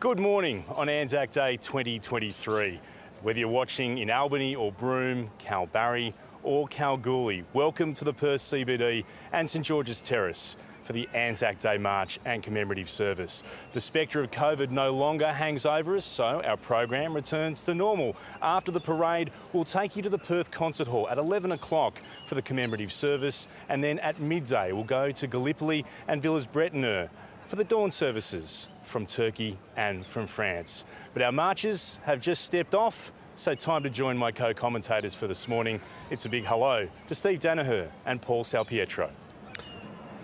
Good morning on Anzac Day 2023. Whether you're watching in Albany or Broome, Cavalry or Kalgoorlie, welcome to the Perth CBD and St George's Terrace for the Anzac Day March and commemorative service. The spectre of COVID no longer hangs over us, so our program returns to normal. After the parade, we'll take you to the Perth Concert Hall at 11 o'clock for the commemorative service, and then at midday we'll go to Gallipoli and Villers-Bretonneux for the dawn services from Turkey and from France. But our marchers have just stepped off, so time to join my co-commentators for this morning. It's a big hello to Steve Danaher and Paul Salpietro.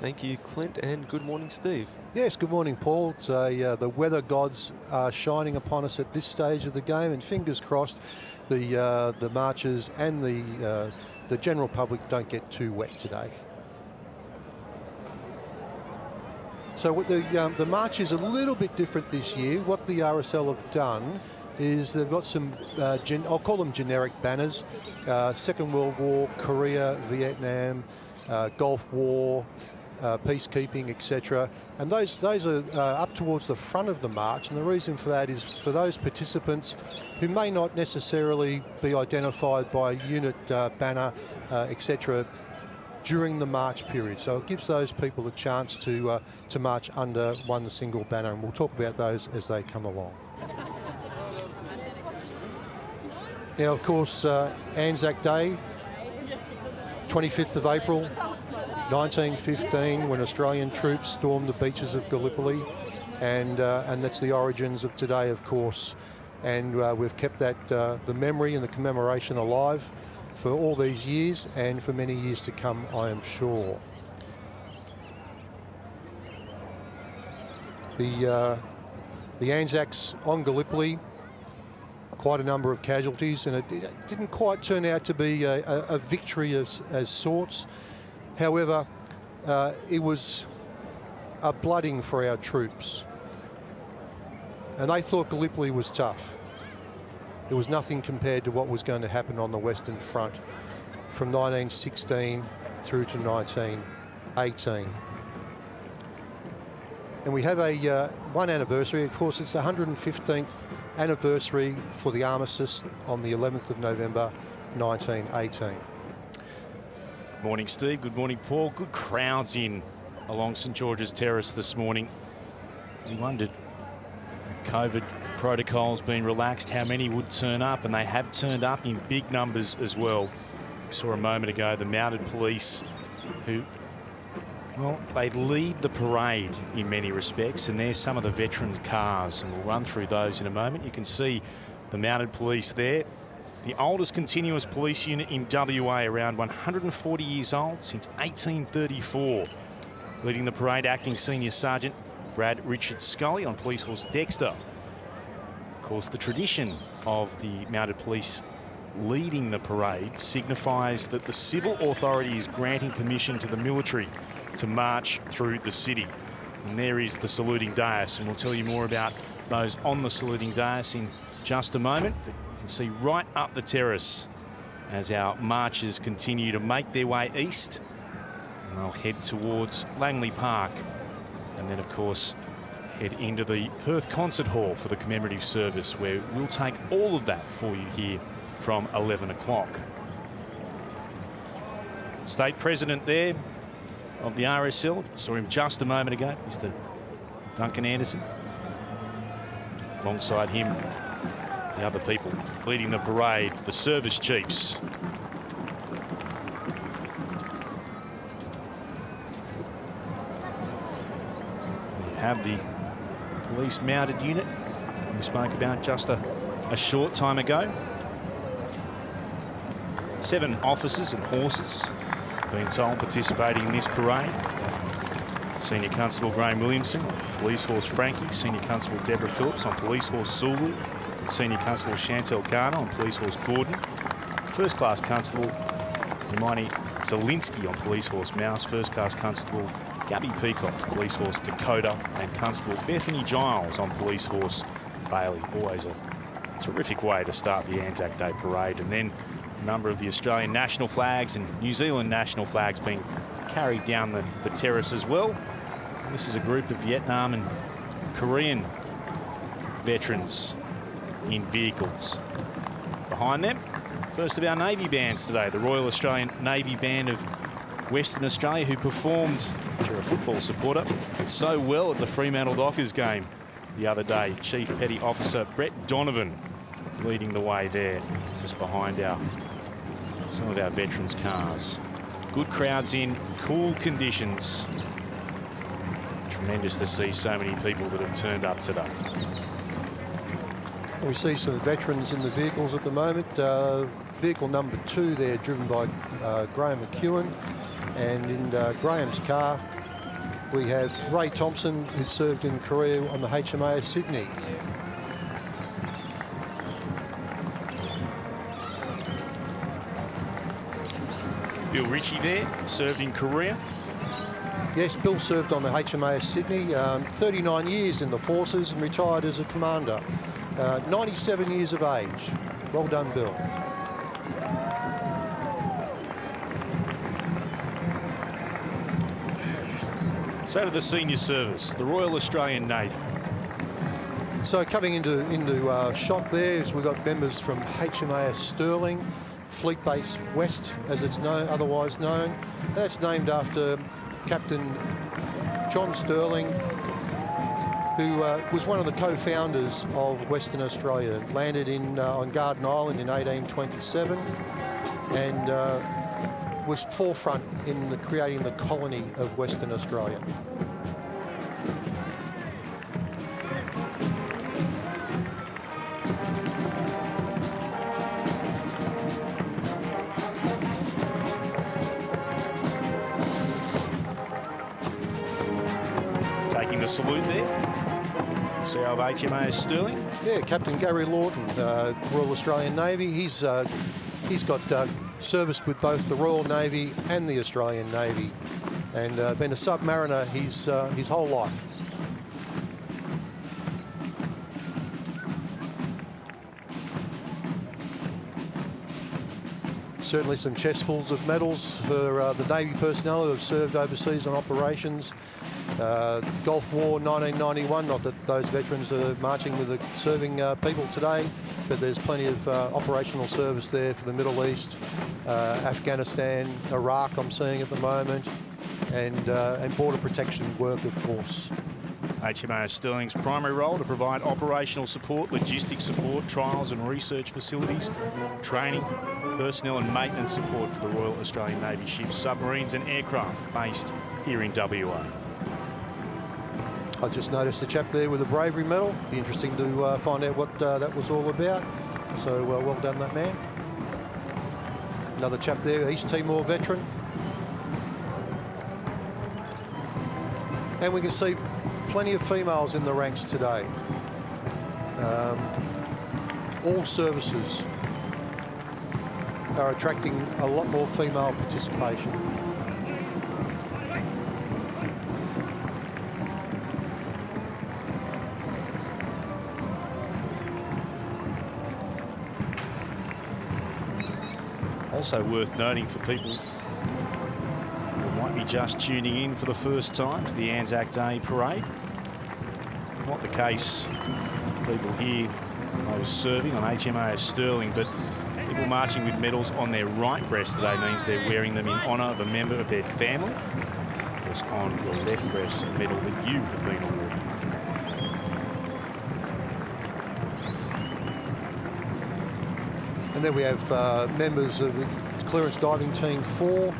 Thank you, Clint, and good morning, Steve. Yes, good morning, Paul. So the weather gods are shining upon us at this stage of the game, and fingers crossed the marchers and the general public don't get too wet today. So what the march is a little bit different this year. What the RSL have done is they've got some, I'll call them generic banners, Second World War, Korea, Vietnam, Gulf War, peacekeeping, etc. And those are up towards the front of the march, and the reason for that is for those participants who may not necessarily be identified by unit banner, etc. during the march period. So it gives those people a chance to march under one single banner, and we'll talk about those as they come along. Now, of course, Anzac Day, 25th of April, 1915, when Australian troops stormed the beaches of Gallipoli, and that's the origins of today, of course. And we've kept that the memory and the commemoration alive for all these years and for many years to come, I am sure. The Anzacs on Gallipoli, quite a number of casualties, and it didn't quite turn out to be a victory as sorts. However, it was a blooding for our troops, and they thought Gallipoli was tough. It was nothing compared to what was going to happen on the Western Front from 1916 through to 1918. And we have one anniversary. Of course, it's the 115th anniversary for the armistice on the 11th of November 1918. Good morning, Steve. Good morning, Paul. Good crowds in along St George's Terrace this morning. We wondered, if COVID protocols being relaxed, how many would turn up, and they have turned up in big numbers as well. We saw a moment ago the mounted police who, well, they lead the parade in many respects, and there's some of the veteran cars, and we'll run through those in a moment. You can see the mounted police there. The oldest continuous police unit in WA, around 140 years old, since 1834. Leading the parade, Acting Senior Sergeant Brad Richard Scully on Police Horse Dexter. Of course, the tradition of the mounted police leading the parade signifies that the civil authority is granting permission to the military to march through the city. And there is the saluting dais, and we'll tell you more about those on the saluting dais in just a moment. But you can see right up the terrace as our marchers continue to make their way east, and they'll head towards Langley Park, and then of course head into the Perth Concert Hall for the commemorative service, where we'll take all of that for you here from 11 o'clock. State President there of the RSL, saw him just a moment ago, Mr. Duncan Anderson. Alongside him, the other people leading the parade, the service chiefs. We have the police mounted unit we spoke about just a short time ago. 7 officers and horses being told participating in this parade. Senior Constable Graham Williamson, Police Horse Frankie, Senior Constable Deborah Phillips on Police Horse Sulu, Senior Constable Chantel Garner on Police Horse Gordon, First Class Constable Hermione Zielinski on Police Horse Mouse, First Class Constable Gabby Peacock, Police Horse Dakota, and Constable Bethany Giles on Police Horse Bailey. Always a terrific way to start the Anzac Day parade. And then a number of the Australian national flags and New Zealand national flags being carried down the terrace as well. And this is a group of Vietnam and Korean veterans in vehicles. Behind them, first of our Navy bands today, the Royal Australian Navy Band of Western Australia, who performed, if you're a football supporter, so well at the Fremantle Dockers game the other day. Chief Petty Officer Brett Donovan leading the way there, just behind some of our veterans' cars. Good crowds in, cool conditions. Tremendous to see so many people that have turned up today. We see some veterans in the vehicles at the moment. Vehicle number 2 there, driven by Graham McEwen. And in Graham's car, we have Ray Thompson, who served in Korea on the HMAS Sydney. Bill Ritchie there, served in Korea. Yes, Bill served on the HMAS Sydney, 39 years in the forces and retired as a commander. 97 years of age. Well done, Bill. So to the senior service, the Royal Australian Navy. So coming into shot there is we've got members from HMAS Stirling, Fleet Base West, as it's otherwise known. That's named after Captain John Stirling, who was one of the co-founders of Western Australia. Landed on Garden Island in 1827 and was forefront in creating the colony of Western Australia. Taking the salute there. CEO of HMAS Stirling. Yeah, Captain Gary Lawton, Royal Australian Navy. He's got serviced with both the Royal Navy and the Australian Navy, and been a submariner his whole life. Certainly some chestfuls of medals for the Navy personnel who have served overseas on operations. Gulf War 1991, not that those veterans are marching with the serving people today, but there's plenty of operational service there for the Middle East, Afghanistan, Iraq I'm seeing at the moment, and border protection work, of course. HMAS Stirling's primary role to provide operational support, logistics support, trials and research facilities, training, personnel and maintenance support for the Royal Australian Navy ships, submarines and aircraft based here in WA. I just noticed a chap there with a bravery medal. Be interesting to find out what that was all about. So well done, that man. Another chap there, East Timor veteran. And we can see plenty of females in the ranks today. All services are attracting a lot more female participation. Also worth noting for people who might be just tuning in for the first time for the Anzac Day parade. Not the case for people here, those serving on HMAS Stirling, but people marching with medals on their right breast today means they're wearing them in honour of a member of their family. Just on your left breast, a medal that you have been awarded. And then we have members of Clearance Diving Team 4.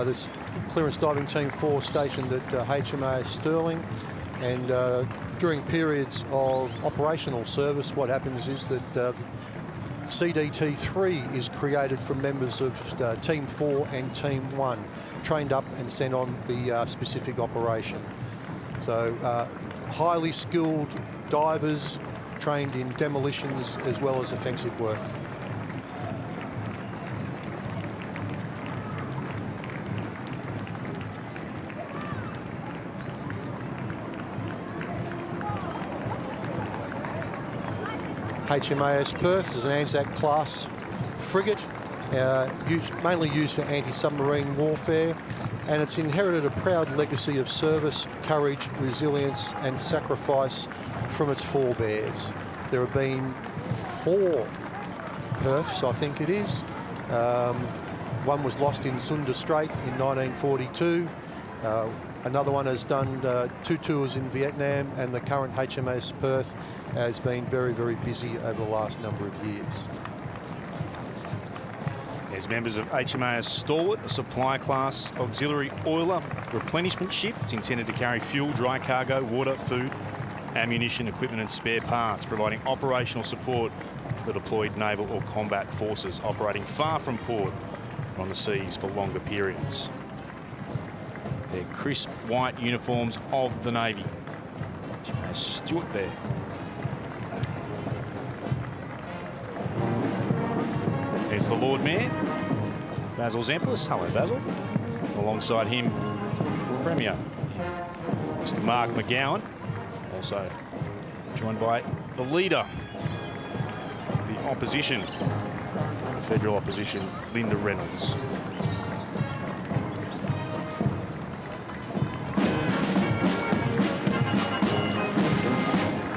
This Clearance Diving Team 4 stationed at HMAS Stirling. And during periods of operational service, what happens is that CDT3 is created from members of Team 4 and Team 1, trained up and sent on the specific operation. So highly skilled divers trained in demolitions as well as offensive work. HMAS Perth is an Anzac class frigate. mainly used for anti-submarine warfare, and it's inherited a proud legacy of service, courage, resilience and sacrifice from its forebears. There have been 4 Perths, I think it is. One was lost in Sunda Strait in 1942. Another one has done 2 tours in Vietnam, and the current HMAS Perth has been very, very busy over the last number of years. There's members of HMAS Stalwart, a supply class auxiliary oiler replenishment ship. It's intended to carry fuel, dry cargo, water, food, ammunition, equipment and spare parts, providing operational support for the deployed naval or combat forces operating far from port or on the seas for longer periods. They're crisp white uniforms of the Navy. HMAS Stewart there. There's the Lord Mayor, Basil Zemplis. Hello, Basil. Alongside him, Premier, Mr. Mark McGowan. Also joined by the leader of the opposition, the federal opposition, Linda Reynolds.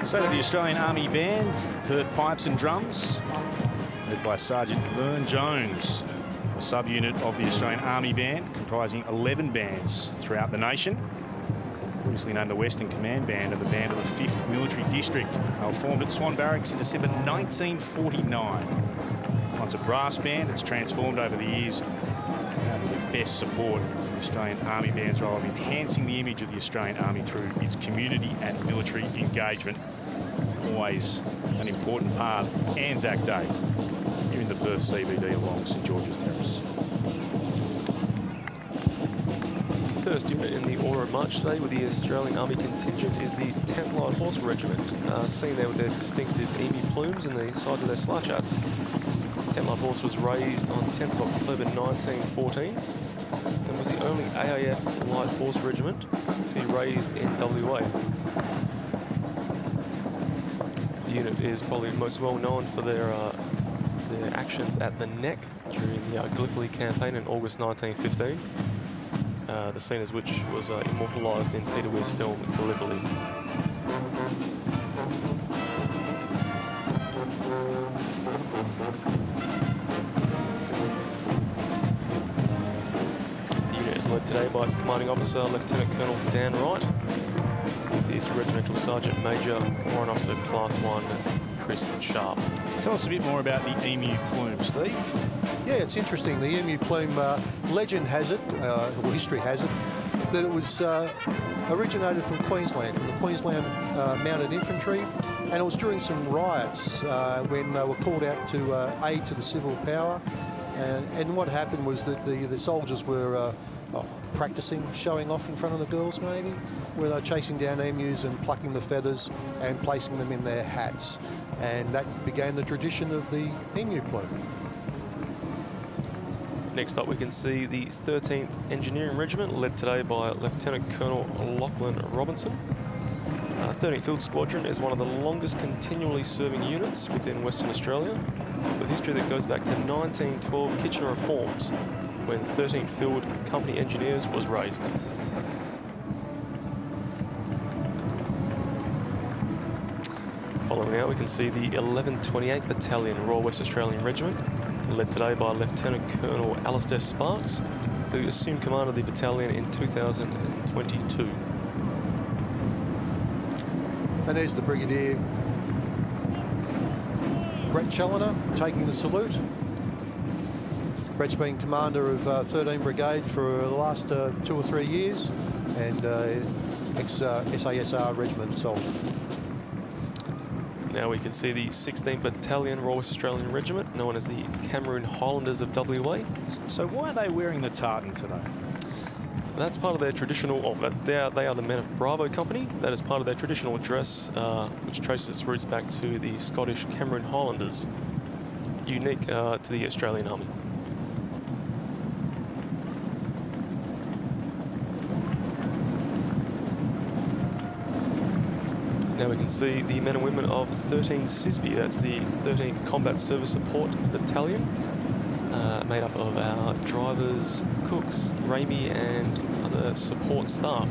So to the Australian Army Band, Perth Pipes and Drums, led by Sergeant Vern Jones, a subunit of the Australian Army Band, comprising 11 bands throughout the nation. Previously named the Western Command Band and the band of the 5th Military District. They were formed at Swan Barracks in December 1949. Once a brass band, it's transformed over the years to best support the Australian Army Band's role of enhancing the image of the Australian Army through its community and military engagement. Always an important part of Anzac Day here in the Perth CBD along St George's Terrace. First unit in the order of march today with the Australian Army contingent is the 10th Light Horse Regiment, seen there with their distinctive emu plumes and the sides of their slouch hats. 10th Light Horse was raised on 10th of October 1914 and was the only AAF Light Horse Regiment to be raised in WA. The unit is probably most well known for their actions at the Neck during the Gallipoli campaign in August 1915. The scene as which was immortalised in Peter Weir's film Gallipoli. The unit is led today by its commanding officer, Lieutenant Colonel Dan Wright, with his Regimental Sergeant Major, Warrant Officer Class 1, Chris Sharp. Tell us a bit more about the emu plume, Steve. Yeah, it's interesting. The emu plume, legend has it, or history has it, that it was originated from Queensland, from the Queensland Mounted Infantry, and it was during some riots when they were called out to aid to the civil power. And what happened was that the soldiers were practicing, showing off in front of the girls maybe, where they're chasing down emus and plucking the feathers and placing them in their hats. And that began the tradition of the emu plume. Next up we can see the 13th Engineering Regiment, led today by Lieutenant Colonel Lachlan Robinson. 13th Field Squadron is one of the longest continually serving units within Western Australia, with history that goes back to 1912 Kitchener Reforms, when 13th Field Company Engineers was raised. Following out we can see the 1128th Battalion Royal West Australian Regiment, led today by Lieutenant Colonel Alistair Sparks, who assumed command of the battalion in 2022. And there's the Brigadier Brett Challoner taking the salute. Brett's been commander of 13 Brigade for the last 2 or 3 years, and ex-SASR Regiment soldier. Now we can see the 16th Battalion Royal West Australian Regiment, known as the Cameroon Highlanders of WA. So why are they wearing the tartan today? That's part of their traditional, they are the Men of Bravo Company. That is part of their traditional dress, which traces its roots back to the Scottish Cameroon Highlanders, unique to the Australian Army. Now we can see the men and women of 13 CISB, that's the 13 Combat Service Support Battalion. made up of our drivers, cooks, Ramey, and other support staff.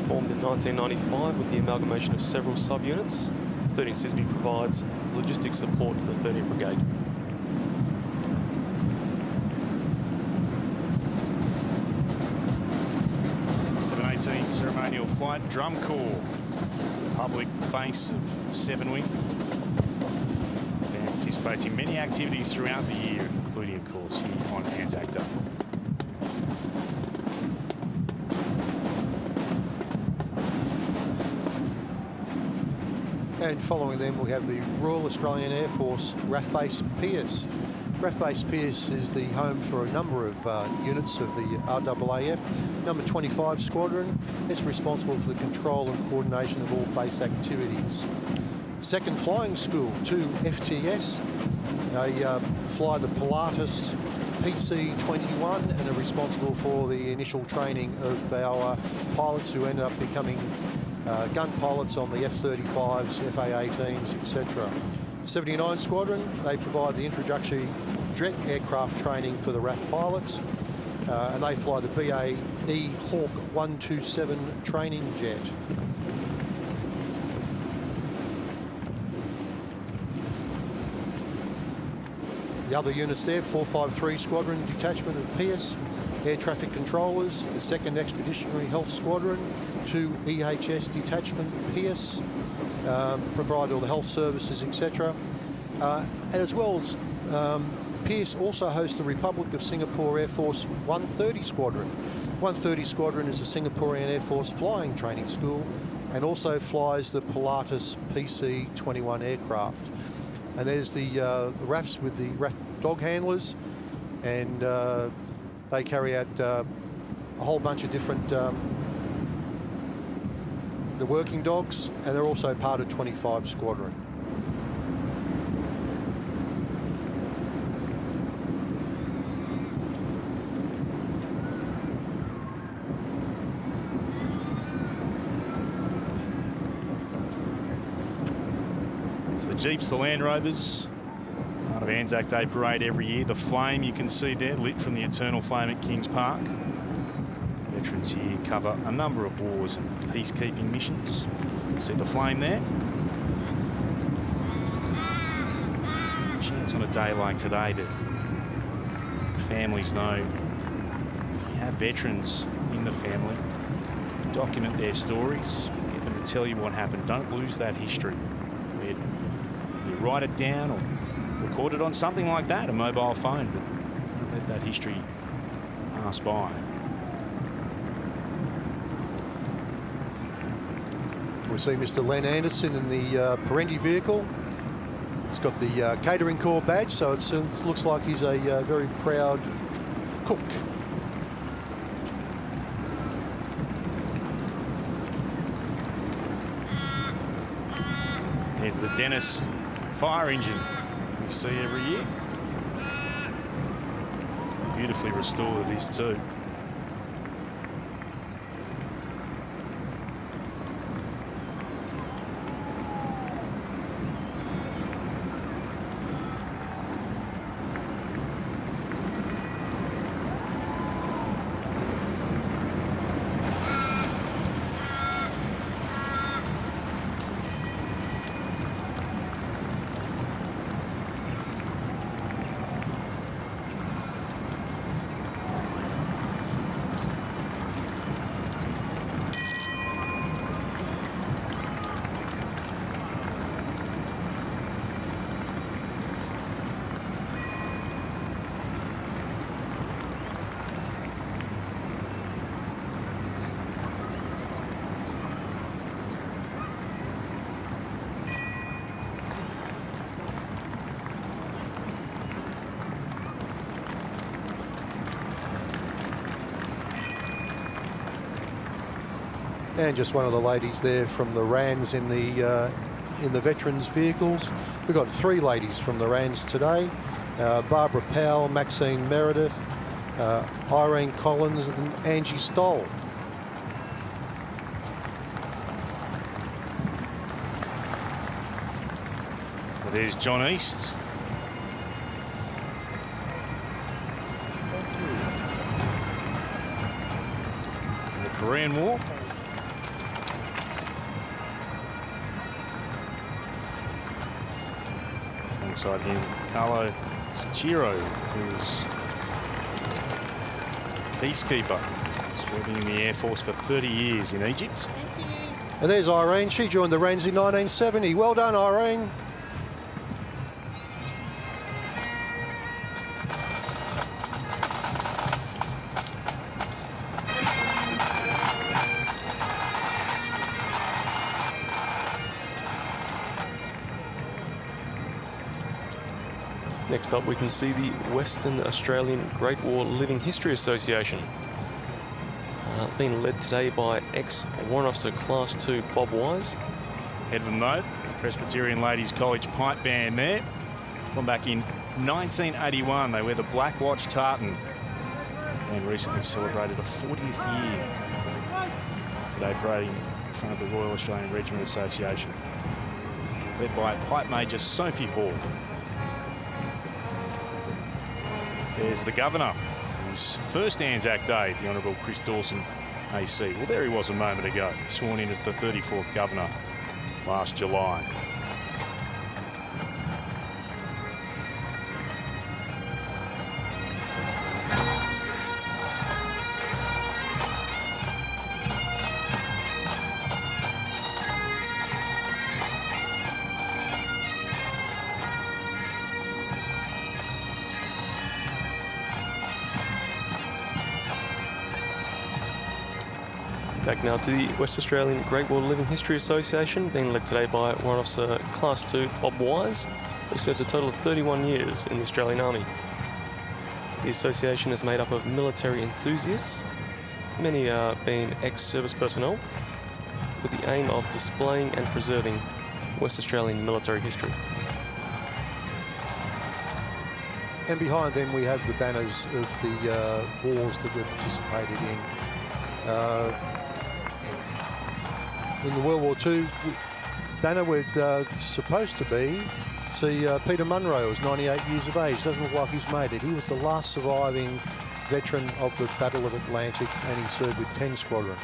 Formed in 1995 with the amalgamation of several subunits, 13th CISB provides logistics support to the 13th Brigade. Ceremonial flight drum corps, public face of 7 Wing. And participates in many activities throughout the year, including, of course, here on Anzac Day. And following them, we have the Royal Australian Air Force RAF Base Pierce. RAF Base Pierce is the home for a number of units of the RAAF. Number 25 Squadron, it's responsible for the control and coordination of all base activities. Second Flying School, 2 FTS. They fly the Pilatus PC-21 and are responsible for the initial training of our pilots who end up becoming gun pilots on the F-35s, FA-18s, etc. 79 Squadron, they provide the introductory direct aircraft training for the RAF pilots, and they fly the BAE Hawk 127 training jet. The other units there, 453 Squadron Detachment of Pierce, Air Traffic Controllers, the 2nd Expeditionary Health Squadron, 2 EHS Detachment Pierce, provide all the health services, etc. And as well as Pierce also hosts the Republic of Singapore Air Force 130 Squadron. 130 Squadron is a Singaporean Air Force flying training school and also flies the Pilatus PC-21 aircraft. And there's the RAFs with the RAF dog handlers, and they carry out a whole bunch of different the working dogs, and they're also part of 25 Squadron. The Jeeps, the Land Rovers, part of Anzac Day Parade every year. The flame you can see there, lit from the Eternal Flame at Kings Park. Veterans here cover a number of wars and peacekeeping missions. You can see the flame there. Chance on a day like today that families know you have veterans in the family. Document their stories, get them to tell you what happened. Don't lose that history. You write it down or record it on something like that, a mobile phone, but don't let that history pass by. We see Mr. Len Anderson in the Parenti vehicle. He's got the catering corps badge, so it looks like he's a very proud cook. Here's the Dennis fire engine we see every year. Beautifully restored it is too. And just one of the ladies there from the RANs in the veterans vehicles. We've got 3 ladies from the RANs today. Barbara Powell, Maxine Meredith, Irene Collins and Angie Stoll. The There's John East. From the Korean War. Alongside him, Carlo Sachiro, who's peacekeeper, serving in the Air Force for 30 years in Egypt. And there's Irene. She joined the Wrens in 1970. Well done, Irene. Next up, we can see the Western Australian Great War Living History Association. Being led today by ex-Warrant Officer Class 2 Bob Wise. Head of them though, Presbyterian Ladies College Pipe Band there. From back in 1981, they wear the black watch tartan and recently celebrated a 40th year. Today parading in front of the Royal Australian Regiment Association. Led by Pipe Major Sophie Hall. There's the Governor. His first Anzac Day, the Honourable Chris Dawson AC. Well, there he was a moment ago, sworn in as the 34th Governor last July. Back now to the West Australian Great War Living History Association, being led today by Warrant Officer Class 2 Bob Wise, who served a total of 31 years in the Australian Army. The association is made up of military enthusiasts, many being ex-service personnel, with the aim of displaying and preserving West Australian military history. And behind them we have the banners of the wars that we've participated in the World War II banner we're supposed to see Peter Munro was 98 years of age. Doesn't look like he's made it. He was the last surviving veteran of the Battle of Atlantic and he served with 10 Squadron.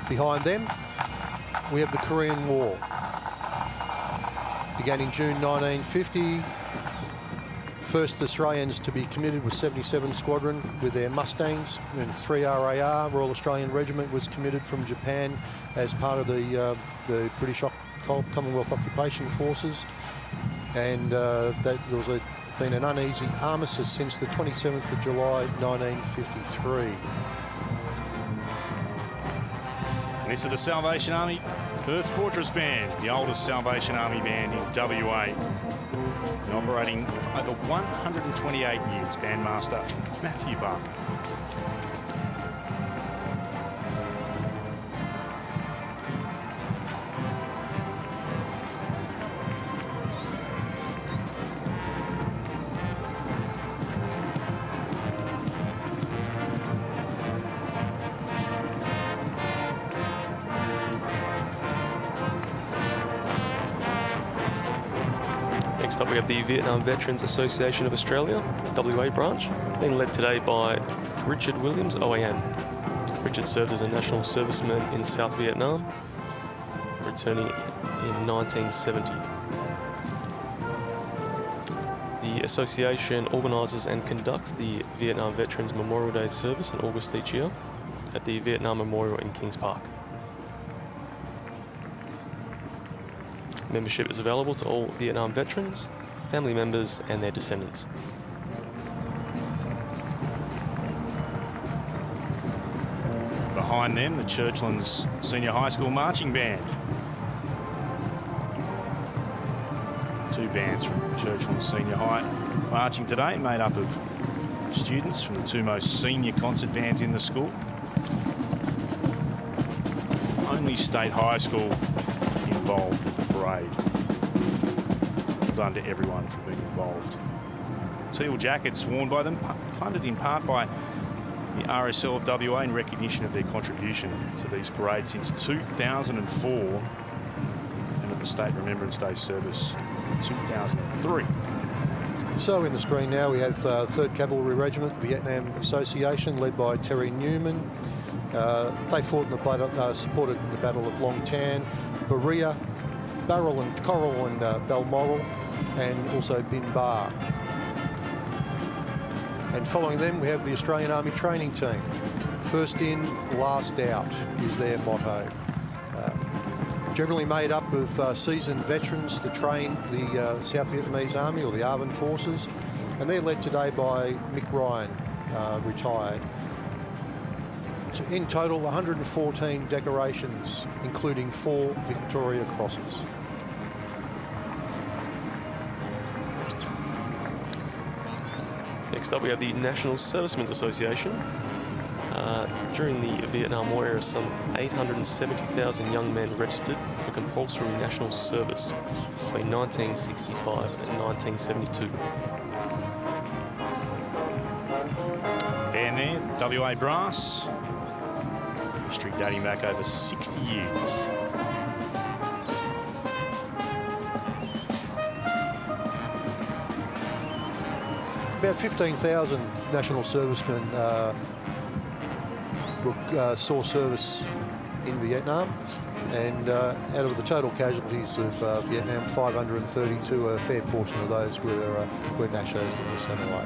Behind them we have the Korean War. Began in June 1950. First Australians to be committed was 77 Squadron with their Mustangs, and 3 RAR, Royal Australian Regiment, was committed from Japan as part of the British Commonwealth Occupation Forces, and there was been an uneasy armistice since the 27th of July 1953. And this is the Salvation Army Perth Fortress Band, the oldest Salvation Army band in WA. And operating for over 128 years, Bandmaster Matthew Barker. Next up we have the Vietnam Veterans Association of Australia, WA branch, being led today by Richard Williams, OAN. Richard served as a national serviceman in South Vietnam, returning in 1970. The association organises and conducts the Vietnam Veterans Memorial Day service in August each year at the Vietnam Memorial in Kings Park. Membership is available to all Vietnam veterans, family members and their descendants. Behind them, the Churchlands Senior High School Marching Band. 2 bands from Churchlands Senior High marching today, made up of students from the 2 most senior concert bands in the school. Only state high school involved with the parade. Well done to everyone for being involved. Teal jackets worn by them, funded in part by the RSL of WA in recognition of their contribution to these parades since 2004. And at State Remembrance Day service in 2003. So in the screen now we have 3rd Cavalry Regiment, Vietnam Association, led by Terry Newman. They fought in the battle, supported in the Battle of Long Tan, Berea, Coral and Balmoral, and also Bin Ba. And following them, we have the Australian Army Training Team. First in, last out is their motto. Generally made up of seasoned veterans to train the South Vietnamese Army or the AWST forces. And they're led today by Mick Ryan, retired. In total, 114 decorations, including 4 Victoria Crosses. Next up, we have the National Servicemen's Association. During the Vietnam War era, some 870,000 young men registered for compulsory national service between 1965 and 1972. And there, WA Brass. History dating back over 60 years. About 15,000 national servicemen saw service in Vietnam, and out of the total casualties of Vietnam, 532, a fair portion of those were Nashos in the same way.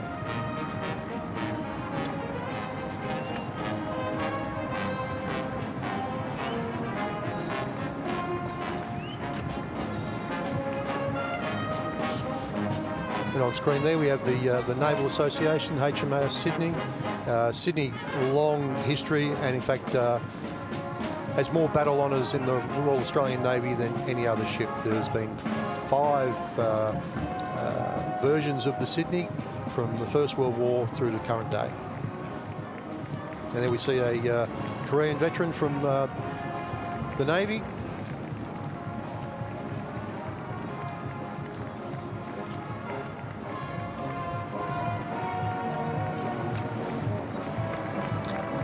And on screen there we have the Naval Association, HMAS Sydney. Sydney, long history, and in fact has more battle honours in the Royal Australian Navy than any other ship. There's been 5 versions of the Sydney from the First World War through to current day. And there we see a Korean veteran from the Navy.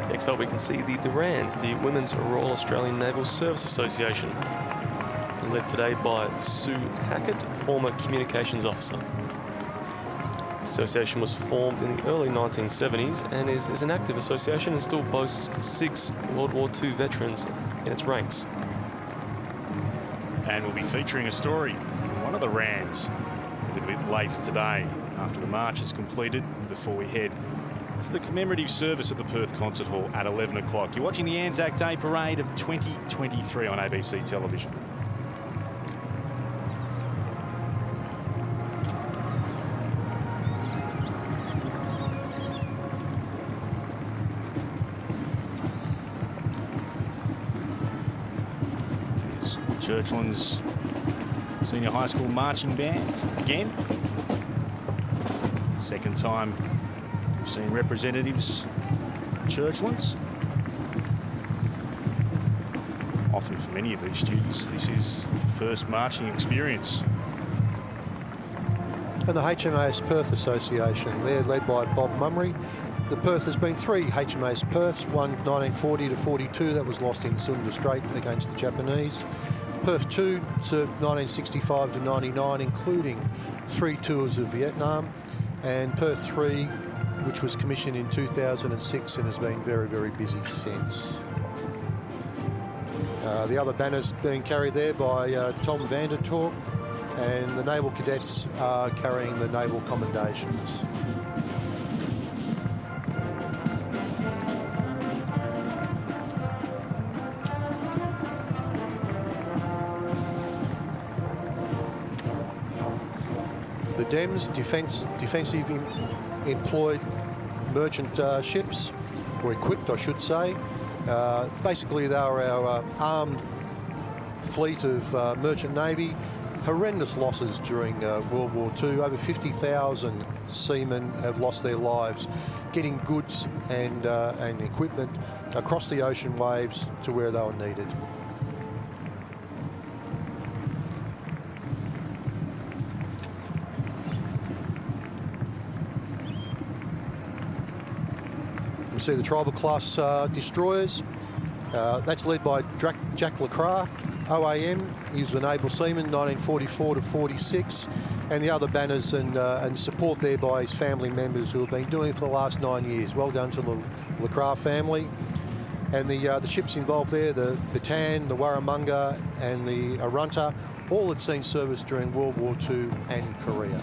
Next up, we can see the RANS, the Women's Royal Australian Naval Service Association, led today by Sue Hackett, former communications officer. The association was formed in the early 1970s and is an active association and still boasts 6 World War II veterans in its ranks. And we'll be featuring a story from one of the RANs a little bit later today after the march is completed, before we head to the commemorative service at the Perth Concert Hall at 11 o'clock. You're watching the Anzac Day Parade of 2023 on ABC television. Here's Churchland's Senior High School Marching Band again. Second time we've seen representatives Churchlands. Often for many of these students, this is first marching experience. And the HMAS Perth Association, they're led by Bob Mummery. The Perth has been 3 HMAS Perths, one 1940 to 42, that was lost in Sunda Strait against the Japanese. Perth 2 served 1965 to 99, including 3 tours of Vietnam. And Perth 3, which was commissioned in 2006 and has been very, very busy since. The other banners being carried there by Tom Vandertorp, and the Naval Cadets are carrying the Naval Commendations. The DEMS, defensive employed merchant ships, or equipped I should say. Basically they are our armed fleet of merchant navy. Horrendous losses during World War II. Over 50,000 seamen have lost their lives getting goods and equipment across the ocean waves to where they were needed. You see the tribal class destroyers. That's led by Jack Lacroix, OAM, he was an able seaman, 1944 to 46, and the other banners and support there by his family members who have been doing it for the last 9 years. Well done to the LeCraft family. And the ships involved there, the Battalion, the Warramunga and the Arunta, all had seen service during World War II and Korea.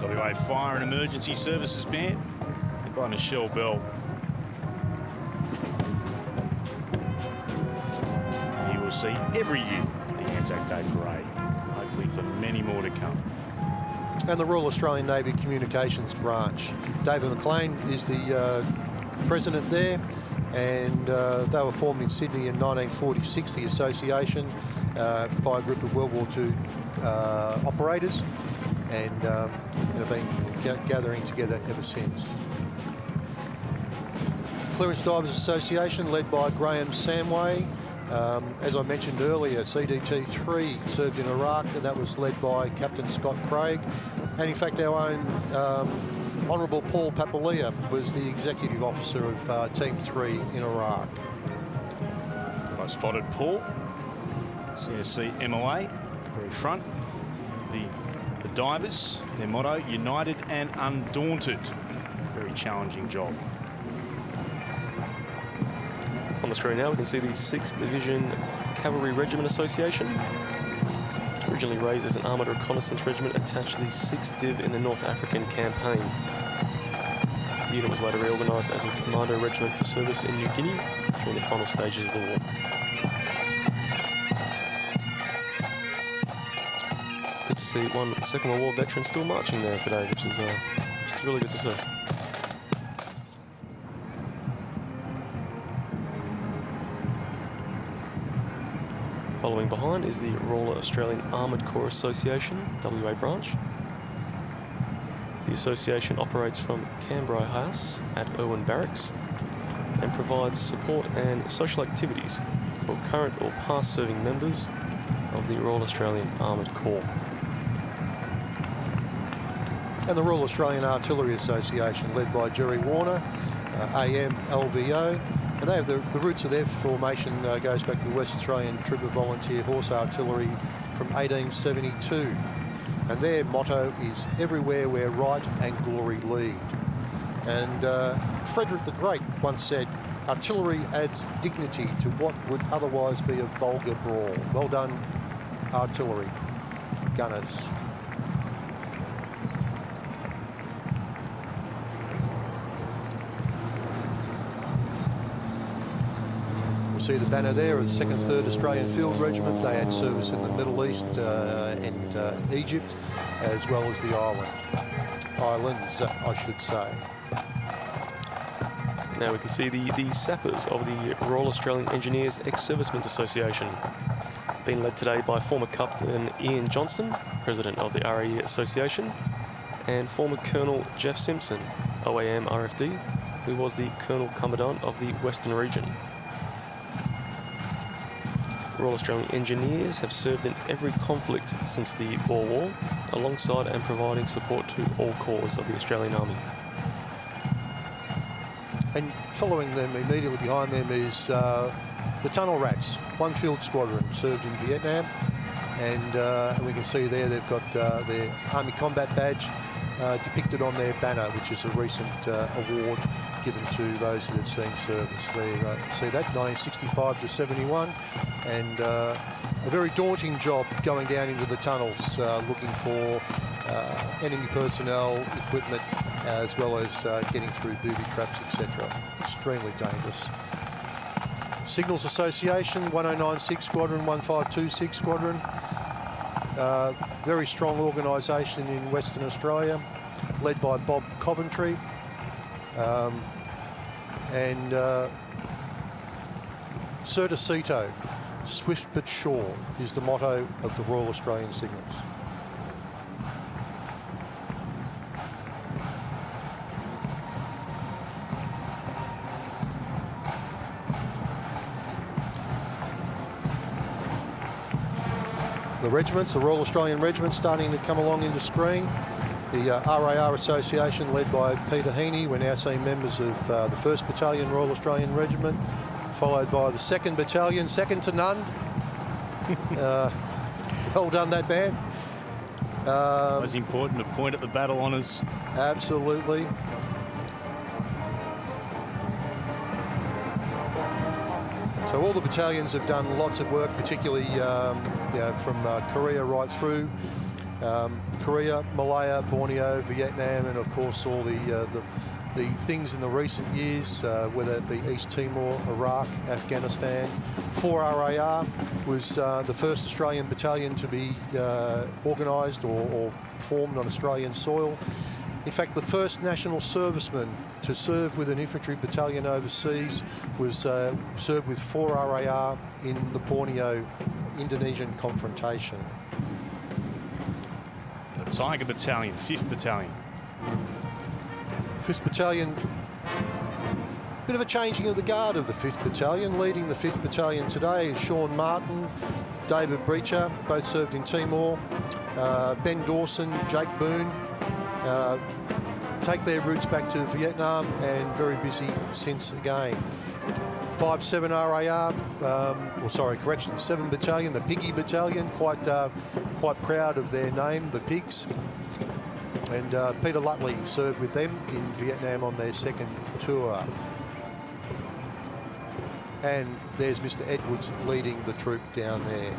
WA Fire and Emergency Services Band, led by Michelle Bell. You will see every year the Anzac Day Parade, hopefully for many more to come. And the Royal Australian Navy Communications Branch. David McLean is the president there, and they were formed in Sydney in 1946, the association, by a group of World War II operators, and have been gathering together ever since. Clearance Divers Association, led by Graham Samway. As I mentioned earlier, CDT-3 served in Iraq, and that was led by Captain Scott Craig. And in fact, our own Honourable Paul Papalia was the executive officer of Team 3 in Iraq. I spotted Paul, CSC MOA, very front. The divers, their motto, united and undaunted. Very challenging job. On the screen now, we can see the 6th Division Cavalry Regiment Association. Originally raised as an armoured reconnaissance regiment attached to the 6th Div in the North African campaign. The unit was later reorganised as a Commando regiment for service in New Guinea during the final stages of the war. Good to see one Second World War veteran still marching there today, which is really good to see. Following behind is the Royal Australian Armoured Corps Association, WA branch. The association operates from Canberra House at Irwin Barracks and provides support and social activities for current or past serving members of the Royal Australian Armoured Corps. And the Royal Australian Artillery Association, led by Jerry Warner, AM LVO. And they have the roots of their formation goes back to the West Australian Troop of Volunteer Horse Artillery from 1872. And their motto is everywhere where right and glory lead. And Frederick the Great once said, artillery adds dignity to what would otherwise be a vulgar brawl. Well done, artillery gunners. See the banner there of the 2nd 3rd Australian Field Regiment. They had service in the Middle East and Egypt, as well as the islands, I should say. Now we can see the sappers of the Royal Australian Engineers Ex-Servicemen's Association, being led today by former Captain Ian Johnson, President of the RAE Association, and former Colonel Jeff Simpson, OAM RFD, who was the Colonel Commandant of the Western Region. Royal Australian Engineers have served in every conflict since the Boer War, alongside and providing support to all corps of the Australian Army. And following them, immediately behind them, is the Tunnel Rats, 1 Field Squadron, served in Vietnam. And we can see there they've got their Army Combat Badge depicted on their banner, which is a recent award given to those that have seen service. There, see that, 1965 to 71. And a very daunting job going down into the tunnels, looking for enemy personnel, equipment, as well as getting through booby traps, etc. Extremely dangerous. Signals Association, 1096 Squadron, 1526 Squadron. Very strong organisation in Western Australia, led by Bob Coventry. And Certecito, swift but sure, is the motto of the Royal Australian Signals. The regiments, the Royal Australian Regiment, starting to come along into screen. The RAR Association, led by Peter Heaney, we're now seeing members of the 1st Battalion Royal Australian Regiment, followed by the 2nd Battalion, second to none. Well done, that band. It was important to point at the battle honours. Absolutely. So all the battalions have done lots of work, particularly from Korea right through. Korea, Malaya, Borneo, Vietnam, and of course all the things in the recent years, whether it be East Timor, Iraq, Afghanistan. 4RAR was the first Australian battalion to be organised or formed on Australian soil. In fact, the first national serviceman to serve with an infantry battalion overseas was served with 4RAR in the Borneo Indonesian confrontation. The Tiger Battalion, 5th Battalion. 5th Battalion, bit of a changing of the guard of the 5th Battalion. Leading the 5th Battalion today is Sean Martin, David Breacher, both served in Timor. Ben Dawson, Jake Boone, take their roots back to Vietnam and very busy since again. 5-7 RAR, 7 Battalion, the Piggy Battalion, quite proud of their name, the Pigs. And Peter Lutley served with them in Vietnam on their second tour. And there's Mr. Edwards leading the troop down there.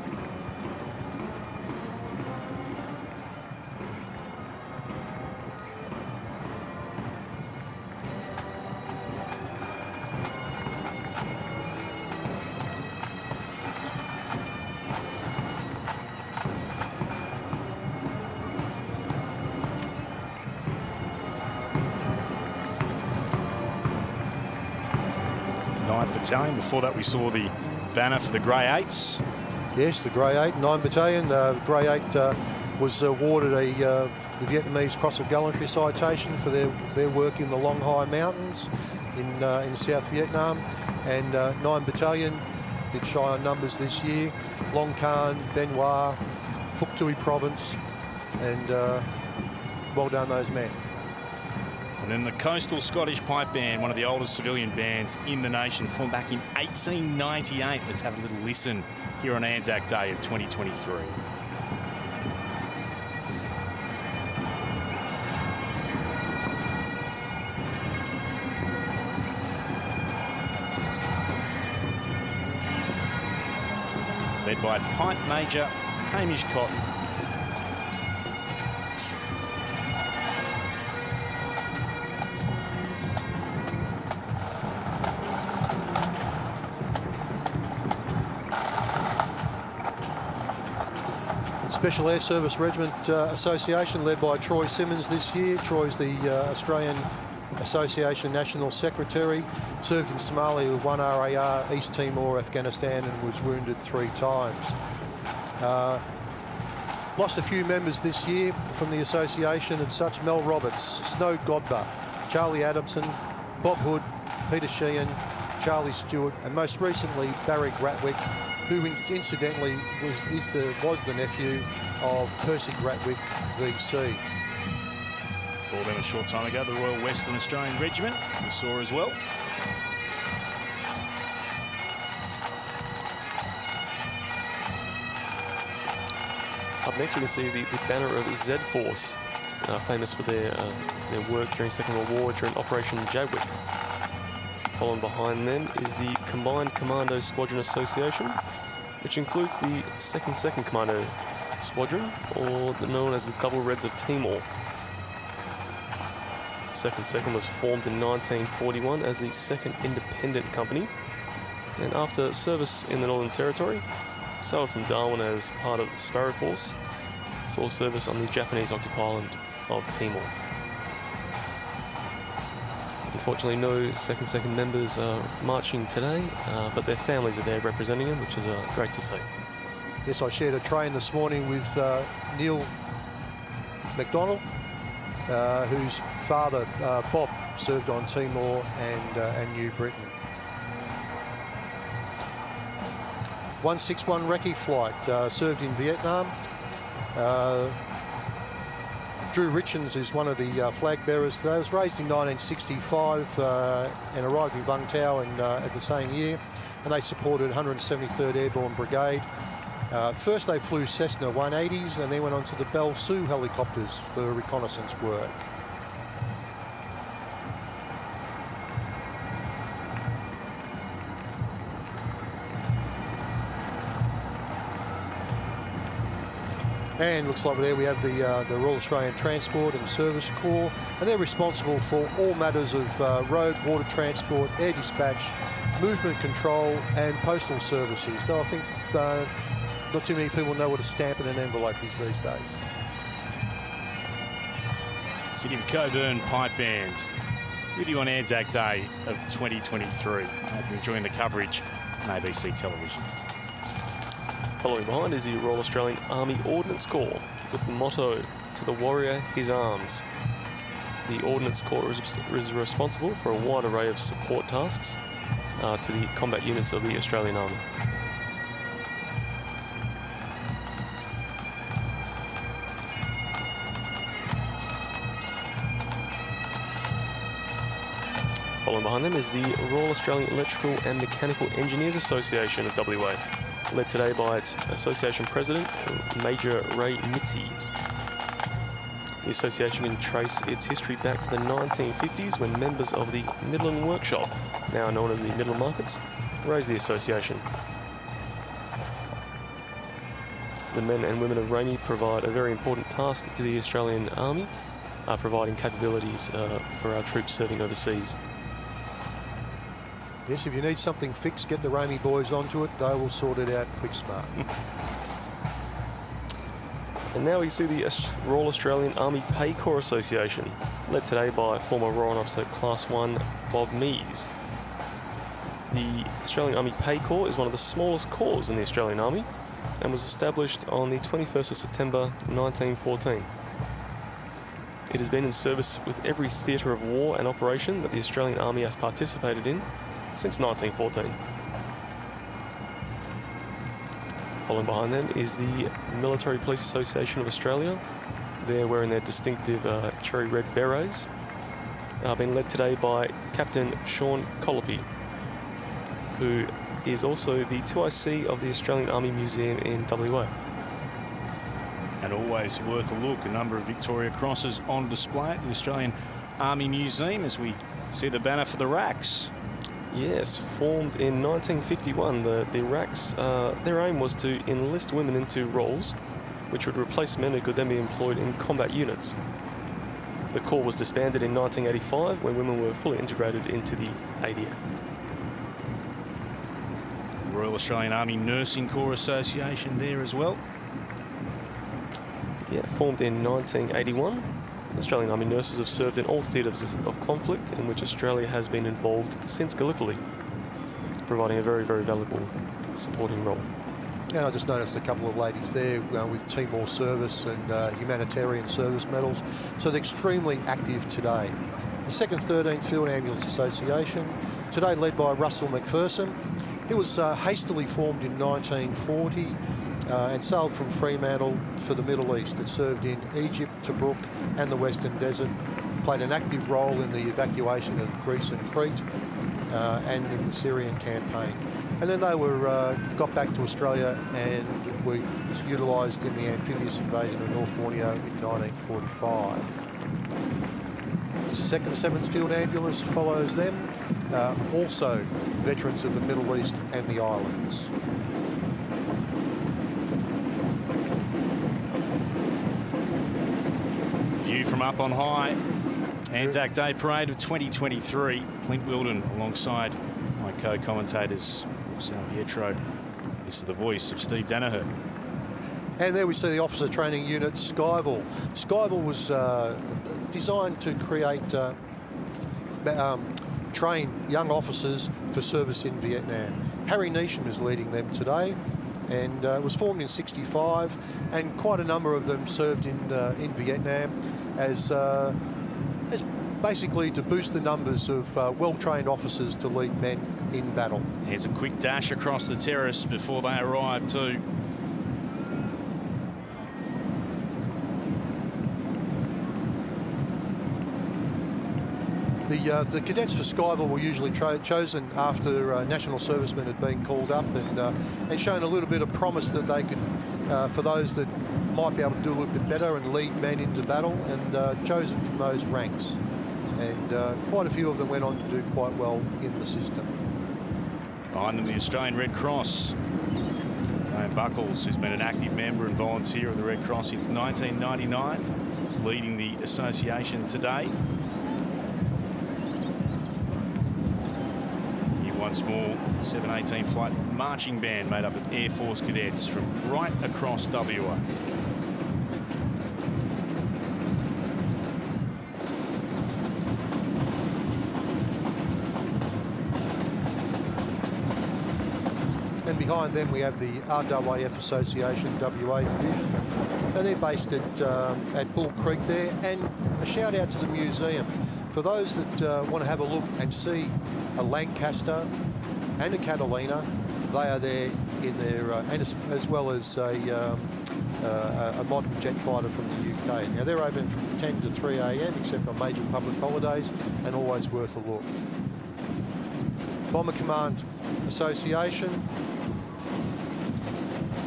Battalion. Before that, we saw the banner for the Grey Eights. Yes, the Grey 8, 9 Battalion. The Grey 8 was awarded the Vietnamese Cross of Gallantry citation for their work in the Long Hai Mountains in South Vietnam. And 9 Battalion did shy on numbers this year. Long Khan, Ben Hoa, Phuoc Tuy Province, and well done those men. And then the Coastal Scottish Pipe Band, one of the oldest civilian bands in the nation, formed back in 1898. Let's have a little listen here on Anzac Day of 2023. Led by Pipe Major Hamish Cotton. Special Air Service Regiment Association, led by Troy Simmons this year. Troy's the Australian Association National Secretary. Served in Somalia with 1 RAR, East Timor, Afghanistan, and was wounded 3 times. Lost a few members this year from the association and such. Mel Roberts, Snow Godber, Charlie Adamson, Bob Hood, Peter Sheehan, Charlie Stewart, and most recently Barry Gratwick, who incidentally was the nephew of Percy Gratwick, VC. Before then, a short time ago, the Royal Western Australian Regiment we saw as well. Up next, we can see the banner of Z Force, famous for their work during Second World War during Operation Jadwick. Following behind them is the Combined Commando Squadron Association, which includes the 2nd Commando Squadron, or known as the Double Reds of Timor. 2nd was formed in 1941 as the 2nd Independent Company, and after service in the Northern Territory, sailed from Darwin as part of Sparrow Force, saw service on the Japanese-occupied island of Timor. Unfortunately, no 2nd members are marching today, but their families are there representing them, which is great to see. Yes, I shared a train this morning with Neil McDonald, whose father, Bob, served on Timor and New Britain. 161 Recce Flight, served in Vietnam. Drew Richens is one of the flag bearers. They was raised in 1965 and arrived in Vung Tau at the same year, and they supported 173rd Airborne Brigade. First they flew Cessna 180s and then went on to the Bell Sioux helicopters for reconnaissance work. And looks like there we have the Royal Australian Transport and Service Corps, and they're responsible for all matters of road, water transport, air dispatch, movement control and postal services. So I think not too many people know what a stamp in an envelope is these days. City of Coburn Pipe Band with you on Anzac Day of 2023. Hope you're enjoying the coverage on ABC television. Following behind is the Royal Australian Army Ordnance Corps with the motto, "To the warrior, his arms." The Ordnance Corps is responsible for a wide array of support tasks to the combat units of the Australian Army. Following behind them is the Royal Australian Electrical and Mechanical Engineers Association of WA, led today by its Association President, Major Ray Mitzi. The association can trace its history back to the 1950s when members of the Midland Workshop, now known as the Midland Markets, raised the association. The men and women of RAMI provide a very important task to the Australian Army, providing capabilities for our troops serving overseas. Yes, if you need something fixed, get the RAMI boys onto it. They will sort it out quick smart. And now we see the Royal Australian Army Pay Corps Association, led today by former Warrant Officer Class 1 Bob Mees. The Australian Army Pay Corps is one of the smallest corps in the Australian Army and was established on the 21st of September 1914. It has been in service with every theatre of war and operation that the Australian Army has participated in since 1914. Following behind them is the Military Police Association of Australia. They're wearing their distinctive cherry red berets. Being led today by Captain Sean Colopy, who is also the 2IC of the Australian Army Museum in WA. And always worth a look, a number of Victoria Crosses on display at the Australian Army Museum as we see the banner for the RACs. Yes, formed in 1951, the RACs, their aim was to enlist women into roles which would replace men who could then be employed in combat units. The Corps was disbanded in 1985 when women were fully integrated into the ADF. Royal Australian Army Nursing Corps Association there as well. Yeah, formed in 1981. Australian Army nurses have served in all theatres of conflict in which Australia has been involved since Gallipoli, providing a very, very valuable supporting role. And I just noticed a couple of ladies there with Timor service and humanitarian service medals. So they're extremely active today. The 2nd 13th Field Ambulance Association, today led by Russell McPherson. It was hastily formed in 1940 and sailed from Fremantle for the Middle East. It served in Egypt, Tobruk and the Western Desert, played an active role in the evacuation of Greece and Crete and in the Syrian campaign. And then they were got back to Australia and were utilised in the amphibious invasion of North Borneo in 1945. 2nd 7th Field Ambulance follows them, also veterans of the Middle East and the islands. View from up on high. Anzac Day Parade of 2023. Clint Wilden alongside my co-commentators, Sal Pietro. This is the voice of Steve Danaher. And there we see the Officer Training Unit, Skyville. Skyville was designed to create, train young officers for service in Vietnam. Harry Neesham is leading them today, and it was formed in '65, and quite a number of them served in Vietnam as basically to boost the numbers of well-trained officers to lead men in battle. Here's a quick dash across the terrace before they arrive too. The cadets for Skyville were usually chosen after national servicemen had been called up and shown a little bit of promise that they could, for those that might be able to do a little bit better and lead men into battle, and chosen from those ranks. And quite a few of them went on to do quite well in the system. Behind them, the Australian Red Cross. Graham Buckles, who's been an active member and volunteer of the Red Cross since 1999, leading the association today. Here once more, 718 Flight Marching Band made up of Air Force cadets from right across WA. And behind them we have the RAAF Association WA division, and they're based at Bull Creek there. And a shout out to the museum for those that want to have a look and see a Lancaster and a Catalina. They are there in their and as well as a modern jet fighter from the UK. Now they're open from 10 to 3 a.m. except on major public holidays, and always worth a look. Bomber Command Association.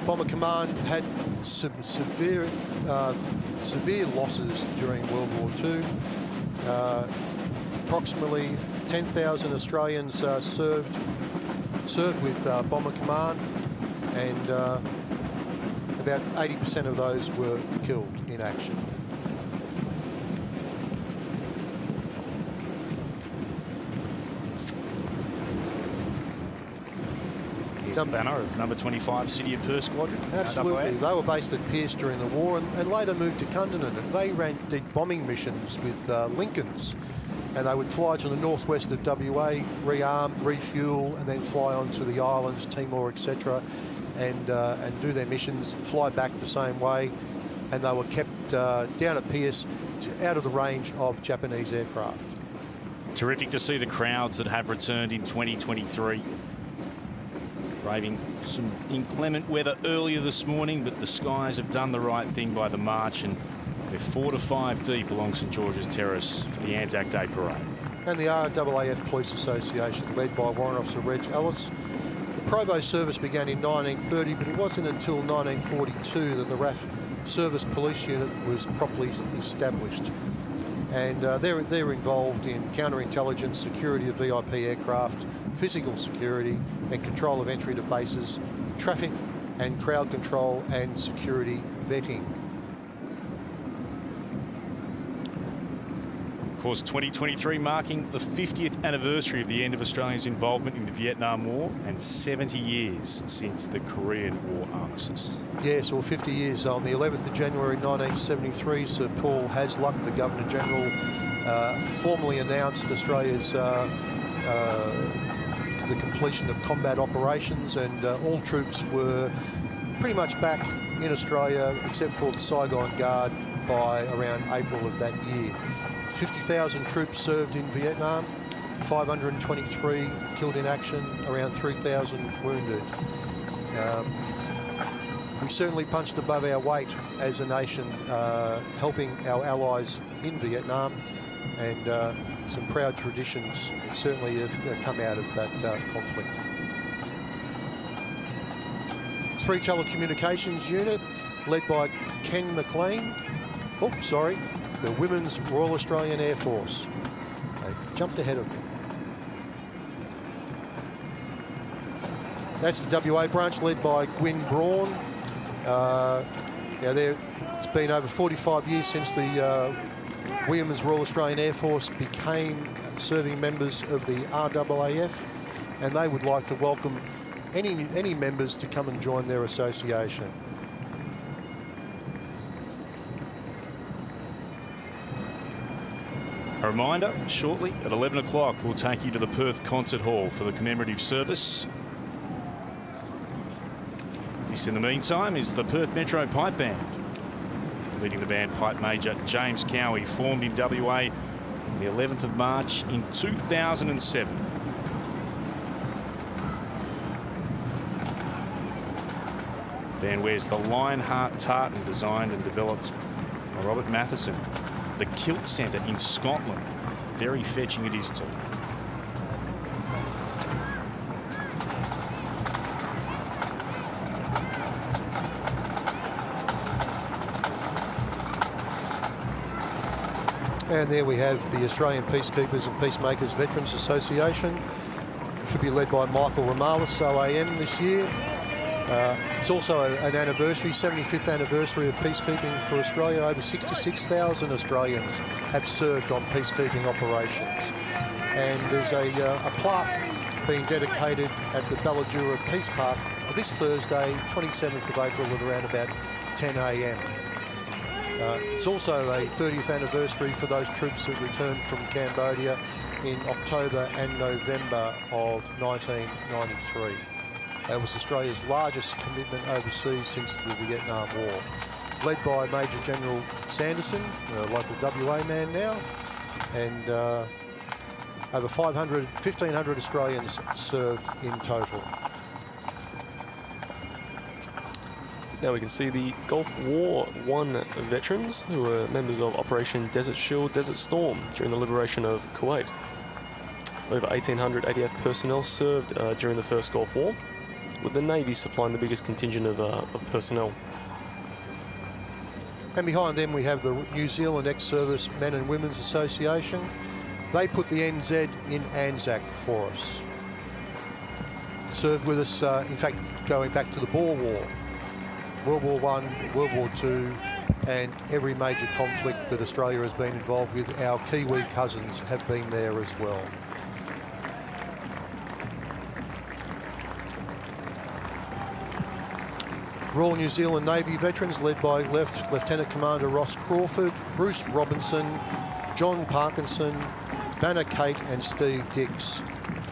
Bomber Command had some severe losses during World War II. Approximately 10,000 Australians served with Bomber Command, and about 80% of those were killed in action. Here's the banner of number 25 City of Perth Squadron. Absolutely. They were based at Pierce during the war, and later moved to Cunderdin, and they did bombing missions with Lincolns, and they would fly to the northwest of WA, rearm, refuel, and then fly on to the islands, Timor, etc., and do their missions, fly back the same way, and they were kept down at Pierce, out of the range of Japanese aircraft. Terrific to see the crowds that have returned in 2023. Braving some inclement weather earlier this morning, but the skies have done the right thing by the march, and we're 4 to 5 deep along St George's Terrace for the Anzac Day Parade. And the RAAF Police Association, led by Warrant Officer Reg Ellis. The Provost service began in 1930, but it wasn't until 1942 that the RAF Service Police Unit was properly established. And they're involved in counterintelligence, security of VIP aircraft, physical security and control of entry to bases, traffic and crowd control and security vetting. Of course, 2023 marking the 50th anniversary of the end of Australia's involvement in the Vietnam War and 70 years since the Korean War armistice. Yes, or 50 years. On the 11th of January 1973, Sir Paul Hasluck, the Governor-General, formally announced Australia's the completion of combat operations, and all troops were pretty much back in Australia except for the Saigon Guard by around April of that year. 50,000 troops served in Vietnam, 523 killed in action, around 3,000 wounded. We certainly punched above our weight as a nation, helping our allies in Vietnam, and some proud traditions certainly have come out of that conflict. 3 Telecommunications Unit, led by Ken McLean. Oh, sorry, the Women's Royal Australian Air Force. They jumped ahead of me. That's the WA branch, led by Gwyn Braun. It's been over 45 years since the Women's Royal Australian Air Force became serving members of the RAAF, and they would like to welcome any members to come and join their association. A reminder, shortly at 11 o'clock, we'll take you to the Perth Concert Hall for the commemorative service. This, in the meantime, is the Perth Metro Pipe Band. Leading the band, Pipe Major James Cowie, formed in WA on the 11th of March in 2007. The band wears the Lionheart tartan, designed and developed by Robert Matheson, the Kilt Centre in Scotland. very fetching it is too. And there we have the Australian Peacekeepers and Peacemakers Veterans Association. Should be led by Michael Ramalis, OAM this year. It's also an anniversary, 75th anniversary of peacekeeping for Australia. Over 66,000 Australians have served on peacekeeping operations. And there's a plaque being dedicated at the Ballajura Peace Park this Thursday, 27th of April at around about 10 a.m. It's also a 30th anniversary for those troops that returned from Cambodia in October and November of 1993. That was Australia's largest commitment overseas since the Vietnam War. Led by Major General Sanderson, a local WA man now, and over 1,500 Australians served in total. Now we can see the Gulf War I veterans who were members of Operation Desert Shield, Desert Storm during the liberation of Kuwait. Over 1,800 ADF personnel served during the First Gulf War, with the Navy supplying the biggest contingent of personnel. And behind them we have the New Zealand Ex-Service Men and Women's Association. They put the NZ in Anzac for us. Served with us, in fact, going back to the Boer War. World War I, World War II, and every major conflict that Australia has been involved with, our Kiwi cousins have been there as well. Royal New Zealand Navy veterans led by Lieutenant Commander Ross Crawford, Bruce Robinson, John Parkinson, Banner Kate and Steve Dix.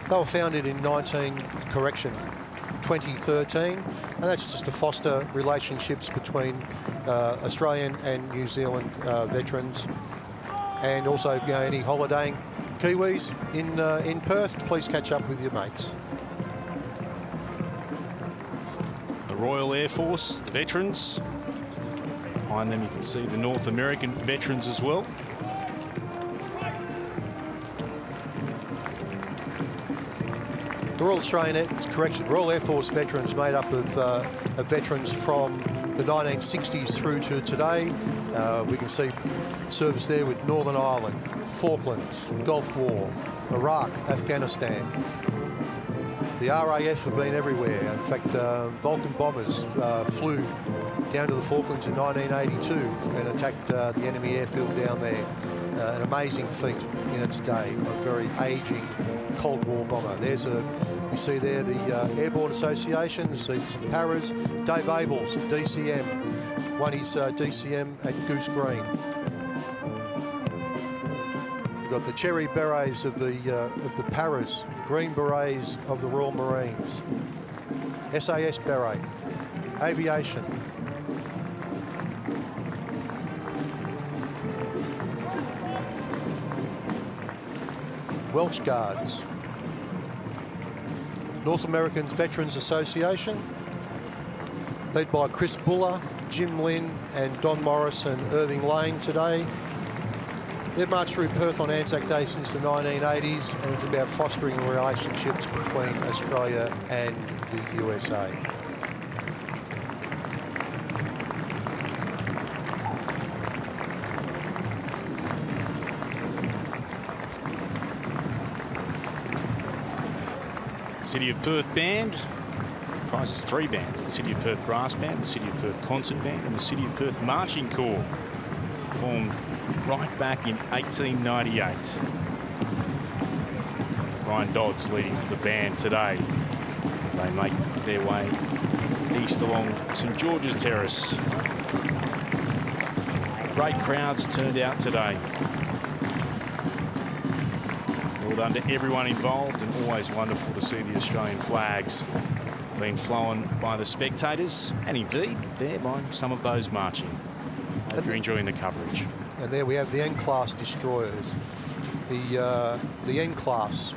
They were founded in 2013, and that's just to foster relationships between Australian and New Zealand veterans, and also any holidaying Kiwis in Perth, please catch up with your mates. The Royal Air Force, the veterans. Behind them you can see the North American veterans as well. The Royal Air Force veterans made up of veterans from the 1960s through to today. We can see service there with Northern Ireland, Falklands, Gulf War, Iraq, Afghanistan. The RAF have been everywhere. In fact, Vulcan bombers flew down to the Falklands in 1982 and attacked the enemy airfield down there. An amazing feat in its day, a very aging Cold War bomber. You see there the Airborne Association, see some paras. Dave Abels, DCM, won his DCM at Goose Green. We've got the Cherry Berets of the paras, Green Berets of the Royal Marines, SAS Beret, Aviation. Welsh Guards, North American Veterans Association, led by Chris Buller, Jim Lynn and Don Morris and Irving Lane today. They've marched through Perth on Anzac Day since the 1980s, and it's about fostering relationships between Australia and the USA. City of Perth Band comprises 3 bands: the City of Perth Brass Band, the City of Perth Concert Band and the City of Perth Marching Corps, formed right back in 1898. Ryan Dodds leading the band today as they make their way east along St George's Terrace. Great crowds turned out today. Well done to everyone involved, and always wonderful to see the Australian flags being flown by the spectators, and indeed there by some of those marching. Hope you're enjoying the coverage. And there we have the N-class destroyers. The N-class,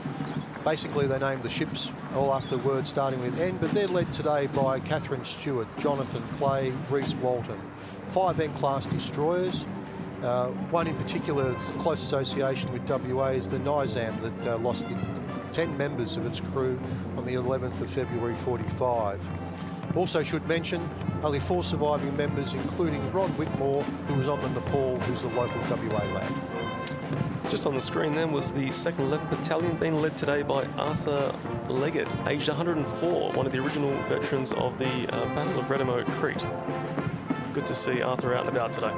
basically they named the ships all after words starting with N, but they're led today by Catherine Stewart, Jonathan Clay, Reese Walton. 5 N-class destroyers. One in particular, close association with WA, is the Nizam that lost 10 members of its crew on the 11th of February 45. Also should mention only 4 surviving members, including Ron Whitmore, who was on the Nepal, who's a local WA lad. Just on the screen then was the 2nd 11th Battalion, being led today by Arthur Leggett, aged 104, one of the original veterans of the Battle of Redimo, Crete. Good to see Arthur out and about today.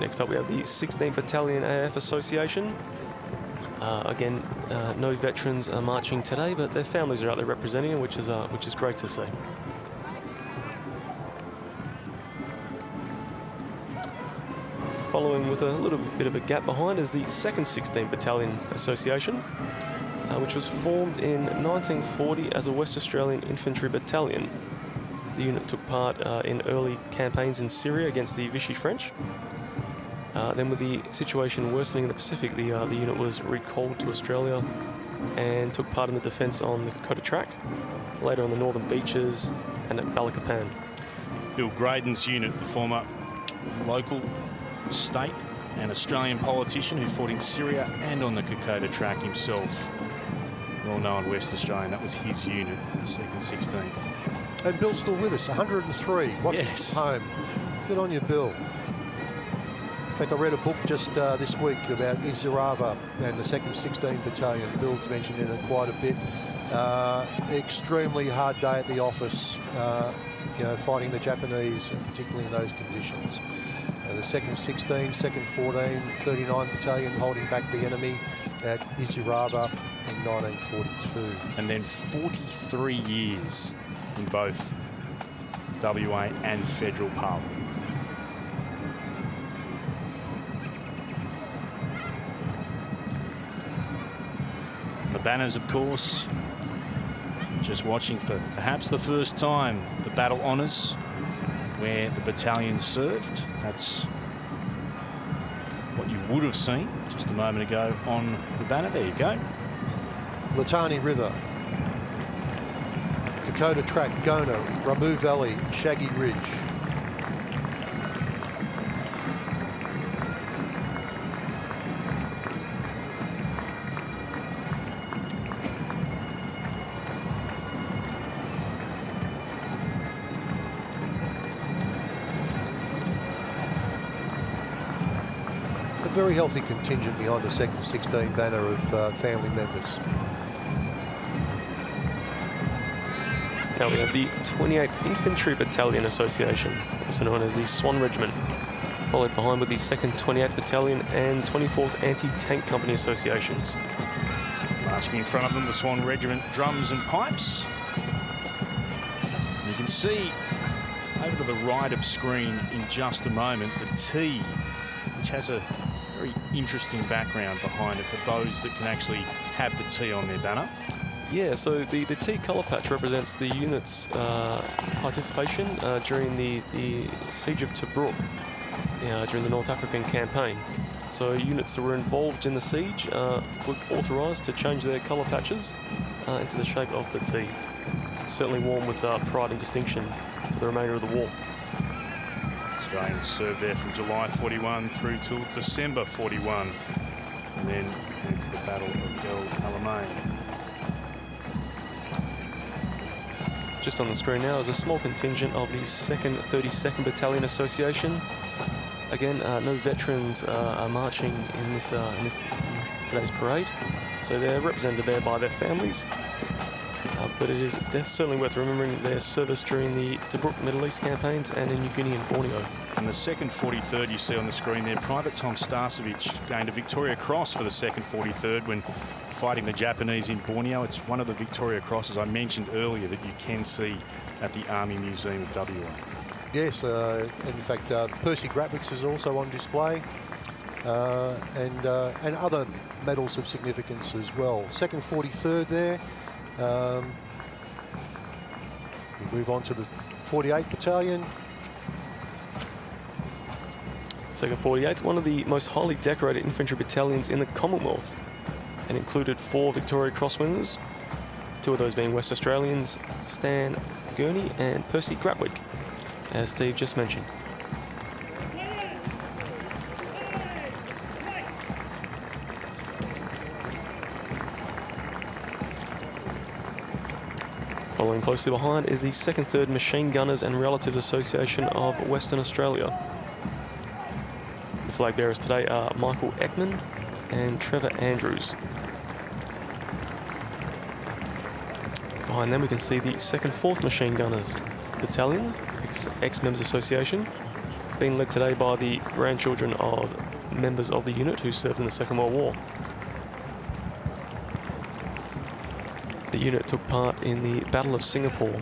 Next up we have the 16th Battalion AF Association. Again, no veterans are marching today, but their families are out there representing them, which is great to see. Following with a little bit of a gap behind is the 2nd 16th Battalion Association, which was formed in 1940 as a West Australian Infantry Battalion. The unit took part in early campaigns in Syria against the Vichy French. Then with the situation worsening in the Pacific, the unit was recalled to Australia and took part in the defence on the Kokoda Track, later on the Northern Beaches and at Balikpapan. Bill Graydon's unit, the former local, state and Australian politician who fought in Syria and on the Kokoda Track himself. Well-known West Australian, that was his unit, the 2nd 16th. And Bill's still with us, 103, watching Yes. from home. Good on you, Bill. In fact, I read a book just this week about Izarava and the 2nd 16 Battalion. Bill's mentioned in it quite a bit. Extremely hard day at the office, you know, fighting the Japanese, and particularly in those conditions. The 2nd 16, 2nd 14, 39 Battalion holding back the enemy at Izarava in 1942. And then 43 years in both WA and Federal Parliament. The banners, of course, just watching for perhaps the first time the battle honours where the battalion served. That's what you would have seen just a moment ago on the banner. There you go. Litani River, Kokoda Track, Gona, Ramu Valley, Shaggy Ridge. Very healthy contingent behind the 2nd 16 banner of family members. Now we have the 28th Infantry Battalion Association, also known as the Swan Regiment, followed behind with the 2nd 28th Battalion and 24th Anti-Tank Company Associations. Marching in front of them, the Swan Regiment drums and pipes. And you can see over to the right of screen in just a moment the T, which has a very interesting background behind it for those that can actually have the T on their banner. Yeah, so the T colour patch represents the unit's participation during the siege of Tobruk during the North African campaign. So units that were involved in the siege were authorised to change their colour patches into the shape of the T. Certainly worn with pride and distinction for the remainder of the war. Australians served there from July 41 through till December 41, and then into the Battle of El Alamein. Just on the screen now is a small contingent of the 2nd 32nd Battalion Association. Again, no veterans are marching in this today's parade, so they're represented there by their families. But it is certainly worth remembering their service during the Tobruk Middle East campaigns and in New Guinea and Borneo. And the 2nd 43rd you see on the screen there, Private Tom Starcevic gained a Victoria Cross for the 2nd 43rd when fighting the Japanese in Borneo. It's one of the Victoria Crosses I mentioned earlier that you can see at the Army Museum of WA. Yes, in fact, Percy Gratwick's is also on display, and other medals of significance as well. 2nd 43rd there. We move on to the 48th Battalion. 2nd 48th, one of the most highly decorated infantry battalions in the Commonwealth, and included 4 Victoria Cross winners, 2 of those being West Australians, Stan Gurney and Percy Gratwick, as Steve just mentioned. Following closely behind is the 2nd, 3rd Machine Gunners and Relatives Association of Western Australia. The flag bearers today are Michael Ekman and Trevor Andrews. Behind them we can see the 2nd, 4th Machine Gunners Battalion, ex-Members Association, being led today by the grandchildren of members of the unit who served in the Second World War. The unit took part in the Battle of Singapore,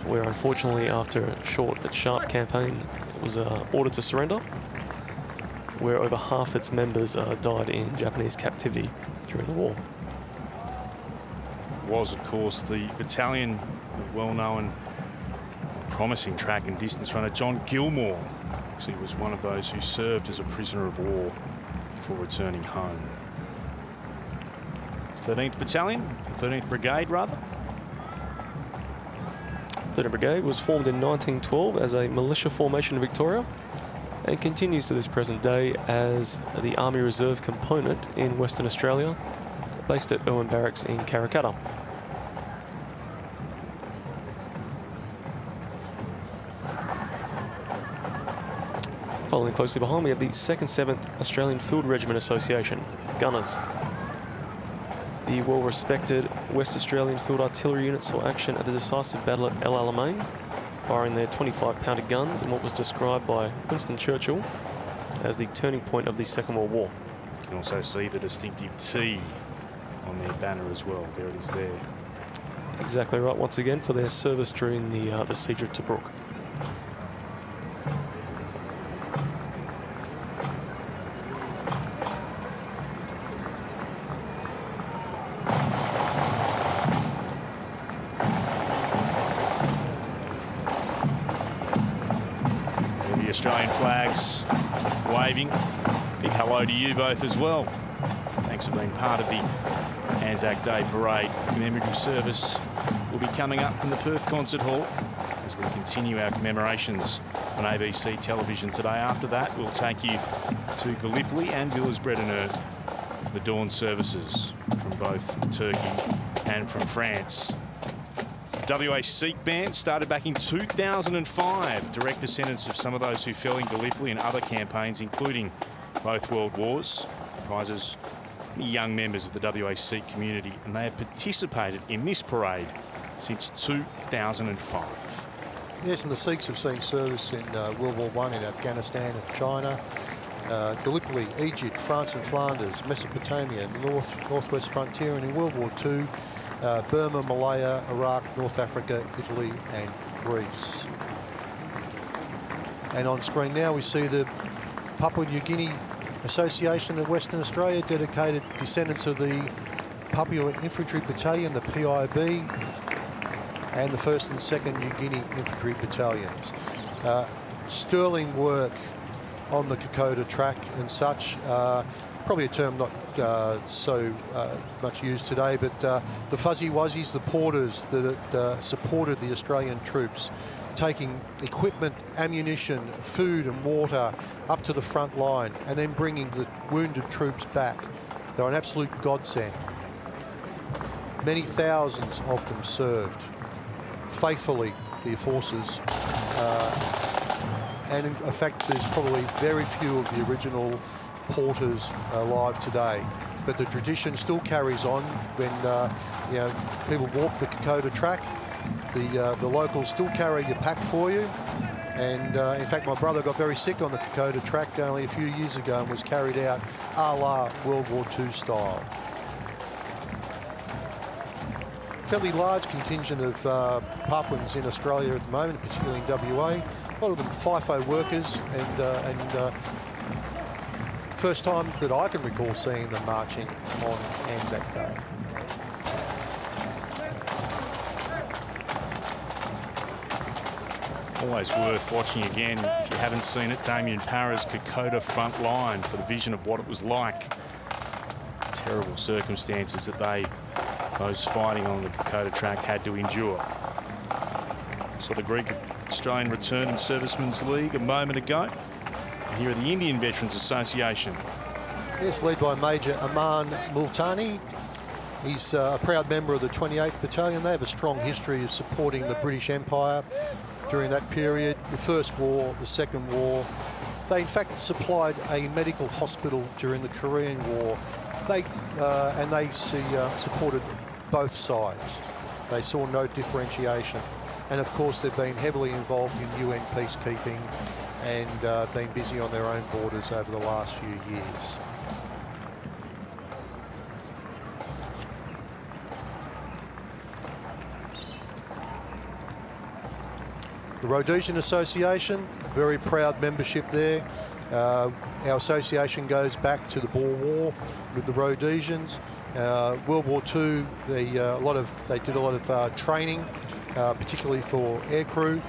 where unfortunately after a short but sharp campaign it was ordered to surrender, where over half its members died in Japanese captivity during the war. Was, of course, the battalion of well-known, promising track and distance runner John Gilmore. He was one of those who served as a prisoner of war before returning home. 13th Battalion, 13th Brigade rather. 13th Brigade was formed in 1912 as a militia formation in Victoria and continues to this present day as the Army Reserve component in Western Australia, based at Irwin Barracks in Karrakatta. Following closely behind, we have the 2nd, 7th Australian Field Regiment Association, Gunners. The well-respected West Australian Field Artillery Unit saw action at the decisive battle at El Alamein, firing their 25-pounder guns in what was described by Winston Churchill as the turning point of the Second World War. You can also see the distinctive T on their banner as well. There it is there. Exactly right, once again, for their service during the Siege of Tobruk. Australian flags waving. Big hello to you both as well. Thanks for being part of the Anzac Day Parade. Commemorative service will be coming up from the Perth Concert Hall as we continue our commemorations on AWST television today. After that, we'll take you to Gallipoli and Villers-Bretonneux, the dawn services from both Turkey and from France. WA Sikh Band started back in 2005, direct descendants of some of those who fell in Gallipoli and other campaigns, including both World Wars. Comprises young members of the WA Sikh community, and they have participated in this parade since 2005. Yes, and the Sikhs have seen service in World War I in Afghanistan and China, Gallipoli, Egypt, France and Flanders, Mesopotamia, Northwest Frontier, and in World War II, Burma, Malaya, Iraq, North Africa, Italy and Greece. And on screen now we see the Papua New Guinea Association of Western Australia, dedicated descendants of the Papua Infantry Battalion, the PIB, and the 1st and 2nd New Guinea Infantry Battalions. Sterling work on the Kokoda track and such. Probably a term not so much used today, but the fuzzy wuzzies, the porters that supported the Australian troops, taking equipment, ammunition, food and water up to the front line and then bringing the wounded troops back. They're an absolute godsend. Many thousands of them served faithfully the forces, and in fact there's probably very few of the original porters alive today, but the tradition still carries on. When you know, people walk the Kokoda track, the locals still carry your pack for you. And in fact, my brother got very sick on the Kokoda track only a few years ago and was carried out a la World War II style. Fairly large contingent of Papuans in Australia at the moment, particularly in WA. A lot of them FIFO workers, and first time that I can recall seeing them marching on Anzac Day. Always worth watching again if you haven't seen it. Damien Parra's Kokoda front line for the vision of what it was like. Terrible circumstances that those fighting on the Kokoda track had to endure. Saw the Greek Australian Return and Servicemen's League a moment ago. Here are the Indian Veterans Association. Yes, led by Major Aman Multani. He's a proud member of the 28th Battalion. They have a strong history of supporting the British Empire during that period, the First War, the Second War. They in fact supplied a medical hospital during the Korean War. They supported both sides. They saw no differentiation. And of course, they've been heavily involved in UN peacekeeping and been busy on their own borders over the last few years. The Rhodesian Association, very proud membership there. Our association goes back to the Boer War with the Rhodesians. World War II, they did a lot of training, particularly for aircrew,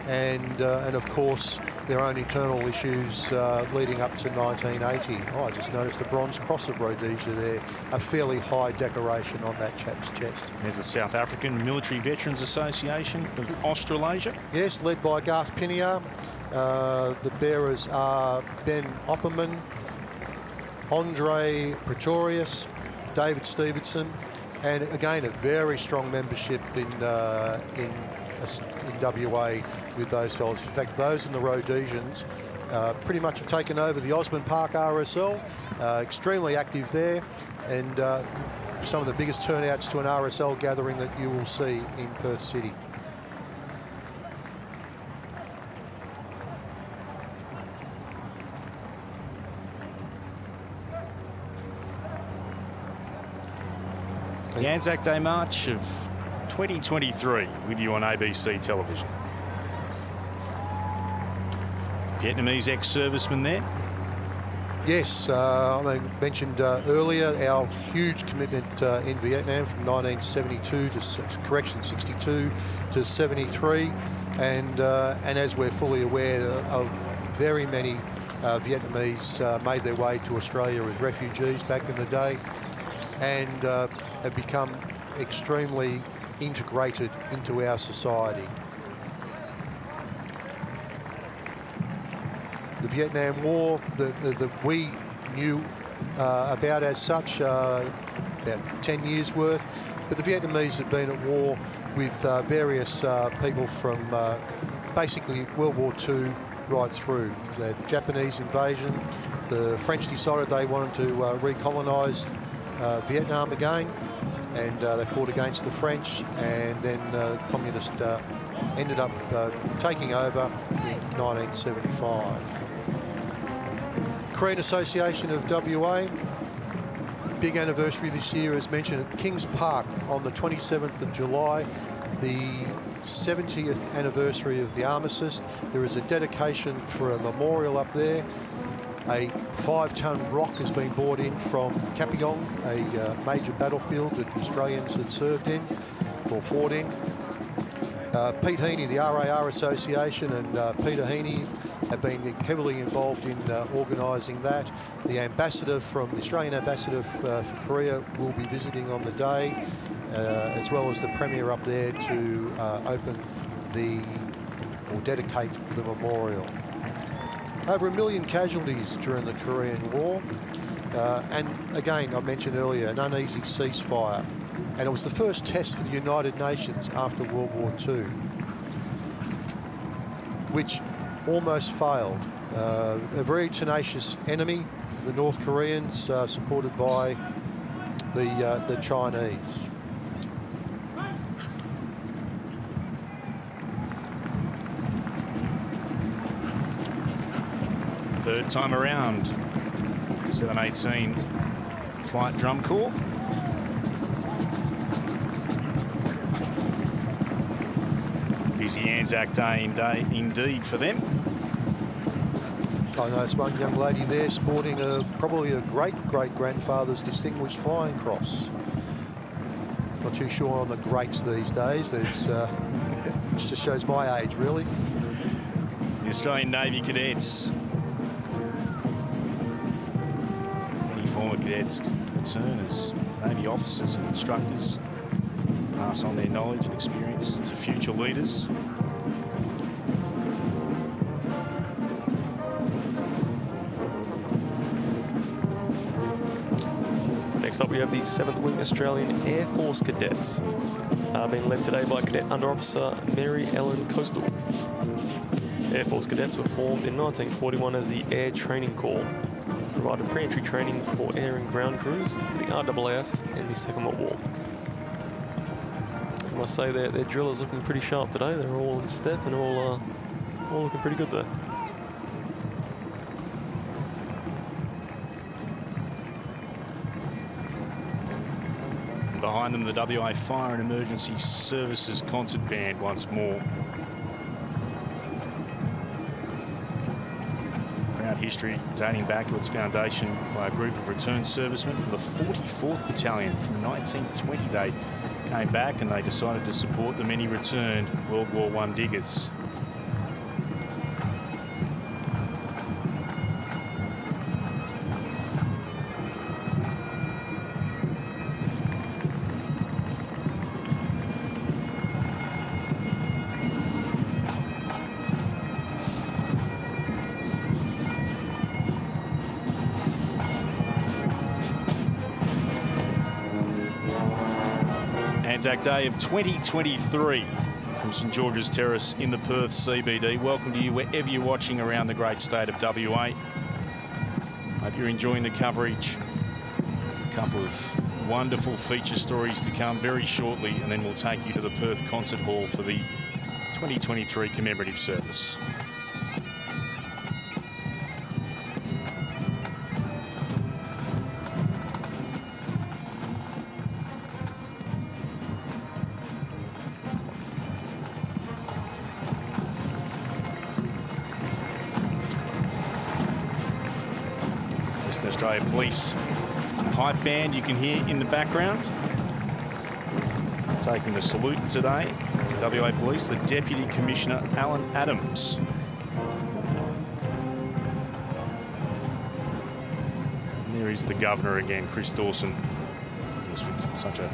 and of course their own internal issues leading up to 1980. Oh, I just noticed the Bronze Cross of Rhodesia there, a fairly high decoration on that chap's chest. There's the South African Military Veterans Association of Australasia. Yes, led by Garth Piniar. The bearers are Ben Opperman, Andre Pretorius, David Stevenson, and again a very strong membership in WA with those fellows. In fact, those in the Rhodesians pretty much have taken over the Osborne Park RSL, extremely active there, and some of the biggest turnouts to an RSL gathering that you will see in Perth City. The Anzac Day March of 2023 with you on ABC television. Vietnamese ex-servicemen there. Yes, I mentioned earlier our huge commitment in Vietnam from 1972 to 62 to 73, and as we're fully aware, very many Vietnamese made their way to Australia as refugees back in the day, and have become extremely integrated into our society. The Vietnam War, that we knew about as such, about 10 years worth, but the Vietnamese have been at war with various people from basically World War II right through. The Japanese invasion, the French decided they wanted to recolonise Vietnam again, and they fought against the French, and then communists ended up taking over in 1975. Korean Association of WA, big anniversary this year, as mentioned, at Kings Park on the 27th of July, the 70th anniversary of the armistice. There is a dedication for a memorial up there. A 5-ton rock has been brought in from Kapyong, a major battlefield that the Australians had served in or fought in. Pete Heaney, the RAR Association, and Peter Heaney have been heavily involved in organising that. The ambassador the Australian ambassador for Korea will be visiting on the day, as well as the Premier up there to dedicate the memorial. Over 1 million casualties during the Korean War, and again, I mentioned earlier, an uneasy ceasefire, and it was the first test for the United Nations after World War II, which almost failed. A very tenacious enemy, the North Koreans, supported by the Chinese. Third time around, 718 Flight Drum Corps. Busy Anzac Day indeed for them. I noticed one young lady there sporting probably a great-great-grandfather's Distinguished Flying Cross. Not too sure on the greats these days. There's, it just shows my age, really. The Australian Navy cadets. Many former cadets return as Navy officers and instructors, pass on their knowledge and experience to future leaders. Next up, we have the 7th Wing Australian Air Force Cadets, being led today by Cadet Under Officer Mary Ellen Coastal. Air Force Cadets were formed in 1941 as the Air Training Corps, provided pre-entry training for air and ground crews to the RAAF in the Second World War. I must say their drill is looking pretty sharp today. They're all in step and all looking pretty good there. Behind them, the WA Fire and Emergency Services Concert Band once more. Proud history dating back to its foundation by a group of returned servicemen from the 44th Battalion from 1920. They came back and they decided to support the many returned World War I diggers. Anzac Day of 2023 from St George's Terrace in the Perth CBD. Welcome to you wherever you're watching around the great state of WA. Hope you're enjoying the coverage. A couple of wonderful feature stories to come very shortly, and then we'll take you to the Perth Concert Hall for the 2023 commemorative service. Australia Police pipe band you can hear in the background. Taking the salute today for WA Police, the Deputy Commissioner Alan Adams. And there is the Governor again, Chris Dawson, with such a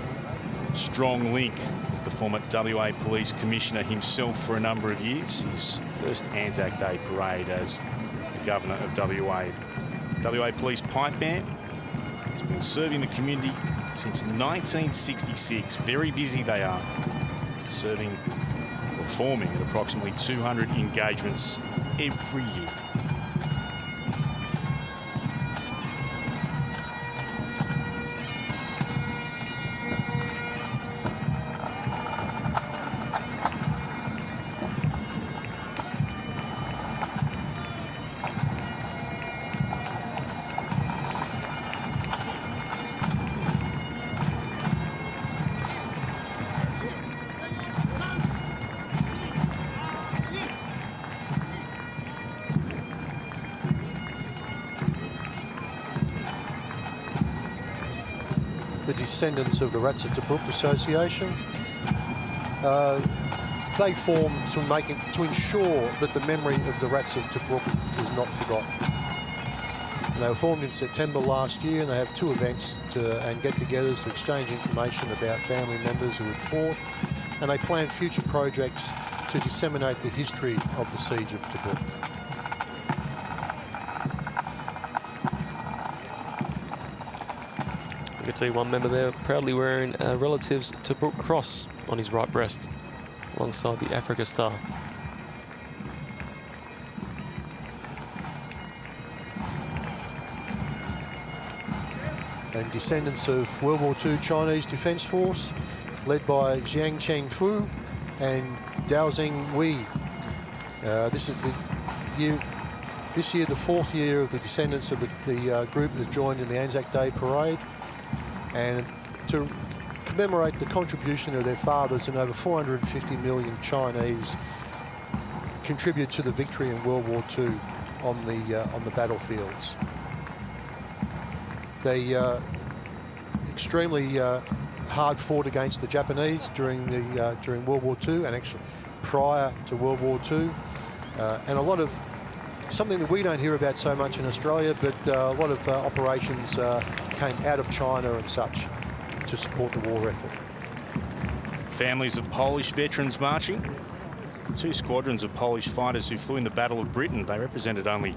strong link as the former WA Police Commissioner himself for a number of years. His first Anzac Day parade as the Governor of WA. WA Police Pipe Band has been serving the community since 1966. Very busy they are, serving, performing at approximately 200 engagements every year. The descendants of the Rats of Tobruk Association. They formed to ensure that the memory of the Rats of Tobruk is not forgotten. And they were formed in September last year, and they have two events and get-togethers to exchange information about family members who had fought, and they plan future projects to disseminate the history of the Siege of Tobruk. You can see one member there proudly wearing a relative's Tobruk cross on his right breast, alongside the Africa Star. And descendants of World War II Chinese Defence Force, led by Jiang Chengfu and Dao Zheng Wei. This is this year the fourth year of the descendants of the group that joined in the Anzac Day parade. And to commemorate the contribution of their fathers, and over 450 million Chinese contribute to the victory in World War II on the battlefields. They extremely hard fought against the Japanese during World War II, and actually prior to World War II, and a lot of something that we don't hear about so much in Australia, but a lot of operations came out of China and such to support the war effort. Families of Polish veterans marching. Two squadrons of Polish fighters who flew in the Battle of Britain. They represented only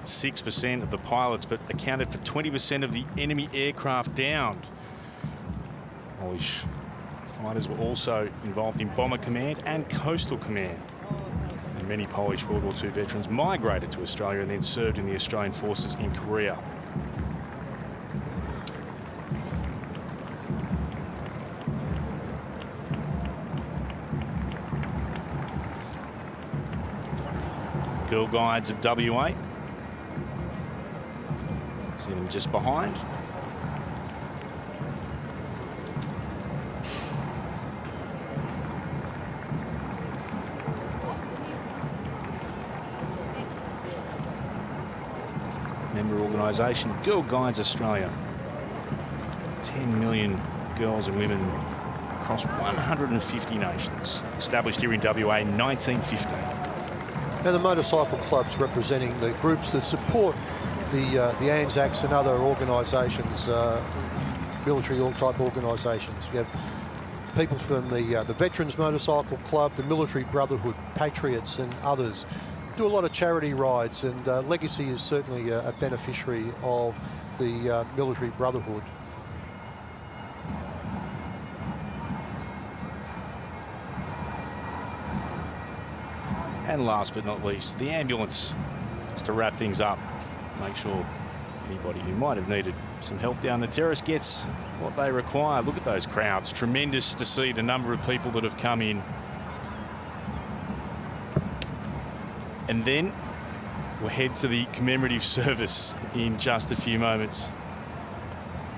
6% of the pilots, but accounted for 20% of the enemy aircraft downed. Polish fighters were also involved in Bomber Command and Coastal Command. And many Polish World War II veterans migrated to Australia and then served in the Australian forces in Korea. Girl Guides of WA. See them just behind. Member organisation, Girl Guides Australia. 10 million girls and women across 150 nations. Established here in WA in 1915. Now the motorcycle clubs representing the groups that support the Anzacs and other organisations, military type organisations. You have people from the Veterans Motorcycle Club, the Military Brotherhood, Patriots and others. Do a lot of charity rides, and Legacy is certainly a beneficiary of the Military Brotherhood. And last but not least, the ambulance, just to wrap things up, make sure anybody who might have needed some help down the terrace gets what they require. Look at those crowds. Tremendous to see the number of people that have come in. And then we'll head to the commemorative service in just a few moments.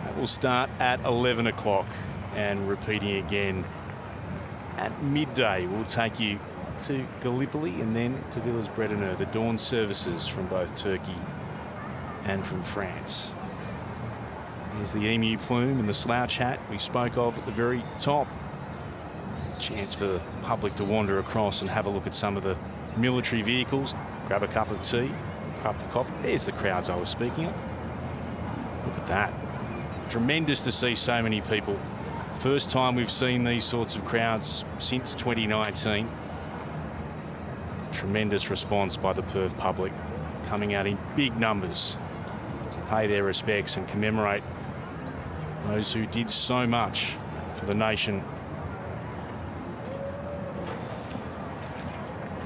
That will start at 11 o'clock and repeating again at midday. We'll take you to Gallipoli and then to Villers-Bretonneux, the dawn services from both Turkey and from France. There's the emu plume and the slouch hat we spoke of at the very top. Chance for the public to wander across and have a look at some of the military vehicles, grab a cup of tea, a cup of coffee. There's the crowds I was speaking of. Look at that. Tremendous to see so many people. First time we've seen these sorts of crowds since 2019. Tremendous response by the Perth public, coming out in big numbers to pay their respects and commemorate those who did so much for the nation.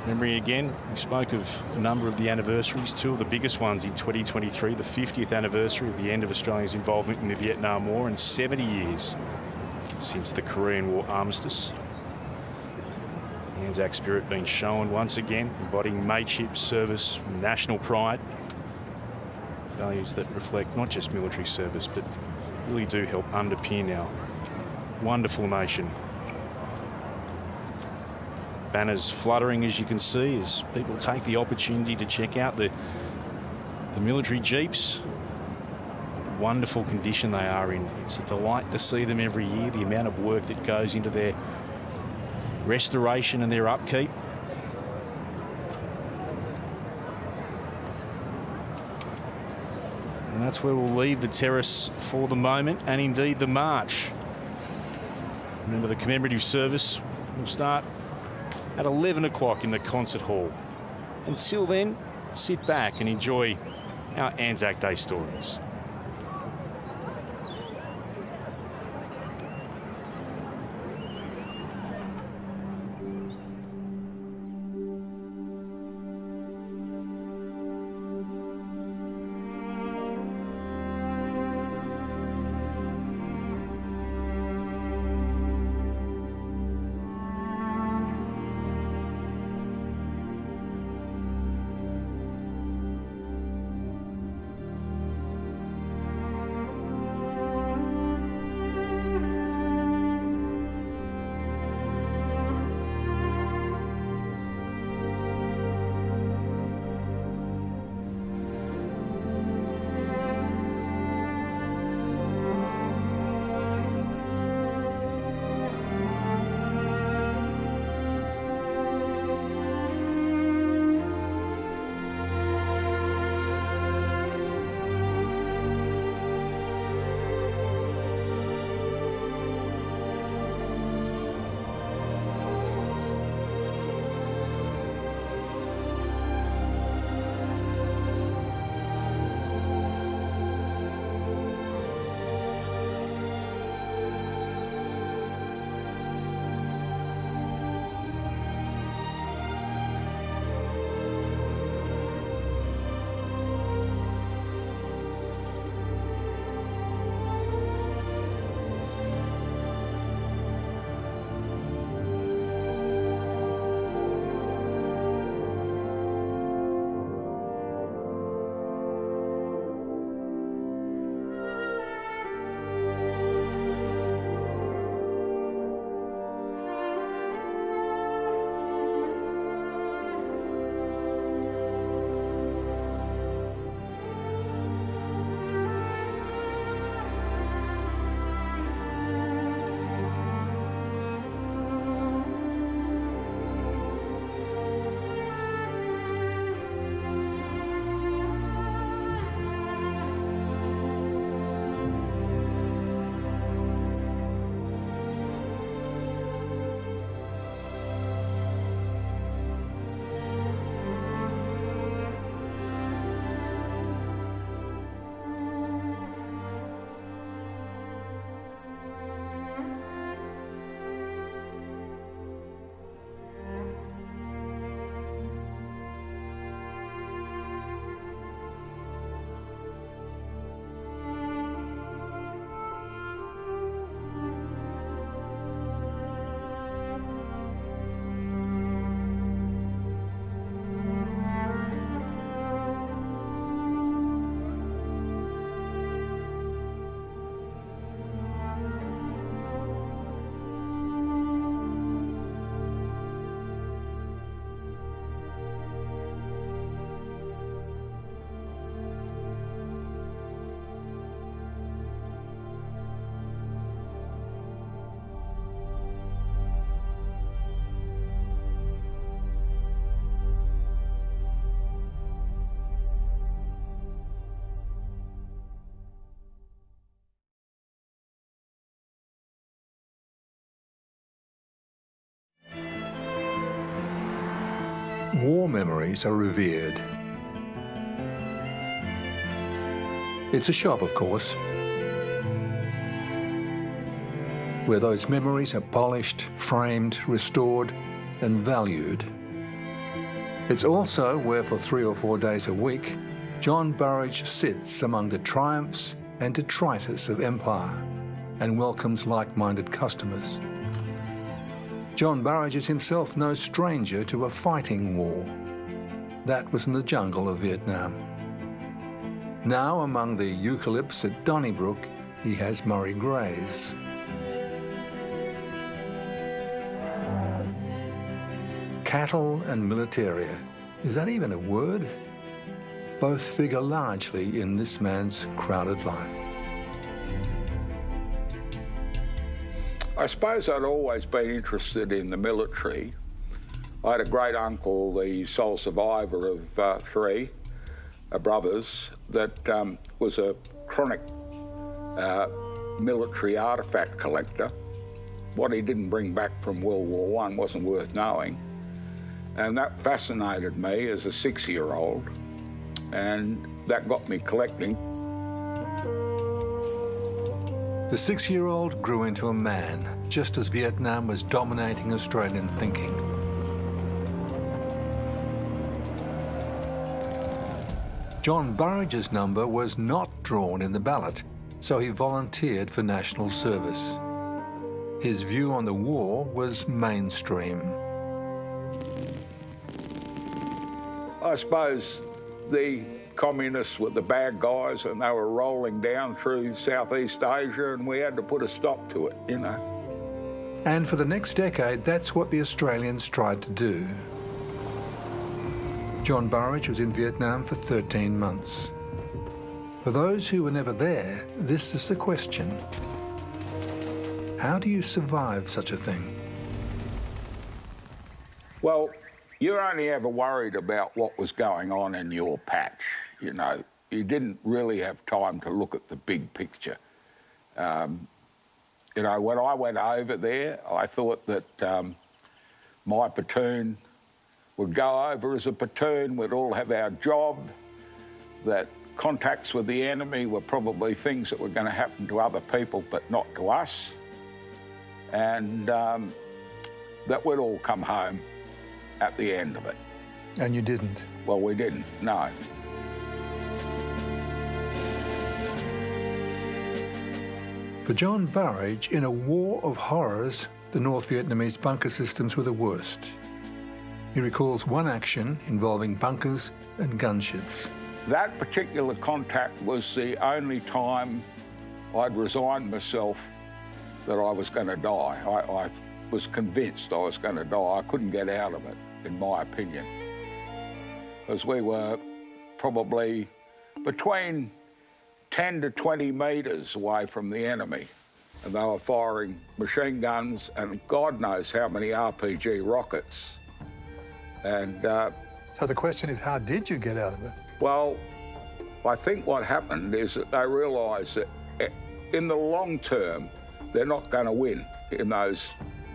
Remembering again, we spoke of a number of the anniversaries, two of the biggest ones in 2023, the 50th anniversary of the end of Australia's involvement in the Vietnam War and 70 years since the Korean War armistice. Anzac spirit being shown once again, embodying mateship, service, national pride. Values that reflect not just military service, but really do help underpin our wonderful nation. Banners fluttering, as you can see, as people take the opportunity to check out the military jeeps. What wonderful condition they are in. It's a delight to see them every year, the amount of work that goes into their restoration and their upkeep. And that's where we'll leave the terrace for the moment, and indeed the march. Remember, the commemorative service will start at 11 o'clock in the concert hall. Until then, sit back and enjoy our Anzac Day stories. War memories are revered. It's a shop, of course, where those memories are polished, framed, restored, and valued. It's also where, for 3 or 4 days a week, John Burridge sits among the triumphs and detritus of empire and welcomes like-minded customers. John Burridge is himself no stranger to a fighting war. That was in the jungle of Vietnam. Now, among the eucalypts at Donnybrook, he has Murray Greys. Cattle and militaria, is that even a word? Both figure largely in this man's crowded life. I suppose I'd always been interested in the military. I had a great uncle, the sole survivor of 3 brothers, that was a chronic military artefact collector. What he didn't bring back from World War I wasn't worth knowing. And that fascinated me as a 6-year-old, and that got me collecting. The 6-year-old grew into a man, just as Vietnam was dominating Australian thinking. John Burridge's number was not drawn in the ballot, so he volunteered for national service. His view on the war was mainstream. I suppose the communists were the bad guys and they were rolling down through Southeast Asia, and we had to put a stop to it, you know. And for the next decade, that's what the Australians tried to do. John Burridge was in Vietnam for 13 months. For those who were never there, this is the question. How do you survive such a thing? Well, you're only ever worried about what was going on in your patch, you know. You didn't really have time to look at the big picture. You know, when I went over there, I thought that my platoon would go over as a platoon, we'd all have our job, that contacts with the enemy were probably things that were going to happen to other people but not to us, and that we'd all come home at the end of it. And you didn't? Well, we didn't, no. For John Burridge, in a war of horrors, the North Vietnamese bunker systems were the worst. He recalls one action involving bunkers and gunships. That particular contact was the only time I'd resigned myself that I was going to die. I was convinced I was going to die. I couldn't get out of it, in my opinion, because we were probably between 10 to 20 metres away from the enemy, and they were firing machine guns and God knows how many RPG rockets. And so the question is, how did you get out of it? well, I think what happened is that they realised that in the long term, they're not going to win in those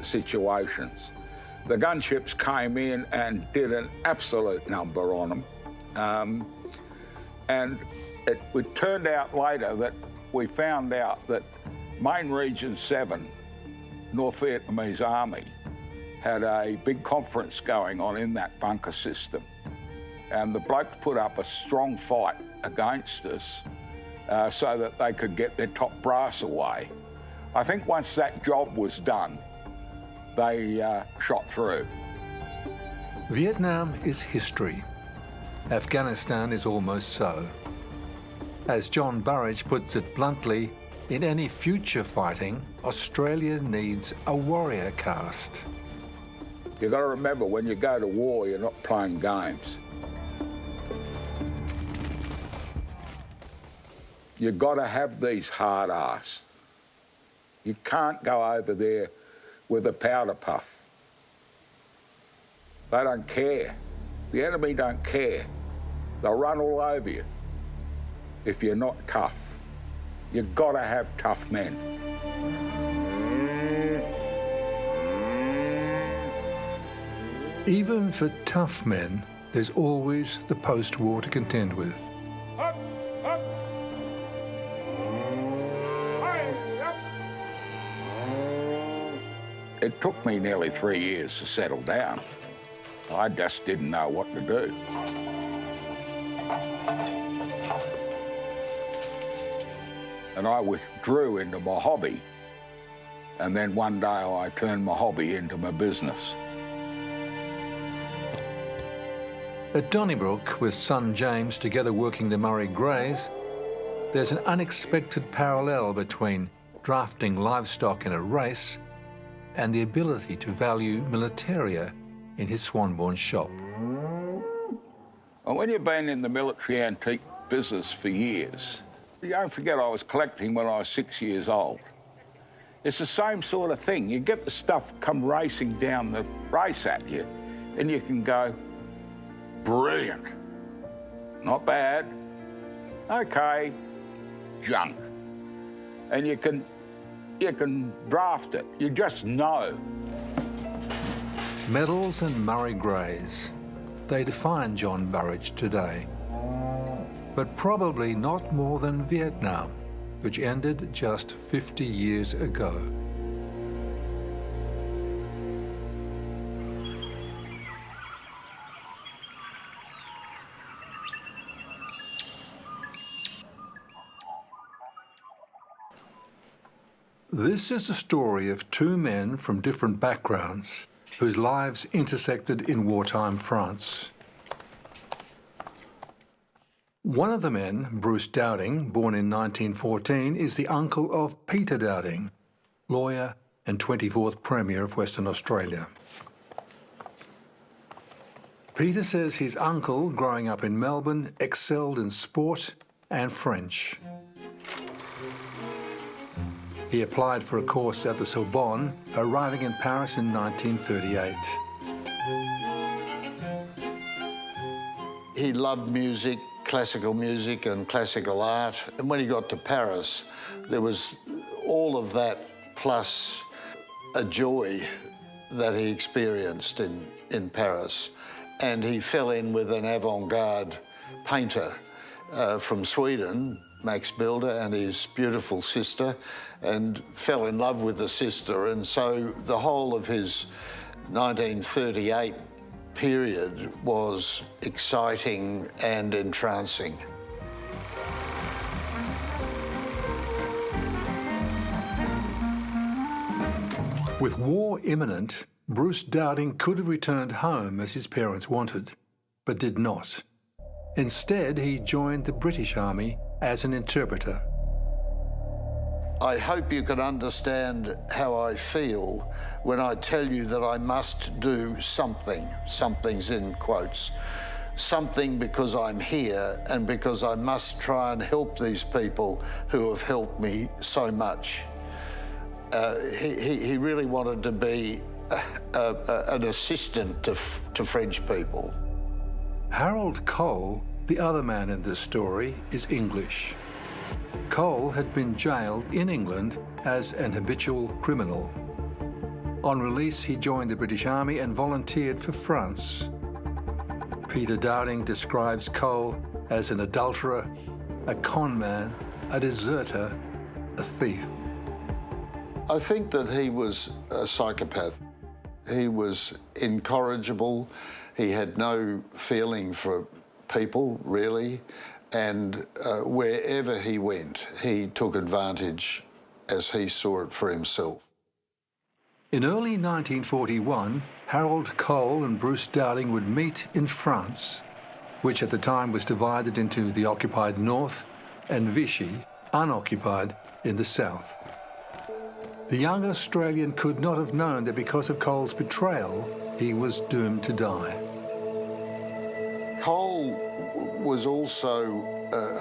situations. The gunships came in and did an absolute number on them. And it turned out later that we found out that Main Region 7, North Vietnamese Army, had a big conference going on in that bunker system. And the blokes put up a strong fight against us so that they could get their top brass away. I think once that job was done, they shot through. Vietnam is history. Afghanistan is almost so. As John Burridge puts it bluntly, in any future fighting, Australia needs a warrior caste. You've got to remember, when you go to war, you're not playing games. You've got to have these hard ass. You can't go over there with a powder puff. They don't care. The enemy don't care. They'll run all over you if you're not tough. You've got to have tough men. Even for tough men, there's always the post-war to contend with. It took me nearly 3 years to settle down. I just didn't know what to do. And I withdrew into my hobby. And then one day I turned my hobby into my business. At Donnybrook, with son James together working the Murray Greys, there's an unexpected parallel between drafting livestock in a race and the ability to value militaria in his Swanbourne shop. And when you've been in the military antique business for years, you don't forget I was collecting when I was 6 years old. It's the same sort of thing. You get the stuff come racing down the race at you, and you can go, brilliant, not bad, okay, junk. And you can draft it. You just know. Medals and Murray Greys, they define John Burridge today. But probably not more than Vietnam, which ended just 50 years ago. This is the story of two men from different backgrounds whose lives intersected in wartime France. One of the men, Bruce Dowding, born in 1914, is the uncle of Peter Dowding, lawyer and 24th Premier of Western Australia. Peter says his uncle, growing up in Melbourne, excelled in sport and French. He applied for a course at the Sorbonne, arriving in Paris in 1938. He loved music, classical music and classical art. And when he got to Paris, there was all of that plus a joy that he experienced in Paris. And he fell in with an avant-garde painter from Sweden, Max Bilder, and his beautiful sister, and fell in love with the sister. And so the whole of his 1938 period was exciting and entrancing. With war imminent, Bruce Dowding could have returned home as his parents wanted, but did not. Instead, he joined the British Army as an interpreter. I hope you can understand how I feel when I tell you that I must do something, something's in quotes, something because I'm here and because I must try and help these people who have helped me so much. He really wanted to be an assistant to French people. Harold Cole, the other man in this story, is English. Cole had been jailed in England as an habitual criminal. On release, he joined the British Army and volunteered for France. Peter Dowding describes Cole as an adulterer, a con man, a deserter, a thief. I think that he was a psychopath. He was incorrigible. He had no feeling for people, really. And wherever he went, he took advantage as he saw it for himself. In early 1941, Harold Cole and Bruce Dowding would meet in France, which at the time was divided into the occupied north and Vichy, unoccupied, in the south. The young Australian could not have known that because of Cole's betrayal, he was doomed to die. Cole was also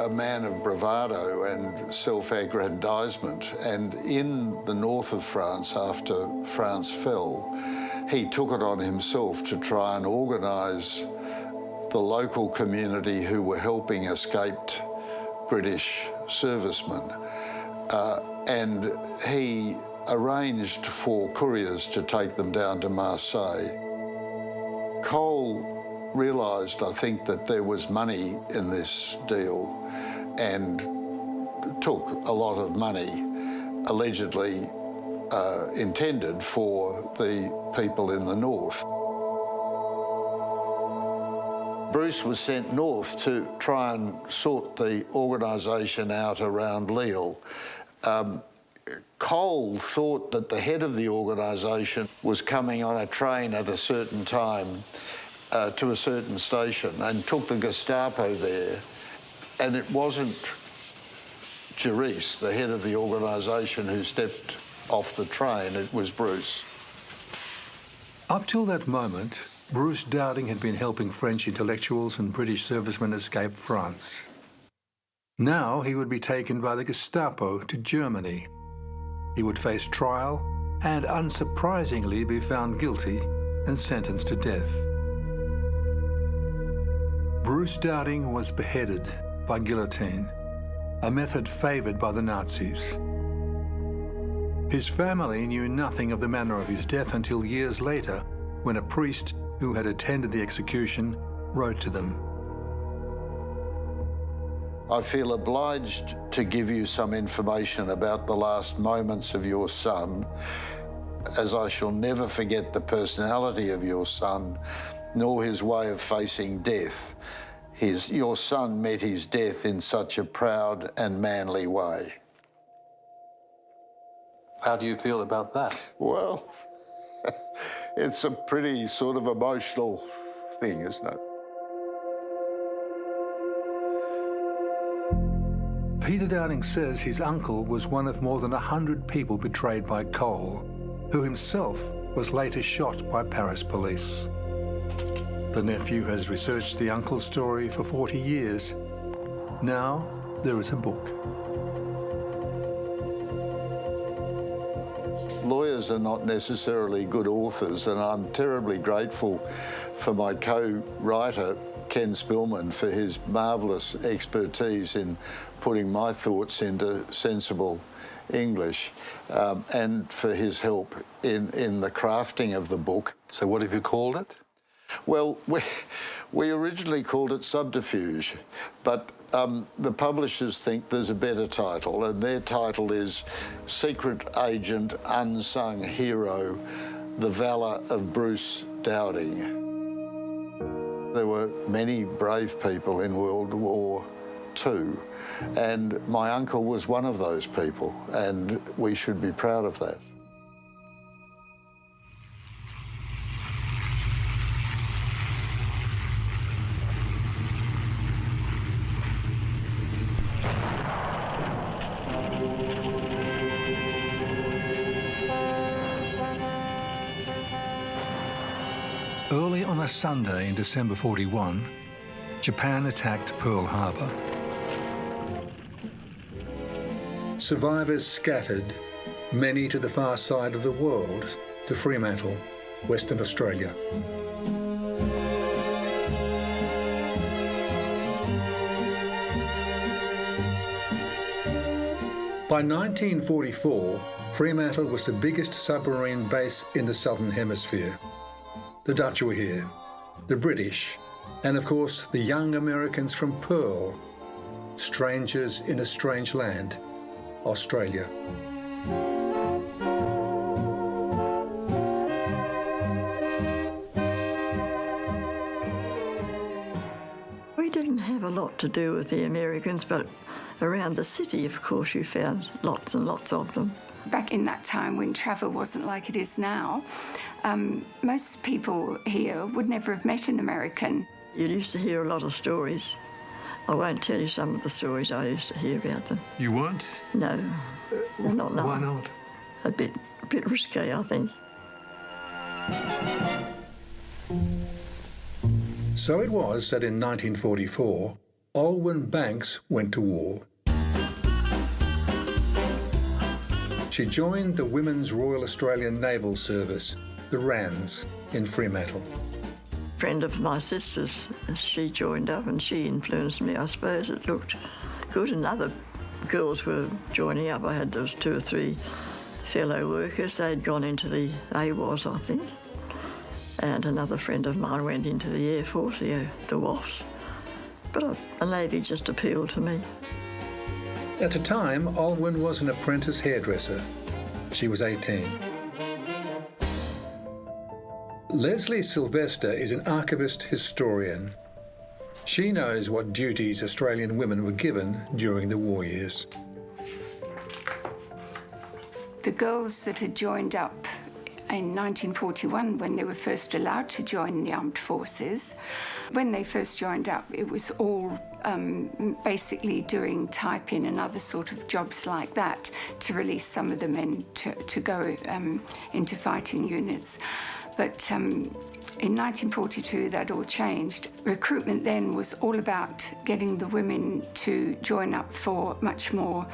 a man of bravado and self-aggrandizement, and in the north of France, after France fell, he took it on himself to try and organise the local community who were helping escaped British servicemen. And he arranged for couriers to take them down to Marseille. Cole realised, I think, that there was money in this deal and took a lot of money, allegedly intended for the people in the north. Bruce was sent north to try and sort the organisation out around Lille. Cole thought that the head of the organisation was coming on a train at a certain time to a certain station and took the Gestapo there, and it wasn't Jerice, the head of the organisation, who stepped off the train, it was Bruce. Up till that moment, Bruce Dowding had been helping French intellectuals and British servicemen escape France. Now he would be taken by the Gestapo to Germany. He would face trial and, unsurprisingly, be found guilty and sentenced to death. Bruce Dowding was beheaded by guillotine, a method favoured by the Nazis. His family knew nothing of the manner of his death until years later, when a priest who had attended the execution wrote to them. I feel obliged to give you some information about the last moments of your son, as I shall never forget the personality of your son, nor his way of facing death. Your son met his death in such a proud and manly way. How do you feel about that? Well, it's a pretty sort of emotional thing, isn't it? Peter Dowding says his uncle was one of more than 100 people betrayed by Cole, who himself was later shot by Paris police. The nephew has researched the uncle's story for 40 years. Now there is a book. Lawyers are not necessarily good authors, and I'm terribly grateful for my co-writer, Ken Spillman, for his marvellous expertise in putting my thoughts into sensible English, and for his help in the crafting of the book. So what have you called it? Well, we originally called it Subterfuge, but the publishers think there's a better title, and their title is Secret Agent Unsung Hero, The Valour of Bruce Dowding. There were many brave people in World War II, and my uncle was one of those people, and we should be proud of that. Early on a Sunday in December '41, Japan attacked Pearl Harbor. Survivors scattered, many to the far side of the world, to Fremantle, Western Australia. By 1944, Fremantle was the biggest submarine base in the Southern Hemisphere. The Dutch were here, the British, and of course the young Americans from Pearl, strangers in a strange land, Australia. We didn't have a lot to do with the Americans, but around the city, of course, you found lots and lots of them. Back in that time when travel wasn't like it is now, most people here would never have met an American. You used to hear a lot of stories. I won't tell you some of the stories I used to hear about them. You won't? No, not now. Why not? A bit risky, I think. So it was that in 1944, Olwen Banks went to war. She joined the Women's Royal Australian Naval Service, the RANS, in Fremantle. A friend of my sister's, she joined up and she influenced me, I suppose. It looked good, and other girls were joining up. I had those 2 or 3 fellow workers. They'd gone into the AWST, I think. And another friend of mine went into the Air Force, the WAFs. But the Navy just appealed to me. At the time, Alwyn was an apprentice hairdresser. She was 18. Leslie Sylvester is an archivist historian. She knows what duties Australian women were given during the war years. The girls that had joined up in 1941, when they were first allowed to join the armed forces, when they first joined up, it was all basically doing typing and other sort of jobs like that to release some of the men to go into fighting units. But in 1942, that all changed. Recruitment then was all about getting the women to join up for much more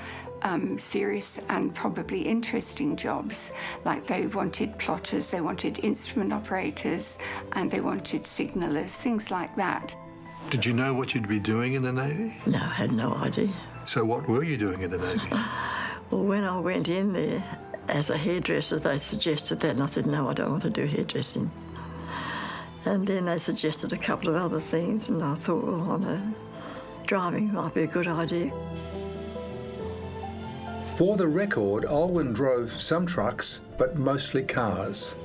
serious and probably interesting jobs. Like they wanted plotters, they wanted instrument operators, and they wanted signallers, things like that. Did you know what you'd be doing in the Navy? No, I had no idea. So what were you doing in the Navy? Well, when I went in there as a hairdresser, they suggested that, and I said, no, I don't want to do hairdressing. And then they suggested a couple of other things, and I thought, well, no, driving might be a good idea. For the record, Alwyn drove some trucks, but mostly cars.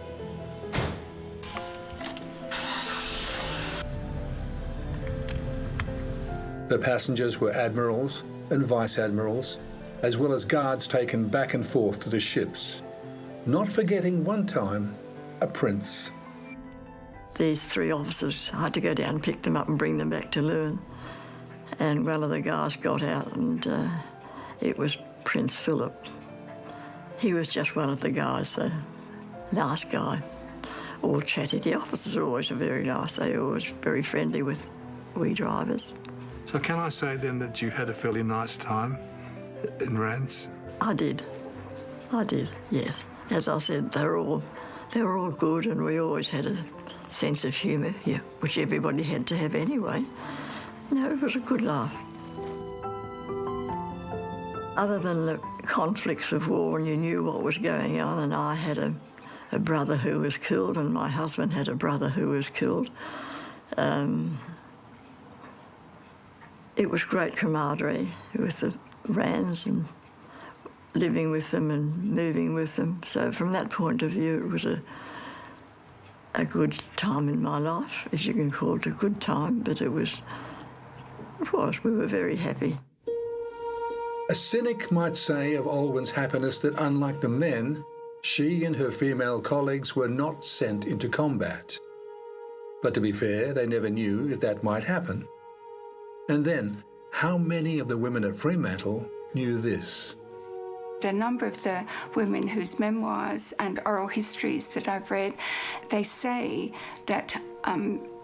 Her passengers were admirals and vice-admirals, as well as guards taken back and forth to the ships, not forgetting one time a prince. These 3 officers, I had to go down and pick them up and bring them back to Leuven. And one of the guys got out, and it was Prince Philip. He was just one of the guys, a nice guy, all chatty. The officers are always very nice. They're always very friendly with we drivers. So can I say then that you had a fairly nice time in RANS? I did, yes. As I said, they were all good, and we always had a sense of humour, yeah, which everybody had to have anyway. No, it was a good laugh. Other than the conflicts of war, and you knew what was going on, and I had a brother who was killed, and my husband had a brother who was killed. It was great camaraderie with the RANs and living with them and moving with them. So from that point of view, it was a good time in my life, if you can call it a good time, but we were very happy. A cynic might say of Alwyn's happiness that, unlike the men, she and her female colleagues were not sent into combat. But to be fair, they never knew if that might happen. And then, how many of the women at Fremantle knew this? A number of the women whose memoirs and oral histories that I've read, they say that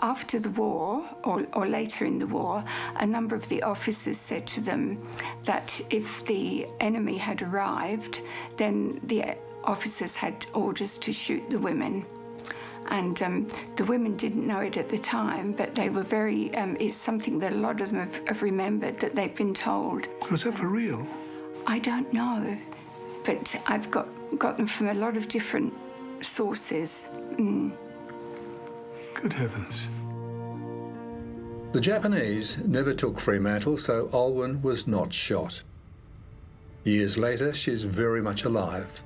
after the war, or later in the war, a number of the officers said to them that if the enemy had arrived, then the officers had orders to shoot the women. And the women didn't know it at the time, but they were very, it's something that a lot of them have remembered, that they've been told. Was that for real? I don't know, but I've got them from a lot of different sources. Good heavens. The Japanese never took Fremantle, so Alwyn was not shot. Years later, she's very much alive.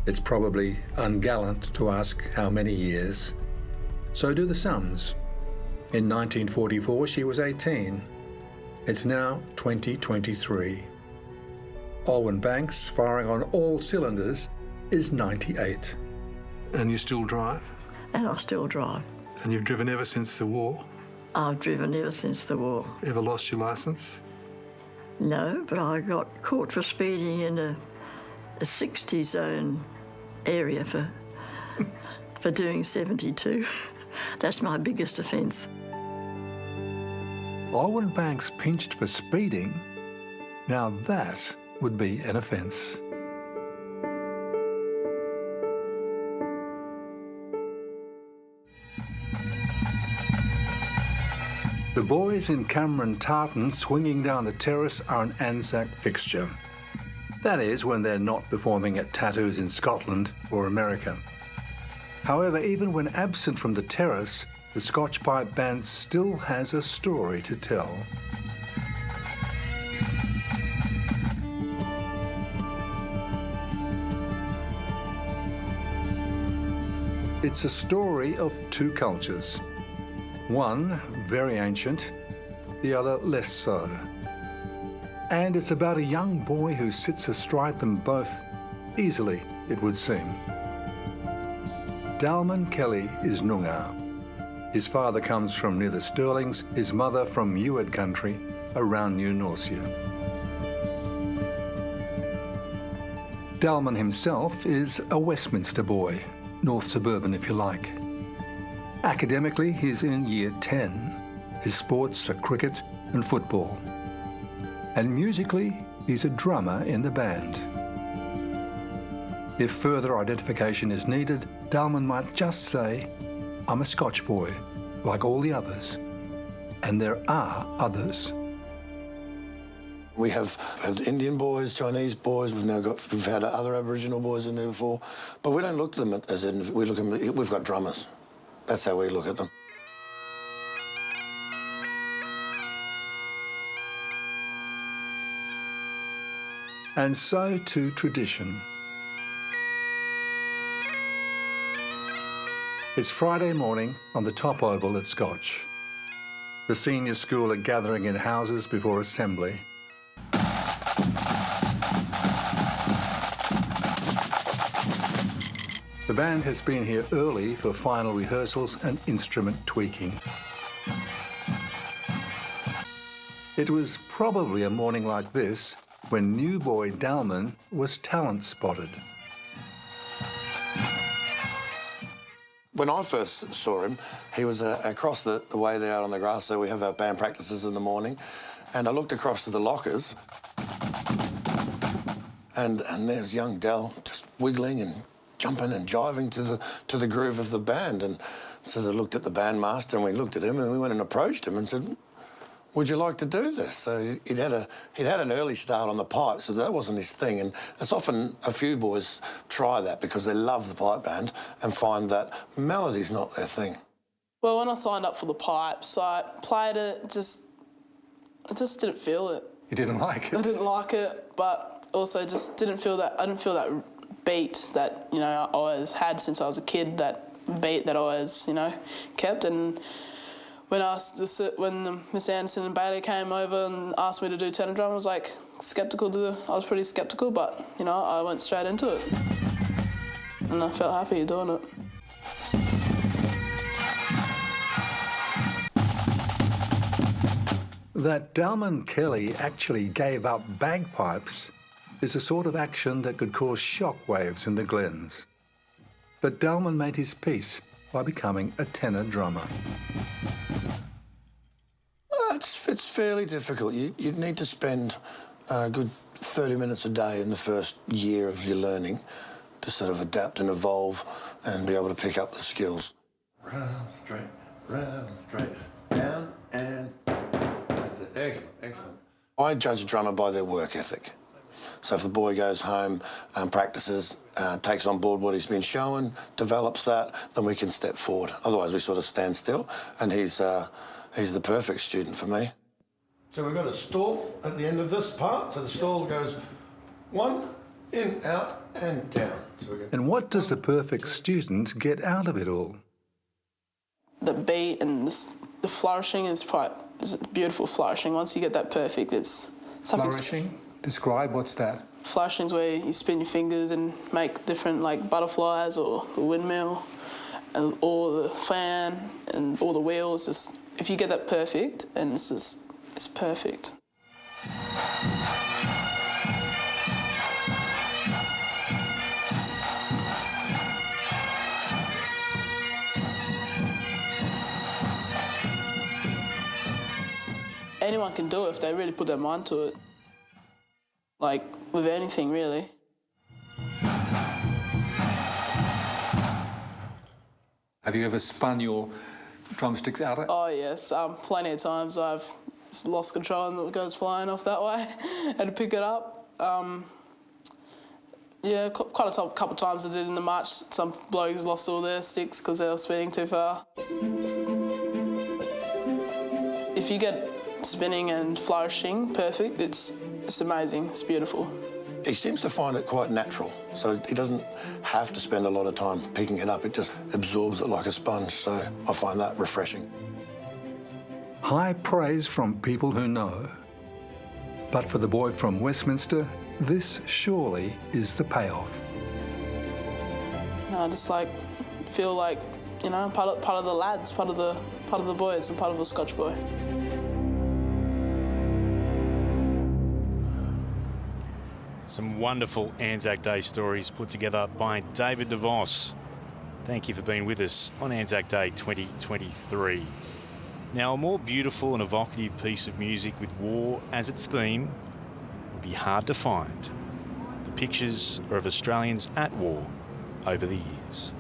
It's probably ungallant to ask how many years. So do the sums. In 1944, she was 18. It's now 2023. Alwyn Banks, firing on all cylinders, is 98. And you still drive? And I still drive. And you've driven ever since the war? I've driven ever since the war. Ever lost your licence? No, but I got caught for speeding in a 60 zone area for doing 72. That's my biggest offence. Alwyn Banks pinched for speeding? Now that would be an offence. The boys in Cameron tartan swinging down the terrace are an Anzac fixture. That is, when they're not performing at tattoos in Scotland or America. However, even when absent from the terrace, the Scotch Pipe Band still has a story to tell. It's a story of two cultures. One very ancient, the other less so. And it's about a young boy who sits astride them both, easily, it would seem. Dalman Kelly is Noongar. His father comes from near the Stirlings, his mother from Ewart country, around New Norcia. Dalman himself is a Westminster boy, North Suburban if you like. Academically, he's in Year 10. His sports are cricket and football. And musically, he's a drummer in the band. If further identification is needed, Dalman might just say, I'm a Scotch boy, like all the others. And there are others. We have had Indian boys, Chinese boys, we've had other Aboriginal boys in there before, but we don't look at them as in, we look at them, we've got drummers. That's how we look at them. And so to tradition. It's Friday morning on the top oval at Scotch. The senior school are gathering in houses before assembly. The band has been here early for final rehearsals and instrument tweaking. It was probably a morning like this when new boy Dalman was talent spotted. When I first saw him, he was across the way there out on the grass, so we have our band practices in the morning, and I looked across to the lockers, and there's young Dal just wiggling and jumping and jiving to the groove of the band. And so they looked at the bandmaster and we looked at him and we went and approached him and said, would you like to do this? So he'd had an early start on the pipe, so that wasn't his thing. And it's often a few boys try that because they love the pipe band and find that melody's not their thing. Well, when I signed up for the pipes, I played it, I just didn't feel it. You didn't like it? I didn't like it, but also just didn't feel that, I didn't feel that beat that, you know, I always had since I was a kid, that beat that I always, you know, kept. And when Miss Anderson and Bailey came over and asked me to do tenor drum, I was like I was pretty sceptical, but, you know, I went straight into it. And I felt happy doing it. That Dalman Kelly actually gave up bagpipes is a sort of action that could cause shockwaves in the Glens. But Dalman made his peace by becoming a tenor drummer. It's fairly difficult. You'd need to spend a good 30 minutes a day in the first year of your learning to sort of adapt and evolve and be able to pick up the skills. Round, straight, down, and that's it. Excellent, excellent. I judge a drummer by their work ethic. So if the boy goes home and practices, takes on board what he's been shown, develops that, then we can step forward. Otherwise, we sort of stand still, and he's the perfect student for me. So we've got a stall at the end of this part. So the stall goes one, in, out, and down. So and what does the perfect student get out of it all? The beat and the flourishing is beautiful flourishing. Once you get that perfect, it's something. Flourishing? Describe, what's that? Flourishing's where you spin your fingers and make different, like, butterflies or the windmill or the fan and all the wheels. Just, if you get that perfect, and it's perfect. Anyone can do it if they really put their mind to it. Like, with anything, really. Have you ever spun your drumsticks out? Oh, yes. Plenty of times I've lost control and it goes flying off that way. Had to pick it up. Yeah, quite a couple of times I did in the march. Some blokes lost all their sticks because they were spinning too far. If you get spinning and flourishing perfect, it's amazing, it's beautiful. He seems to find it quite natural, so he doesn't have to spend a lot of time picking it up. It just absorbs it like a sponge, so I find that refreshing. High praise from people who know. But for the boy from Westminster, this surely is the payoff. I just feel like, part of the lads, part of the boys, and part of a Scotch boy. Some wonderful Anzac Day stories put together by David DeVos. Thank you for being with us on Anzac Day 2023. Now, a more beautiful and evocative piece of music with war as its theme would be hard to find. The pictures are of Australians at war over the years.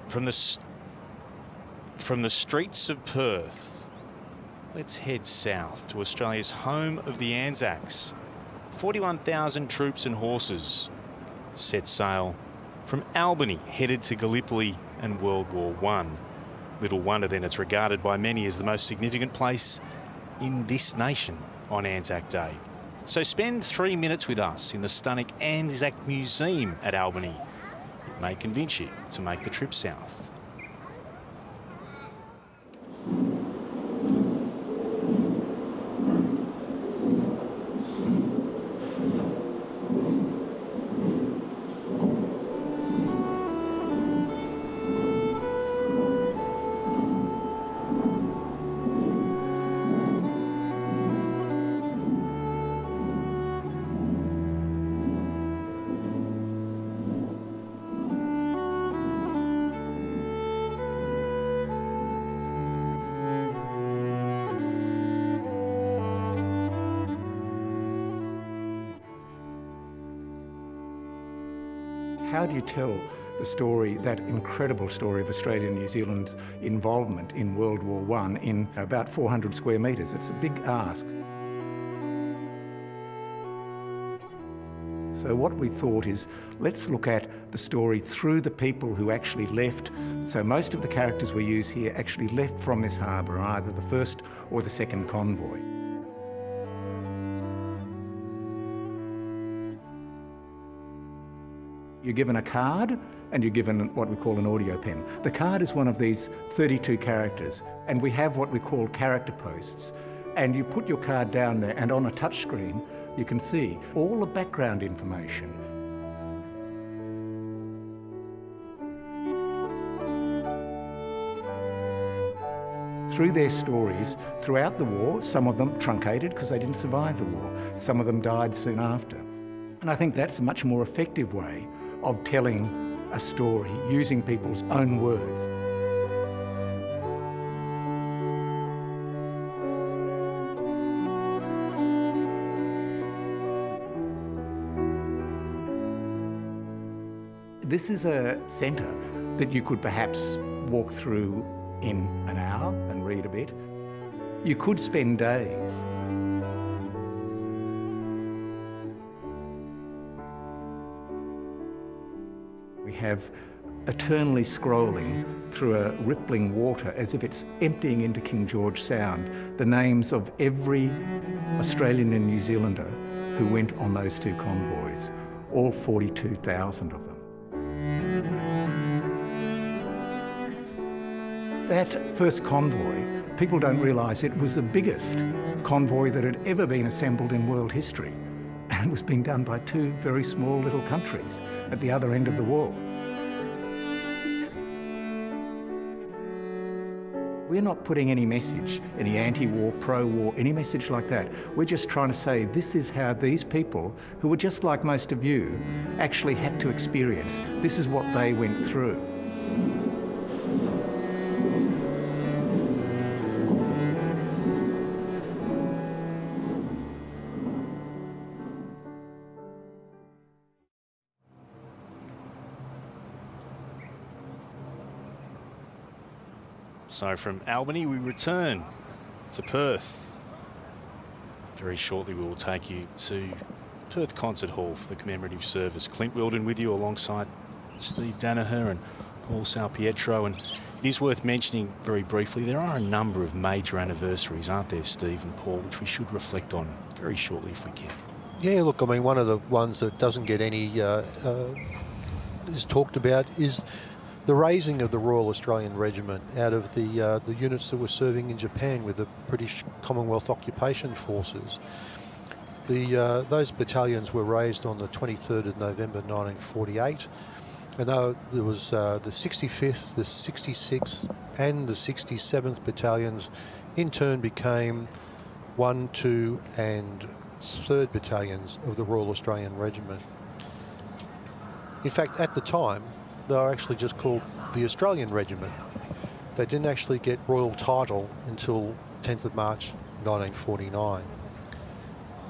From the streets of Perth, let's head south to Australia's home of the Anzacs. 41,000 troops and horses set sail from Albany, headed to Gallipoli and World War I. Little wonder then it's regarded by many as the most significant place in this nation on Anzac Day. So spend 3 minutes with us in the stunning Anzac Museum at Albany. It may convince you to make the trip south. How do you tell the story, that incredible story of Australia and New Zealand's involvement in World War I in about 400 square metres? It's a big ask. So what we thought is, let's look at the story through the people who actually left. So most of the characters we use here actually left from this harbour, either the first or the second convoy. You're given a card and you're given what we call an audio pen. The card is one of these 32 characters, and we have what we call character posts. And you put your card down there, and on a touch screen you can see all the background information. Through their stories throughout the war, some of them truncated because they didn't survive the war. Some of them died soon after. And I think that's a much more effective way of telling a story using people's own words. This is a centre that you could perhaps walk through in an hour and read a bit. You could spend days. We have eternally scrolling through a rippling water as if it's emptying into King George Sound the names of every Australian and New Zealander who went on those two convoys, all 42,000 of them. That first convoy, people don't realise it was the biggest convoy that had ever been assembled in world history, and it was being done by two very small little countries at the other end of the world. We're not putting any message, any anti-war, pro-war, any message like that. We're just trying to say this is how these people, who were just like most of you, actually had to experience. This is what they went through. So from Albany we return to Perth. Very shortly we will take you to Perth Concert Hall for the commemorative service. Clint Wilden with you alongside Steve Danaher and Paul Salpietro. And it is worth mentioning very briefly, there are a number of major anniversaries, aren't there, Steve and Paul, which we should reflect on very shortly if we can. Yeah, look, I mean, one of the ones that doesn't get any is talked about is the raising of the Royal Australian Regiment out of the units that were serving in Japan with the British Commonwealth Occupation Forces. Those battalions were raised on the 23rd of November 1948, and there was the 65th, the 66th and the 67th battalions in turn became 1, 2 and 3rd battalions of the Royal Australian Regiment. In fact, at the time, they were actually just called the Australian Regiment. They didn't actually get royal title until 10th of March 1949.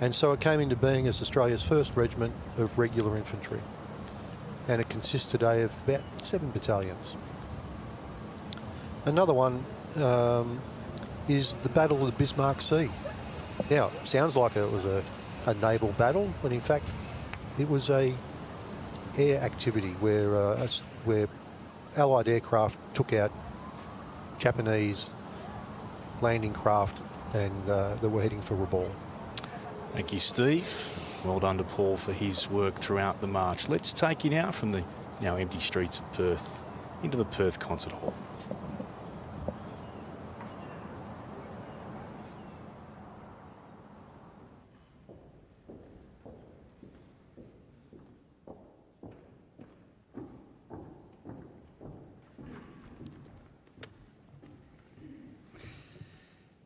And so it came into being as Australia's first regiment of regular infantry. And it consists today of about 7 battalions. Another one is the Battle of the Bismarck Sea. Now, it sounds like it was a naval battle, but in fact, it was a air activity where Allied aircraft took out Japanese landing craft and they were heading for Rabaul. Thank you, Steve. Well done to Paul for his work throughout the march. Let's take you now from the now empty streets of Perth into the Perth Concert Hall.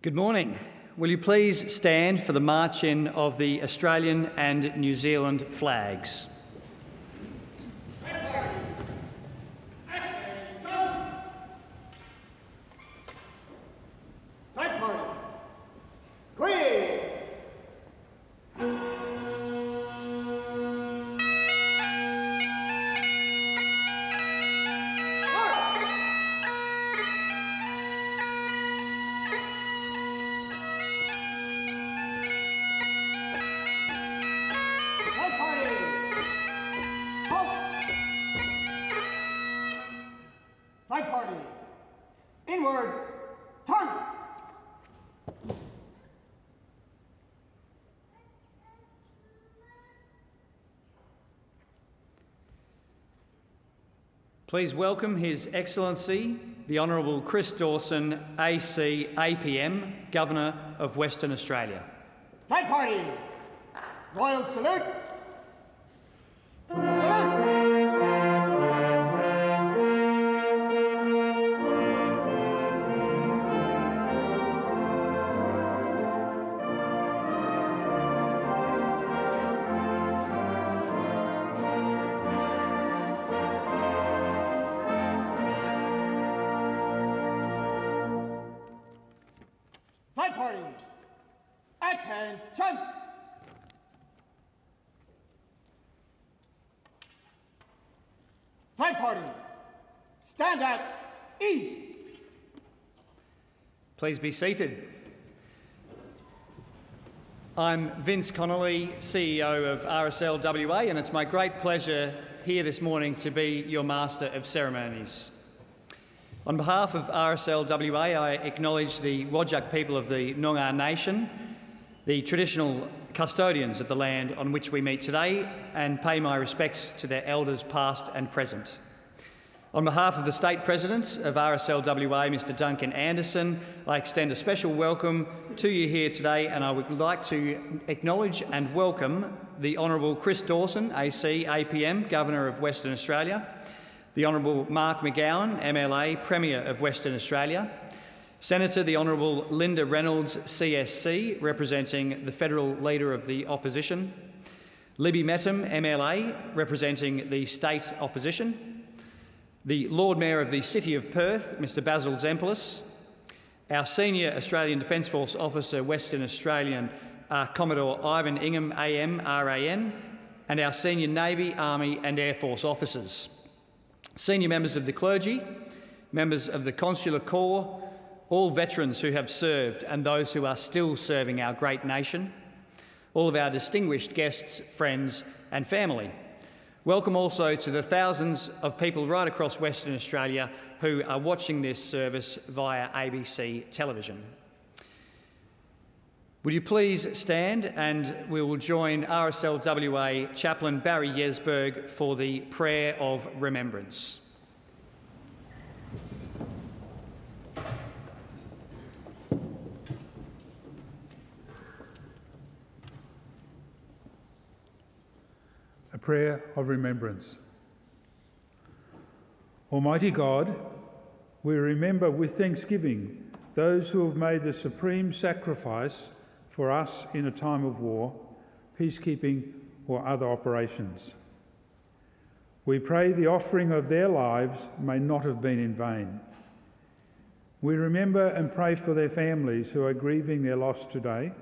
Good morning. Will you please stand for the march in of the Australian and New Zealand flags? Please welcome His Excellency, the Honourable Chris Dawson, AC, APM, Governor of Western Australia. Flag party! Royal salute! Salute! Flag party! Attention! Flag party! Stand at ease! Please be seated. I'm Vince Connolly, CEO of RSL WA, and it's my great pleasure here this morning to be your Master of Ceremonies. On behalf of RSL WA, I acknowledge the Whadjuk people of the Noongar Nation, the traditional custodians of the land on which we meet today, and pay my respects to their elders past and present. On behalf of the State President of RSL WA, Mr Duncan Anderson, I extend a special welcome to you here today, and I would like to acknowledge and welcome the Honourable Chris Dawson, AC, APM, Governor of Western Australia, the Honourable Mark McGowan, MLA, Premier of Western Australia, Senator the Honourable Linda Reynolds, CSC, representing the Federal Leader of the Opposition, Libby Mettam, MLA, representing the State Opposition, the Lord Mayor of the City of Perth, Mr Basil Zempoulos, our Senior Australian Defence Force Officer, Western Australian Commodore Ivan Ingham, AM, RAN, and our Senior Navy, Army and Air Force officers. Senior members of the clergy, members of the Consular Corps, all veterans who have served and those who are still serving our great nation, all of our distinguished guests, friends and family. Welcome also to the thousands of people right across Western Australia who are watching this service via ABC television. Would you please stand, and we will join RSL WA Chaplain Barry Yesberg for the prayer of remembrance. A prayer of remembrance. Almighty God, we remember with thanksgiving those who have made the supreme sacrifice for us in a time of war, peacekeeping or other operations. We pray the offering of their lives may not have been in vain. We remember and pray for their families who are grieving their loss today,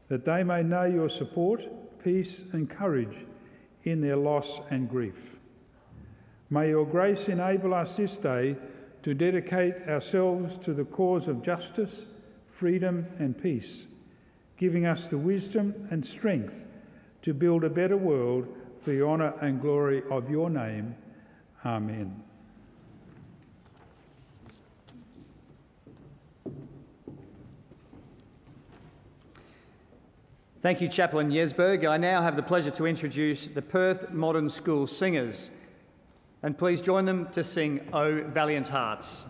that they may know your support, peace and courage in their loss and grief. May your grace enable us this day to dedicate ourselves to the cause of justice, freedom and peace, giving us the wisdom and strength to build a better world for the honour and glory of your name. Amen. Thank you, Chaplain Yesberg. I now have the pleasure to introduce the Perth Modern School Singers. And please join them to sing O Valiant Hearts.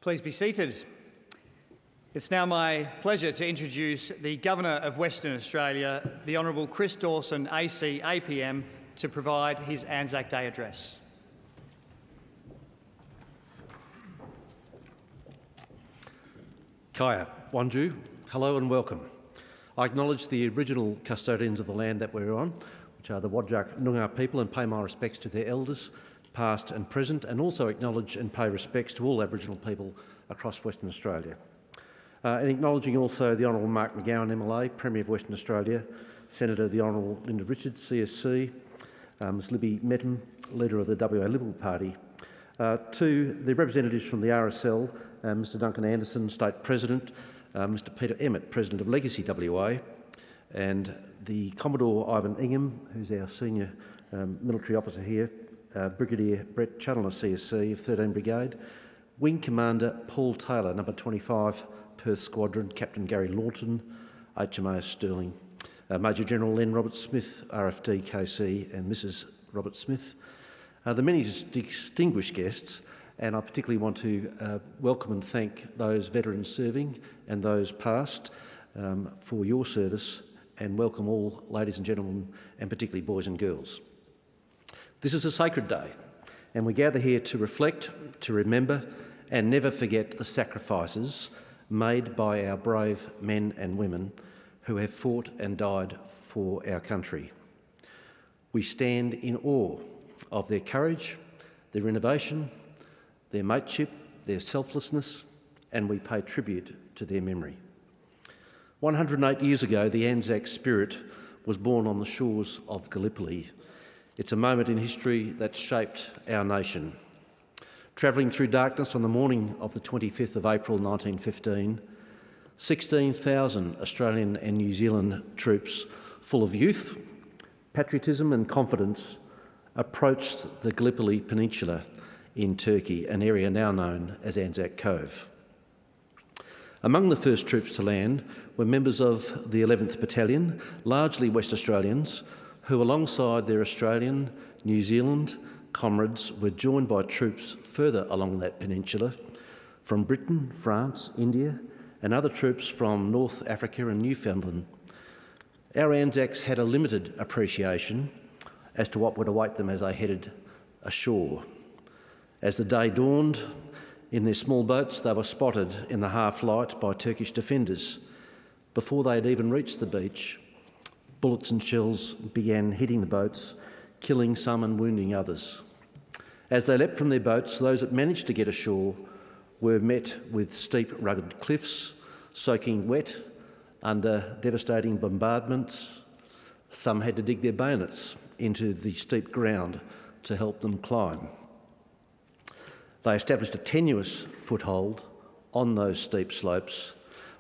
Please be seated. It's now my pleasure to introduce the Governor of Western Australia, the Honourable Chris Dawson, AC, APM, to provide his Anzac Day address. Kaya, Wanju, hello and welcome. I acknowledge the original custodians of the land that we're on, which are the Whadjuk Noongar people, and pay my respects to their elders, past and present, and also acknowledge and pay respects to all Aboriginal people across Western Australia. And acknowledging also the Honourable Mark McGowan, MLA, Premier of Western Australia, Senator the Honourable Linda Richards, CSC, Ms Libby Metten, Leader of the WA Liberal Party, to the representatives from the RSL, Mr Duncan Anderson, State President, Mr Peter Emmett, President of Legacy WA, and the Commodore Ivan Ingham, who's our Senior Military Officer here, Brigadier Brett Challoner, CSC of 13 Brigade, Wing Commander Paul Taylor, number 25, Perth Squadron, Captain Gary Lawton, HMAS Stirling, Major General Len Robert Smith, RFD KC, and Mrs Robert Smith, the many distinguished guests, and I particularly want to welcome and thank those veterans serving and those past for your service, and welcome all ladies and gentlemen, and particularly boys and girls. This is a sacred day, and we gather here to reflect, to remember, and never forget the sacrifices made by our brave men and women who have fought and died for our country. We stand in awe of their courage, their innovation, their mateship, their selflessness, and we pay tribute to their memory. 108 years ago, the Anzac spirit was born on the shores of Gallipoli. It's a moment in history that shaped our nation. Travelling through darkness on the morning of the 25th of April 1915, 16,000 Australian and New Zealand troops, full of youth, patriotism and confidence, approached the Gallipoli Peninsula in Turkey, an area now known as Anzac Cove. Among the first troops to land were members of the 11th Battalion, largely West Australians, who alongside their Australian, New Zealand comrades were joined by troops further along that peninsula from Britain, France, India and other troops from North Africa and Newfoundland. Our Anzacs had a limited appreciation as to what would await them as they headed ashore. As the day dawned, in their small boats they were spotted in the half-light by Turkish defenders. Before they had even reached the beach, bullets and shells began hitting the boats, killing some and wounding others. As they leapt from their boats, those that managed to get ashore were met with steep, rugged cliffs, soaking wet under devastating bombardments. Some had to dig their bayonets into the steep ground to help them climb. They established a tenuous foothold on those steep slopes,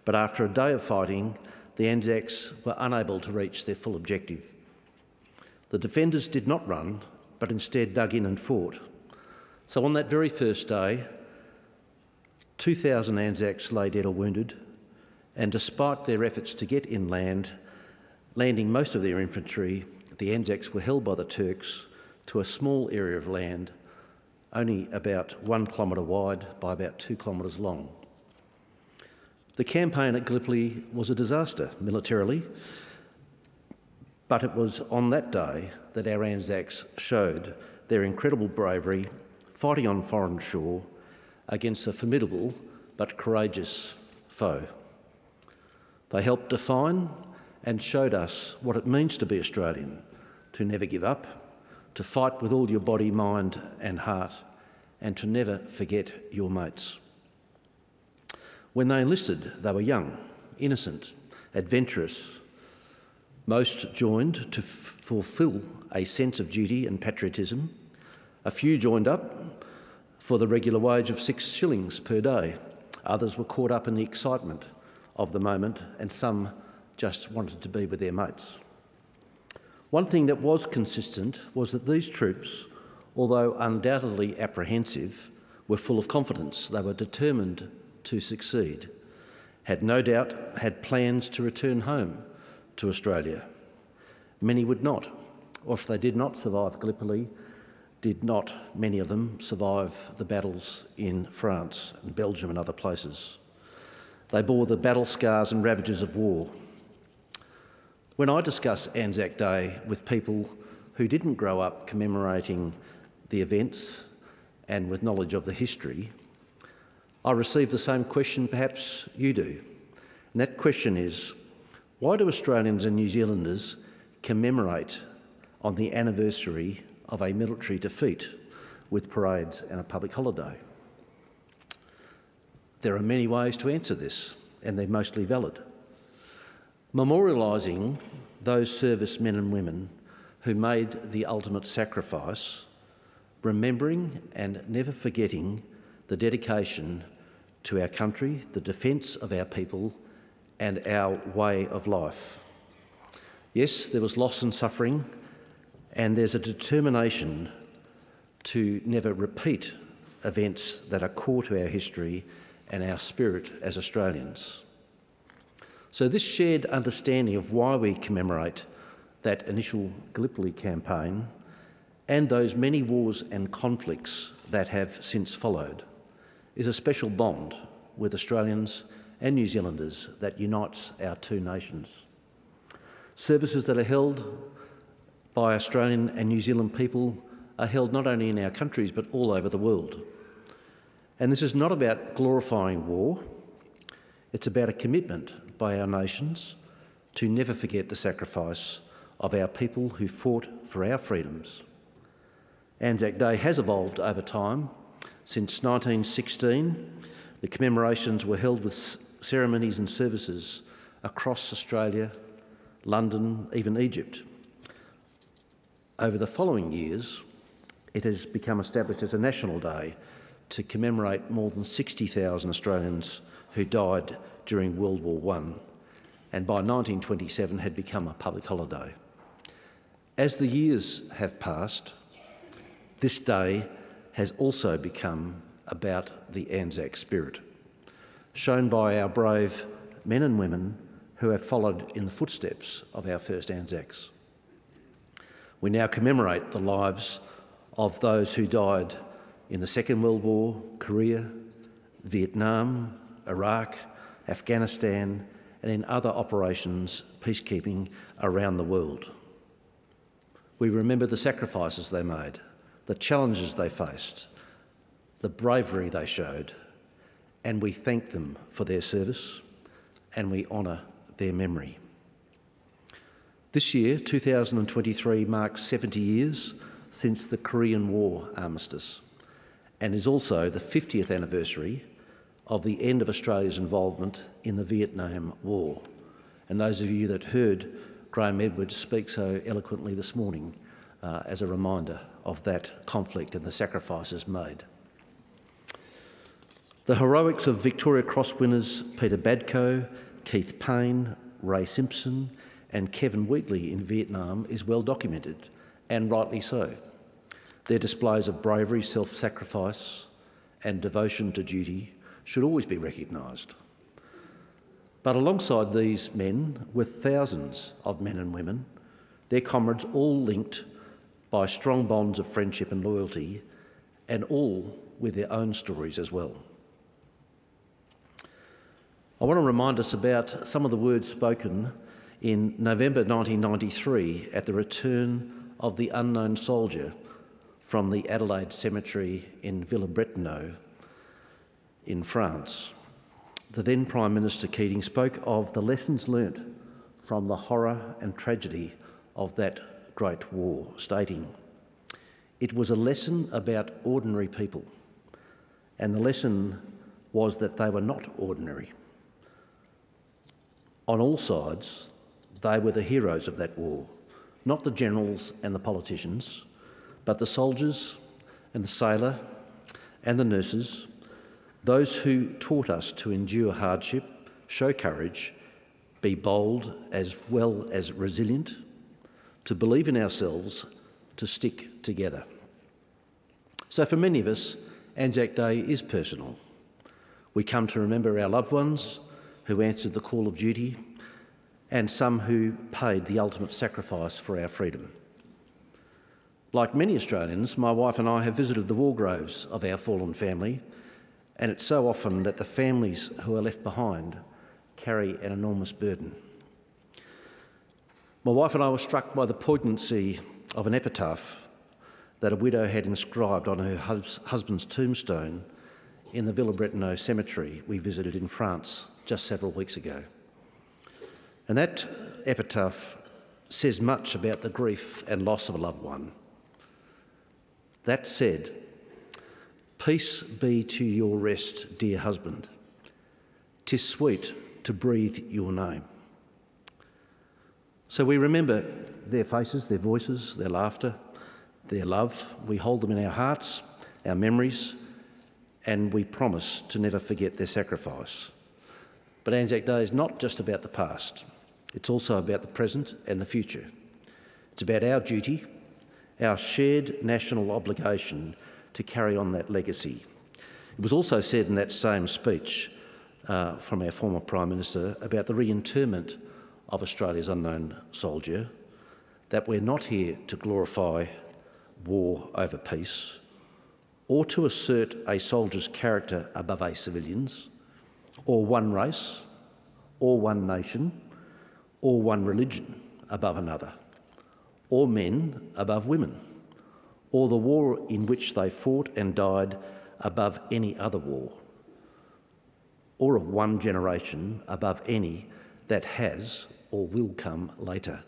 but after a day of fighting, the Anzacs were unable to reach their full objective. The defenders did not run, but instead dug in and fought. So on that very first day, 2,000 Anzacs lay dead or wounded, and despite their efforts to get inland, landing most of their infantry, the Anzacs were held by the Turks to a small area of land, only about 1 kilometre wide by about 2 kilometres long. The campaign at Gallipoli was a disaster militarily, but it was on that day that our Anzacs showed their incredible bravery fighting on foreign shore against a formidable but courageous foe. They helped define and showed us what it means to be Australian, to never give up, to fight with all your body, mind and heart, and to never forget your mates. When they enlisted, they were young, innocent, adventurous. Most joined to fulfil a sense of duty and patriotism. A few joined up for the regular wage of 6 shillings per day. Others were caught up in the excitement of the moment, and some just wanted to be with their mates. One thing that was consistent was that these troops, although undoubtedly apprehensive, were full of confidence. They were determined to succeed, had no doubt had plans to return home to Australia. Many would not, or if they did not survive Gallipoli, did not, many of them, survive the battles in France and Belgium and other places. They bore the battle scars and ravages of war. When I discuss Anzac Day with people who didn't grow up commemorating the events and with knowledge of the history, I receive the same question perhaps you do. And that question is, why do Australians and New Zealanders commemorate on the anniversary of a military defeat with parades and a public holiday? There are many ways to answer this, and they're mostly valid. Memorialising those servicemen and women who made the ultimate sacrifice, remembering and never forgetting the dedication to our country, the defence of our people and our way of life. Yes, there was loss and suffering, and there's a determination to never repeat events that are core to our history and our spirit as Australians. So this shared understanding of why we commemorate that initial Gallipoli campaign and those many wars and conflicts that have since followed is a special bond with Australians and New Zealanders that unites our two nations. Services that are held by Australian and New Zealand people are held not only in our countries but all over the world. And this is not about glorifying war. It's about a commitment by our nations to never forget the sacrifice of our people who fought for our freedoms. Anzac Day has evolved over time. Since 1916, the commemorations were held with ceremonies and services across Australia, London, even Egypt. Over the following years, it has become established as a national day to commemorate more than 60,000 Australians who died during World War I, and by 1927 had become a public holiday. As the years have passed, this day has also become about the Anzac spirit, shown by our brave men and women who have followed in the footsteps of our first Anzacs. We now commemorate the lives of those who died in the Second World War, Korea, Vietnam, Iraq, Afghanistan, and in other operations, peacekeeping around the world. We remember the sacrifices they made, the challenges they faced, the bravery they showed, and we thank them for their service and we honour their memory. This year, 2023, marks 70 years since the Korean War armistice and is also the 50th anniversary of the end of Australia's involvement in the Vietnam War. And those of you that heard Graham Edwards speak so eloquently this morning as a reminder of that conflict and the sacrifices made. The heroics of Victoria Cross winners Peter Badcoe, Keith Payne, Ray Simpson and Kevin Wheatley in Vietnam is well documented, and rightly so. Their displays of bravery, self-sacrifice and devotion to duty should always be recognised. But alongside these men were thousands of men and women, their comrades all linked by strong bonds of friendship and loyalty, and all with their own stories as well. I want to remind us about some of the words spoken in November 1993 at the return of the unknown soldier from the Adelaide Cemetery in Villers-Bretonneux in France. The then Prime Minister Keating spoke of the lessons learnt from the horror and tragedy of that great war, stating, "It was a lesson about ordinary people, and the lesson was that they were not ordinary. On all sides, they were the heroes of that war, not the generals and the politicians, but the soldiers and the sailor and the nurses, those who taught us to endure hardship, show courage, be bold as well as resilient, to believe in ourselves, to stick together." So for many of us, Anzac Day is personal. We come to remember our loved ones who answered the call of duty and some who paid the ultimate sacrifice for our freedom. Like many Australians, my wife and I have visited the war graves of our fallen family, and it's so often that the families who are left behind carry an enormous burden. My wife and I were struck by the poignancy of an epitaph that a widow had inscribed on her husband's tombstone in the Villers-Bretonneux cemetery we visited in France just several weeks ago. And that epitaph says much about the grief and loss of a loved one. That said, "Peace be to your rest, dear husband. 'Tis sweet to breathe your name." So we remember their faces, their voices, their laughter, their love. We hold them in our hearts, our memories, and we promise to never forget their sacrifice. But Anzac Day is not just about the past. It's also about the present and the future. It's about our duty, our shared national obligation to carry on that legacy. It was also said in that same speech from our former Prime Minister about the reinterment of Australia's unknown soldier, that we're not here to glorify war over peace or to assert a soldier's character above a civilian's, or one race, or one nation, or one religion above another, or men above women, or the war in which they fought and died above any other war, or of one generation above any that has or will come later.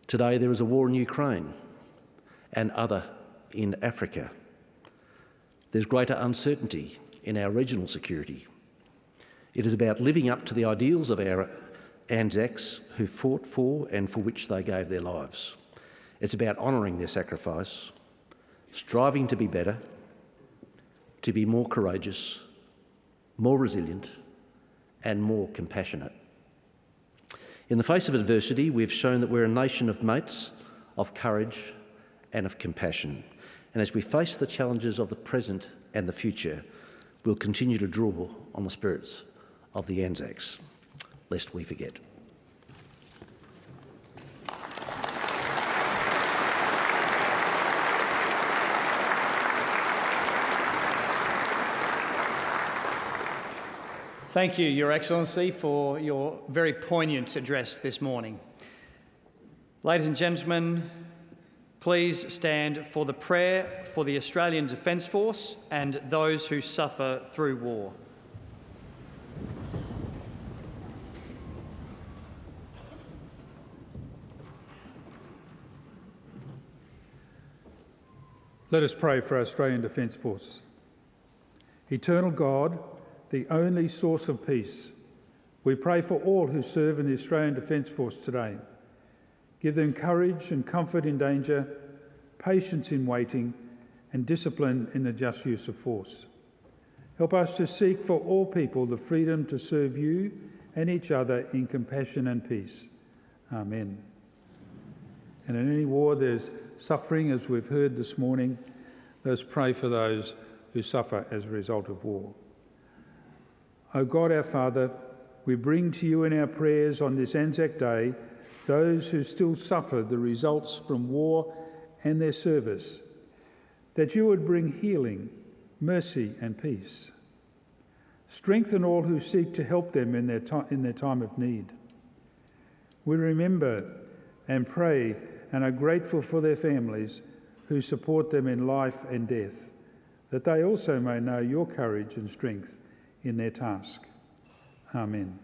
Today there is a war in Ukraine and other in Africa. There's greater uncertainty in our regional security. It is about living up to the ideals of our Anzacs who fought for and for which they gave their lives. It's about honouring their sacrifice, striving to be better, to be more courageous, more resilient, and more compassionate. In the face of adversity, we've shown that we're a nation of mates, of courage, and of compassion. And as we face the challenges of the present and the future, we'll continue to draw on the spirits of the Anzacs, lest we forget. Thank you, Your Excellency, for your very poignant address this morning. Ladies and gentlemen, please stand for the prayer for the Australian Defence Force and those who suffer through war. Let us pray for our Australian Defence Force. Eternal God, the only source of peace, we pray for all who serve in the Australian Defence Force today. Give them courage and comfort in danger, patience in waiting, and discipline in the just use of force. Help us to seek for all people the freedom to serve you and each other in compassion and peace. Amen. And in any war there's suffering, as we've heard this morning. Let's pray for those who suffer as a result of war. O God our Father, we bring to you in our prayers on this Anzac Day those who still suffer the results from war and their service, that you would bring healing, mercy and peace. Strengthen all who seek to help them in their time of need. We remember and pray and are grateful for their families who support them in life and death, that they also may know your courage and strength in their task. Amen.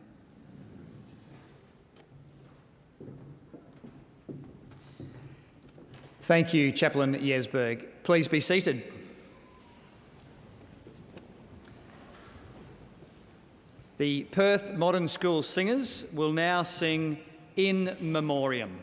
Thank you, Chaplain Yesberg. Please be seated. The Perth Modern School Singers will now sing In Memoriam.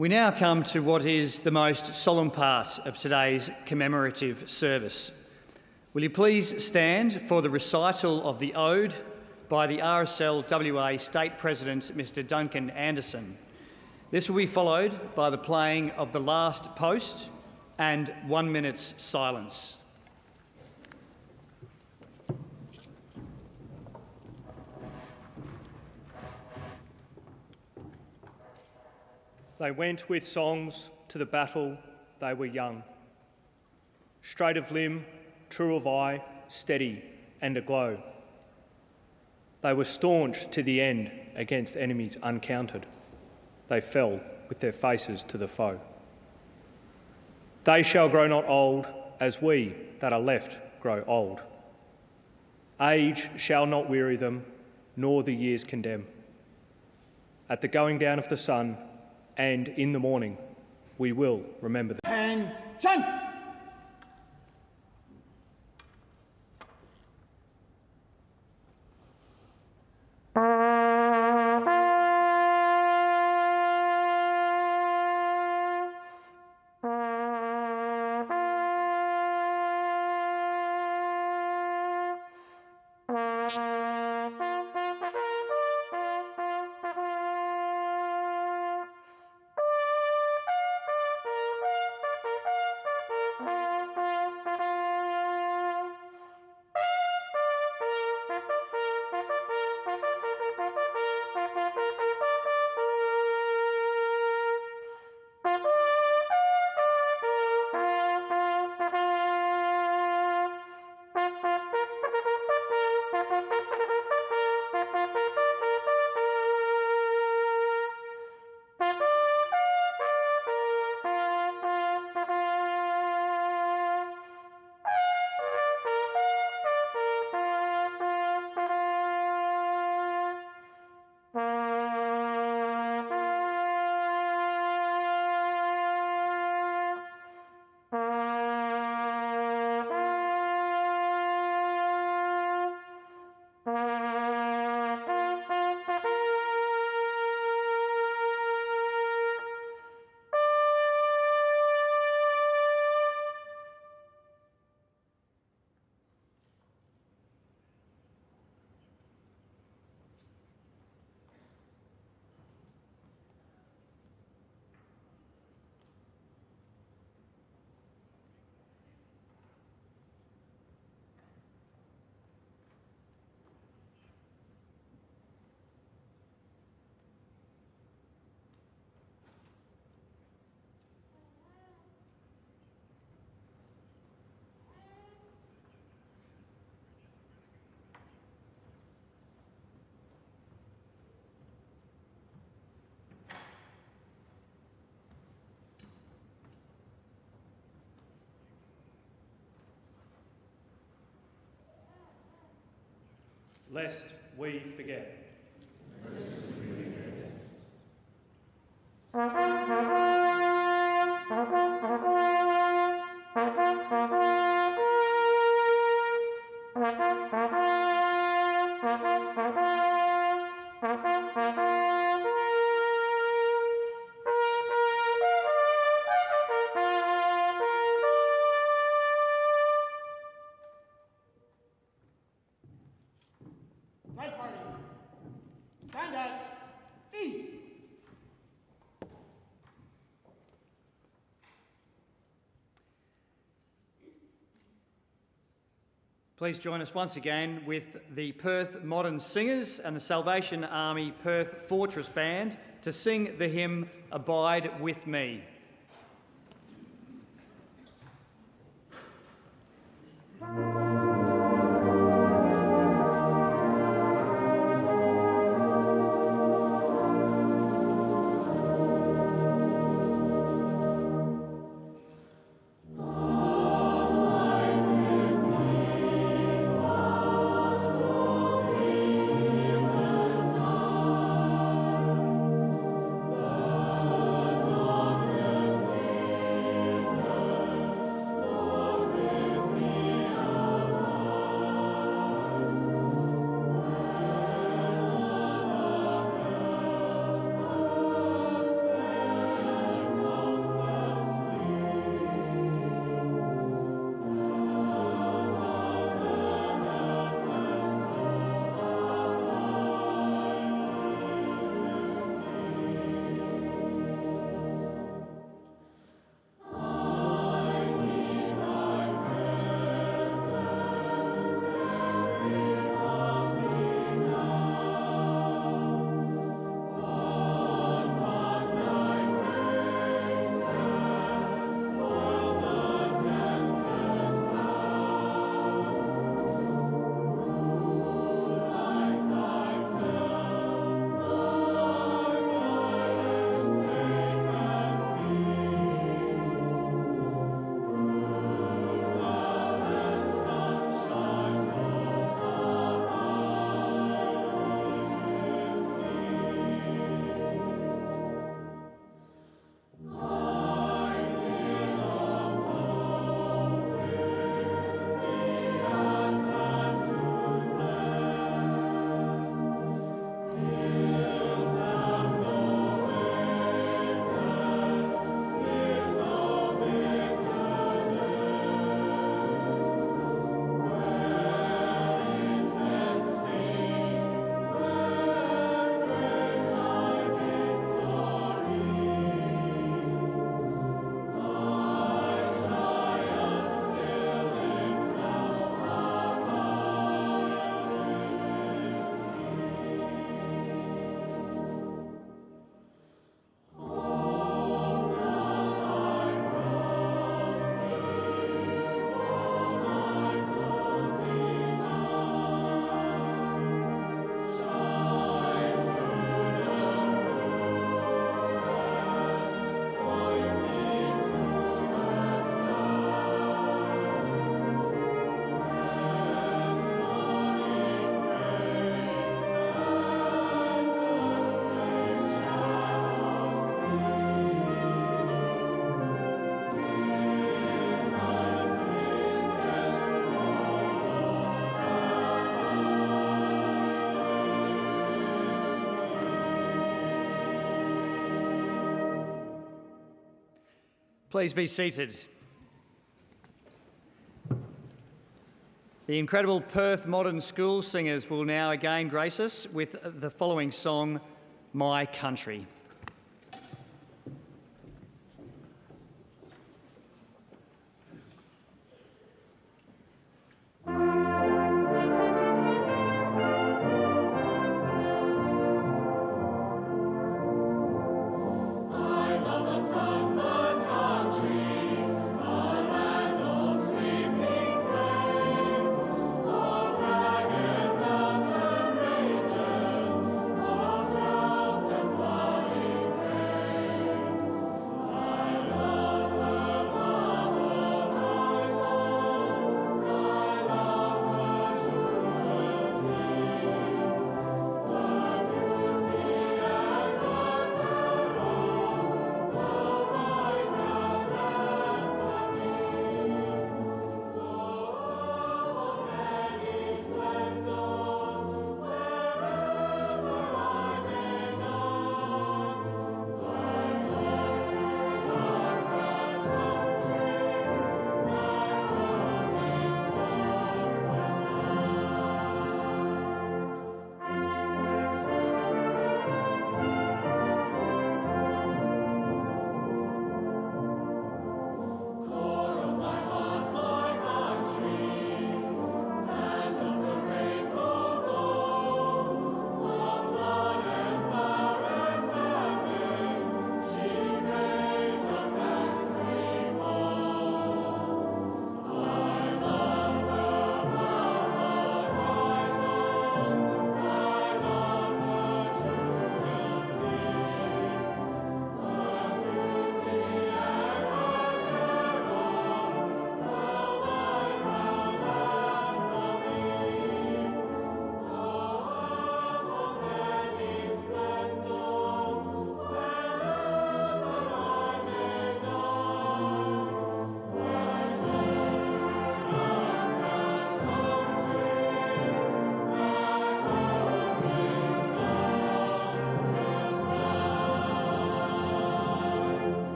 We now come to what is the most solemn part of today's commemorative service. Will you please stand for the recital of the Ode by the RSL WA State President, Mr Duncan Anderson. This will be followed by the playing of the last post and 1 minute's silence. They went with songs to the battle, they were young. Straight of limb, true of eye, steady and aglow. They were staunch to the end against enemies uncounted. They fell with their faces to the foe. They shall grow not old as we that are left grow old. Age shall not weary them, nor the years condemn. At the going down of the sun, and in the morning, we will remember them. Attention! Lest we forget. Right party. Stand at ease. Please join us once again with the Perth Modern Singers and the Salvation Army Perth Fortress Band to sing the hymn Abide With Me. Amen. Please be seated. The incredible Perth Modern School Singers will now again grace us with the following song, My Country.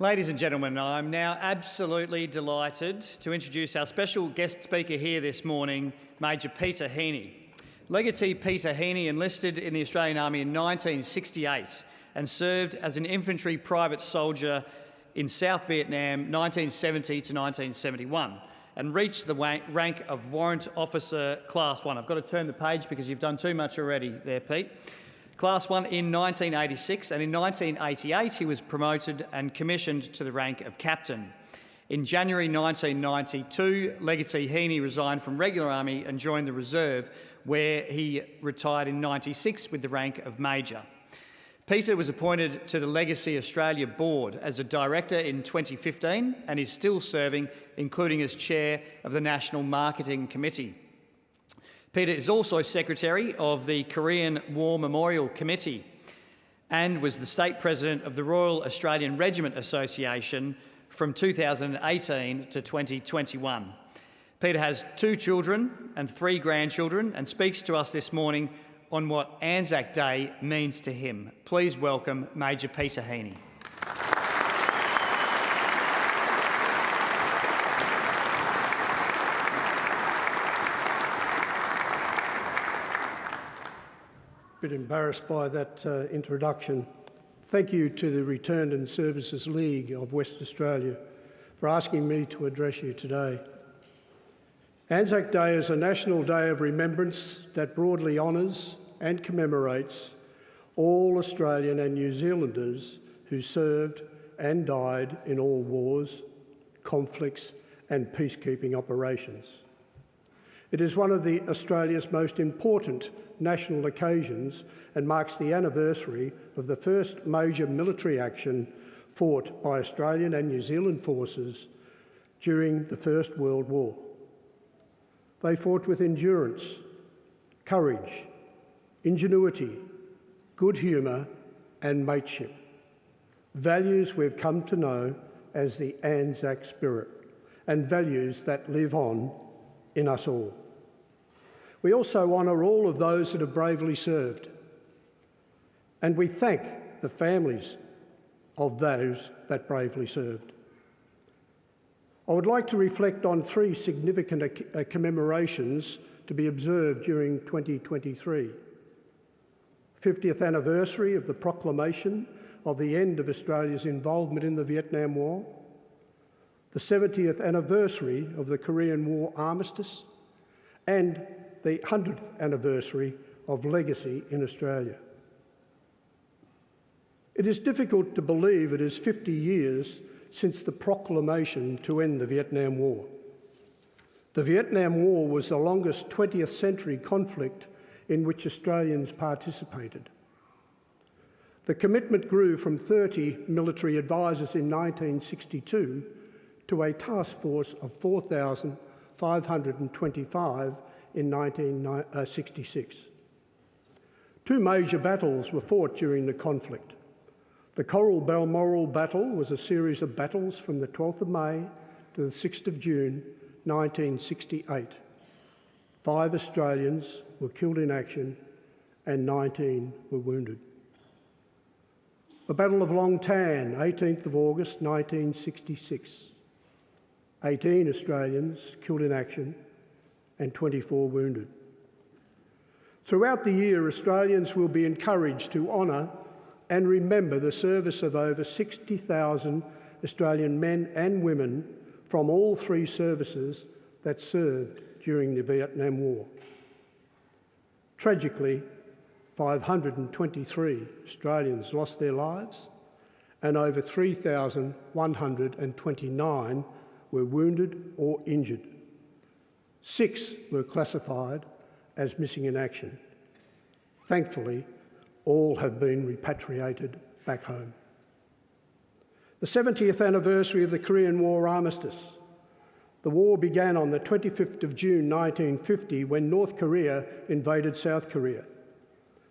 Ladies and gentlemen, I'm now absolutely delighted to introduce our special guest speaker here this morning, Major Peter Heaney. Legatee Peter Heaney enlisted in the Australian Army in 1968 and served as an infantry private soldier in South Vietnam 1970 to 1971 and reached the rank of Warrant Officer Class 1. I've got to turn the page because you've done too much already there, Pete. Class 1 in 1986, and in 1988 he was promoted and commissioned to the rank of Captain. In January 1992, Legatee Heaney resigned from regular army and joined the reserve, where he retired in 96 with the rank of Major. Peter was appointed to the Legacy Australia Board as a director in 2015 and is still serving, including as chair of the National Marketing Committee. Peter is also Secretary of the Korean War Memorial Committee and was the State President of the Royal Australian Regiment Association from 2018 to 2021. Peter has 2 children and 3 grandchildren and speaks to us this morning on what Anzac Day means to him. Please welcome Major Peter Heaney. Bit embarrassed by that introduction. Thank you to the Returned and Services League of West Australia for asking me to address you today. Anzac Day is a national day of remembrance that broadly honours and commemorates all Australian and New Zealanders who served and died in all wars, conflicts and peacekeeping operations. It is one of Australia's most important national occasions and marks the anniversary of the first major military action fought by Australian and New Zealand forces during the First World War. They fought with endurance, courage, ingenuity, good humour and mateship, values we've come to know as the Anzac spirit, and values that live on in us all. We also honour all of those that have bravely served, and we thank the families of those that bravely served. I would like to reflect on three significant commemorations to be observed during 2023. 50th anniversary of the proclamation of the end of Australia's involvement in the Vietnam War, the 70th anniversary of the Korean War armistice, and the 100th anniversary of Legacy in Australia. It is difficult to believe it is 50 years since the proclamation to end the Vietnam War. The Vietnam War was the longest 20th century conflict in which Australians participated. The commitment grew from 30 military advisors in 1962 to a task force of 4,525 in 1966. Two major battles were fought during the conflict. The Coral Balmoral Battle was a series of battles from the 12th of May to the 6th of June 1968. 5 Australians were killed in action and 19 were wounded. The Battle of Long Tan, 18th of August 1966. 18 Australians killed in action and 24 wounded. Throughout the year, Australians will be encouraged to honour and remember the service of over 60,000 Australian men and women from all three services that served during the Vietnam War. Tragically, 523 Australians lost their lives and over 3,129 were wounded or injured. 6 were classified as missing in action. Thankfully, all have been repatriated back home. The 70th anniversary of the Korean War armistice. The war began on the 25th of June 1950 when North Korea invaded South Korea.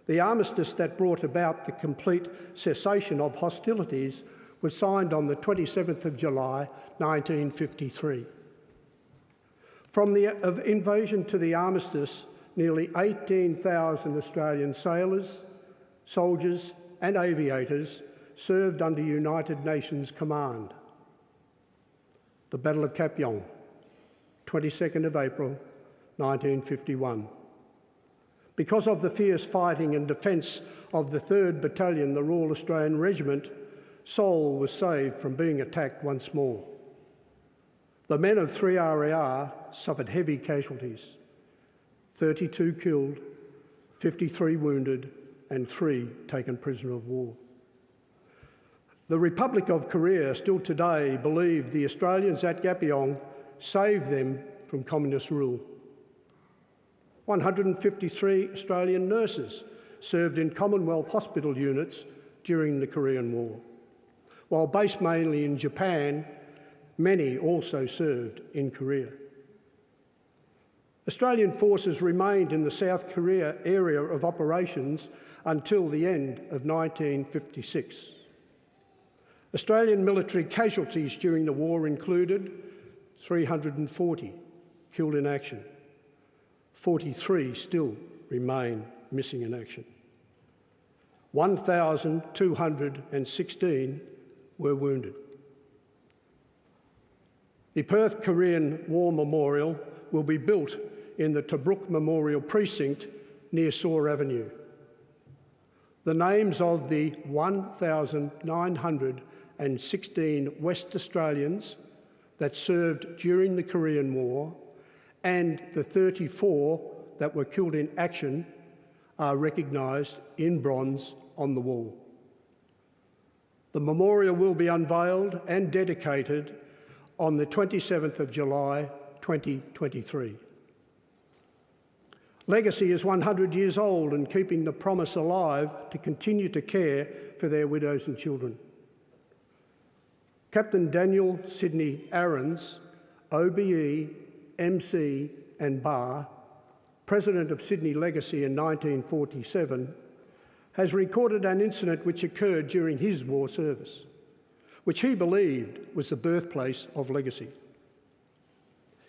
The armistice that brought about the complete cessation of hostilities was signed on the 27th of July 1953. From the invasion to the armistice, nearly 18,000 Australian sailors, soldiers and aviators served under United Nations command. The Battle of Cap Yong, 22nd of April 1951. Because of the fierce fighting and defence of the 3rd Battalion, the Royal Australian Regiment, Seoul was saved from being attacked once more. The men of 3 RAR suffered heavy casualties, 32 killed, 53 wounded and 3 taken prisoner of war. The Republic of Korea still today believe the Australians at Gapyeong saved them from communist rule. 153 Australian nurses served in Commonwealth hospital units during the Korean War. While based mainly in Japan, many also served in Korea. Australian forces remained in the South Korea area of operations until the end of 1956. Australian military casualties during the war included 340 killed in action. 43 still remain missing in action. 1,216 were wounded. The Perth Korean War Memorial will be built in the Tobruk Memorial Precinct near Saw Avenue. The names of the 1,916 West Australians that served during the Korean War and the 34 that were killed in action are recognised in bronze on the wall. The memorial will be unveiled and dedicated on the 27th of July 2023. Legacy is 100 years old and keeping the promise alive to continue to care for their widows and children. Captain Daniel Sidney Aarons, OBE, MC and Bar, President of Sydney Legacy in 1947, has recorded an incident which occurred during his war service. which he believed was the birthplace of legacy.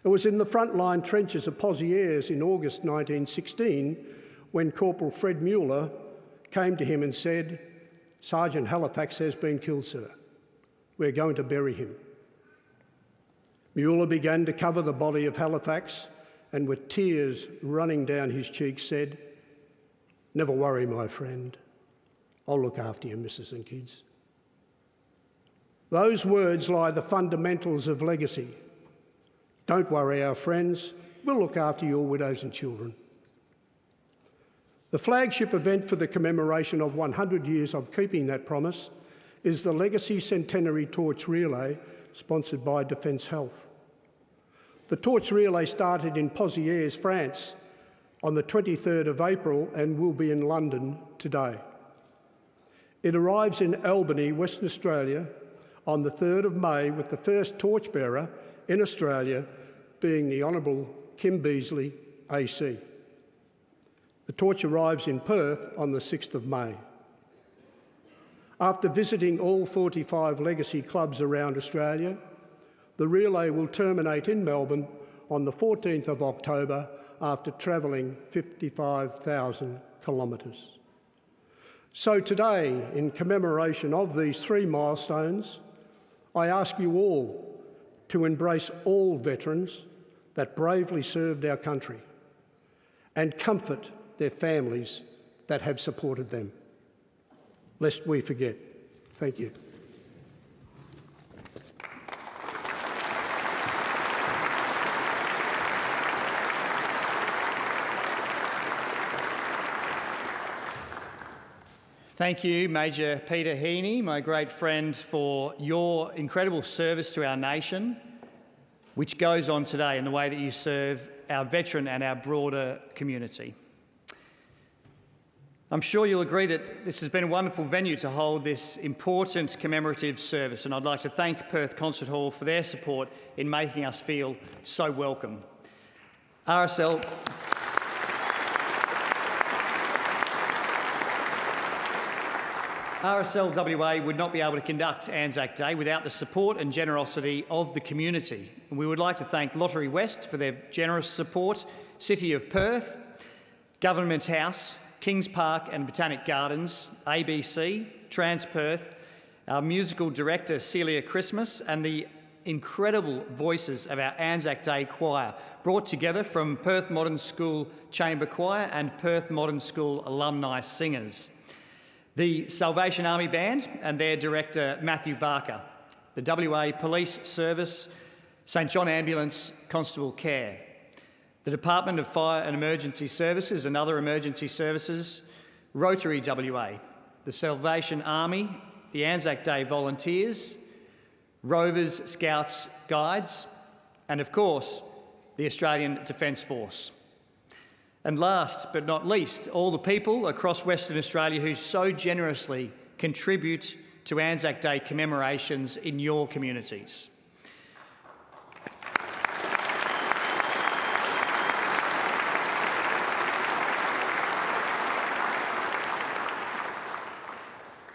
It was in the frontline trenches of Pozieres in August 1916 when Corporal Fred Mueller came to him and said, "Sergeant Halifax has been killed, sir. We're going to bury him." Mueller began to cover the body of Halifax and with tears running down his cheeks said, "Never worry, my friend. I'll look after you, missus and kids." Those words lie the fundamentals of legacy. Don't worry, our friends. We'll look after your widows and children. The flagship event for the commemoration of 100 years of keeping that promise is the Legacy Centenary Torch Relay, sponsored by Defence Health. The Torch Relay started in Pozieres, France, on the 23rd of April and will be in London today. It arrives in Albany, Western Australia, on the 3rd of May, with the first torchbearer in Australia being the Honourable Kim Beazley, AC. The torch arrives in Perth on the 6th of May. After visiting all 45 legacy clubs around Australia, the relay will terminate in Melbourne on the 14th of October after travelling 55,000 kilometres. So today, in commemoration of these three milestones, I ask you all to embrace all veterans that bravely served our country and comfort their families that have supported them, lest we forget. Thank you. Thank you, Major Peter Heaney, my great friend, for your incredible service to our nation, which goes on today in the way that you serve our veteran and our broader community. I'm sure you'll agree that this has been a wonderful venue to hold this important commemorative service, and I'd like to thank Perth Concert Hall for their support in making us feel so welcome. RSL WA would not be able to conduct Anzac Day without the support and generosity of the community. And we would like to thank Lottery West for their generous support, City of Perth, Government House, Kings Park and Botanic Gardens, ABC, Transperth, our musical director Celia Christmas, and the incredible voices of our Anzac Day choir, brought together from Perth Modern School Chamber Choir and Perth Modern School alumni singers. The Salvation Army Band and their director Matthew Barker, the WA Police Service, St John Ambulance Constable Care, the Department of Fire and Emergency Services and other emergency services, Rotary WA, the Salvation Army, the Anzac Day Volunteers, Rovers, Scouts, Guides, and of course, the Australian Defence Force. And last but not least, all the people across Western Australia who so generously contribute to Anzac Day commemorations in your communities.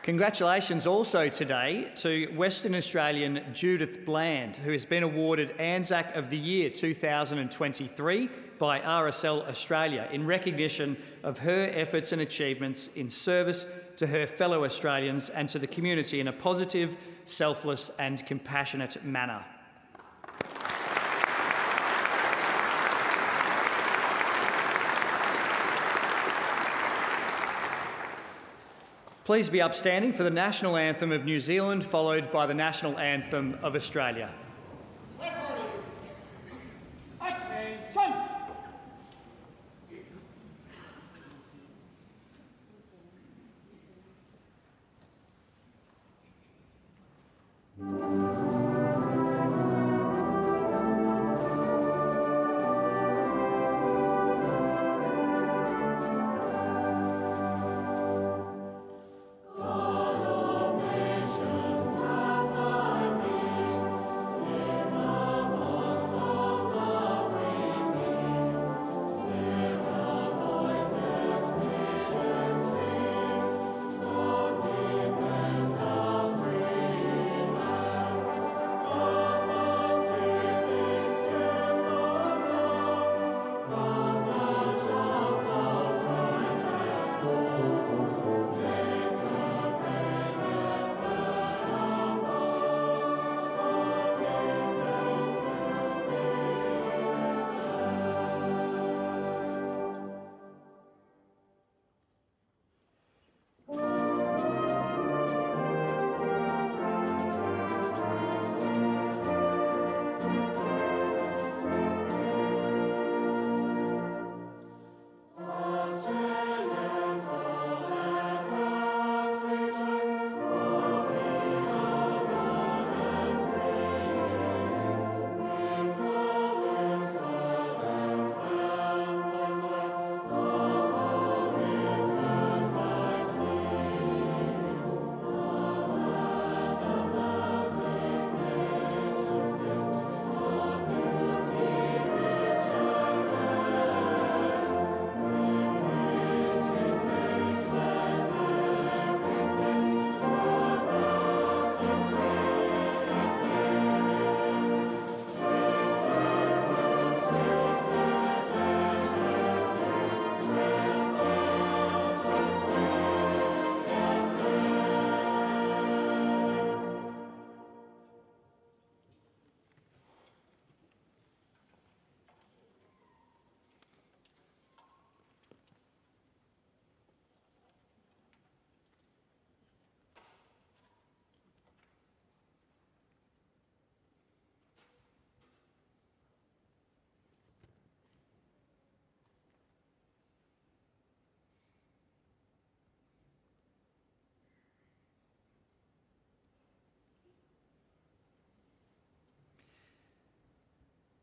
Congratulations also today to Western Australian Judith Bland, who has been awarded Anzac of the Year 2023 by RSL Australia in recognition of her efforts and achievements in service to her fellow Australians and to the community in a positive, selfless and compassionate manner. Please be upstanding for the National Anthem of New Zealand, followed by the National Anthem of Australia.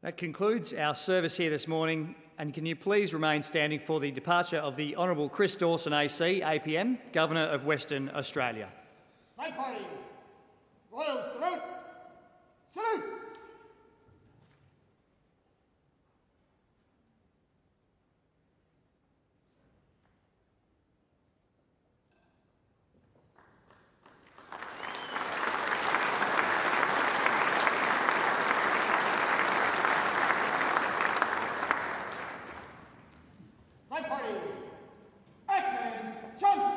That concludes our service here this morning, and can you please remain standing for the departure of the Honourable Chris Dawson AC, APM, Governor of Western Australia. Flag party, royal salute, salute! Flag party, attention!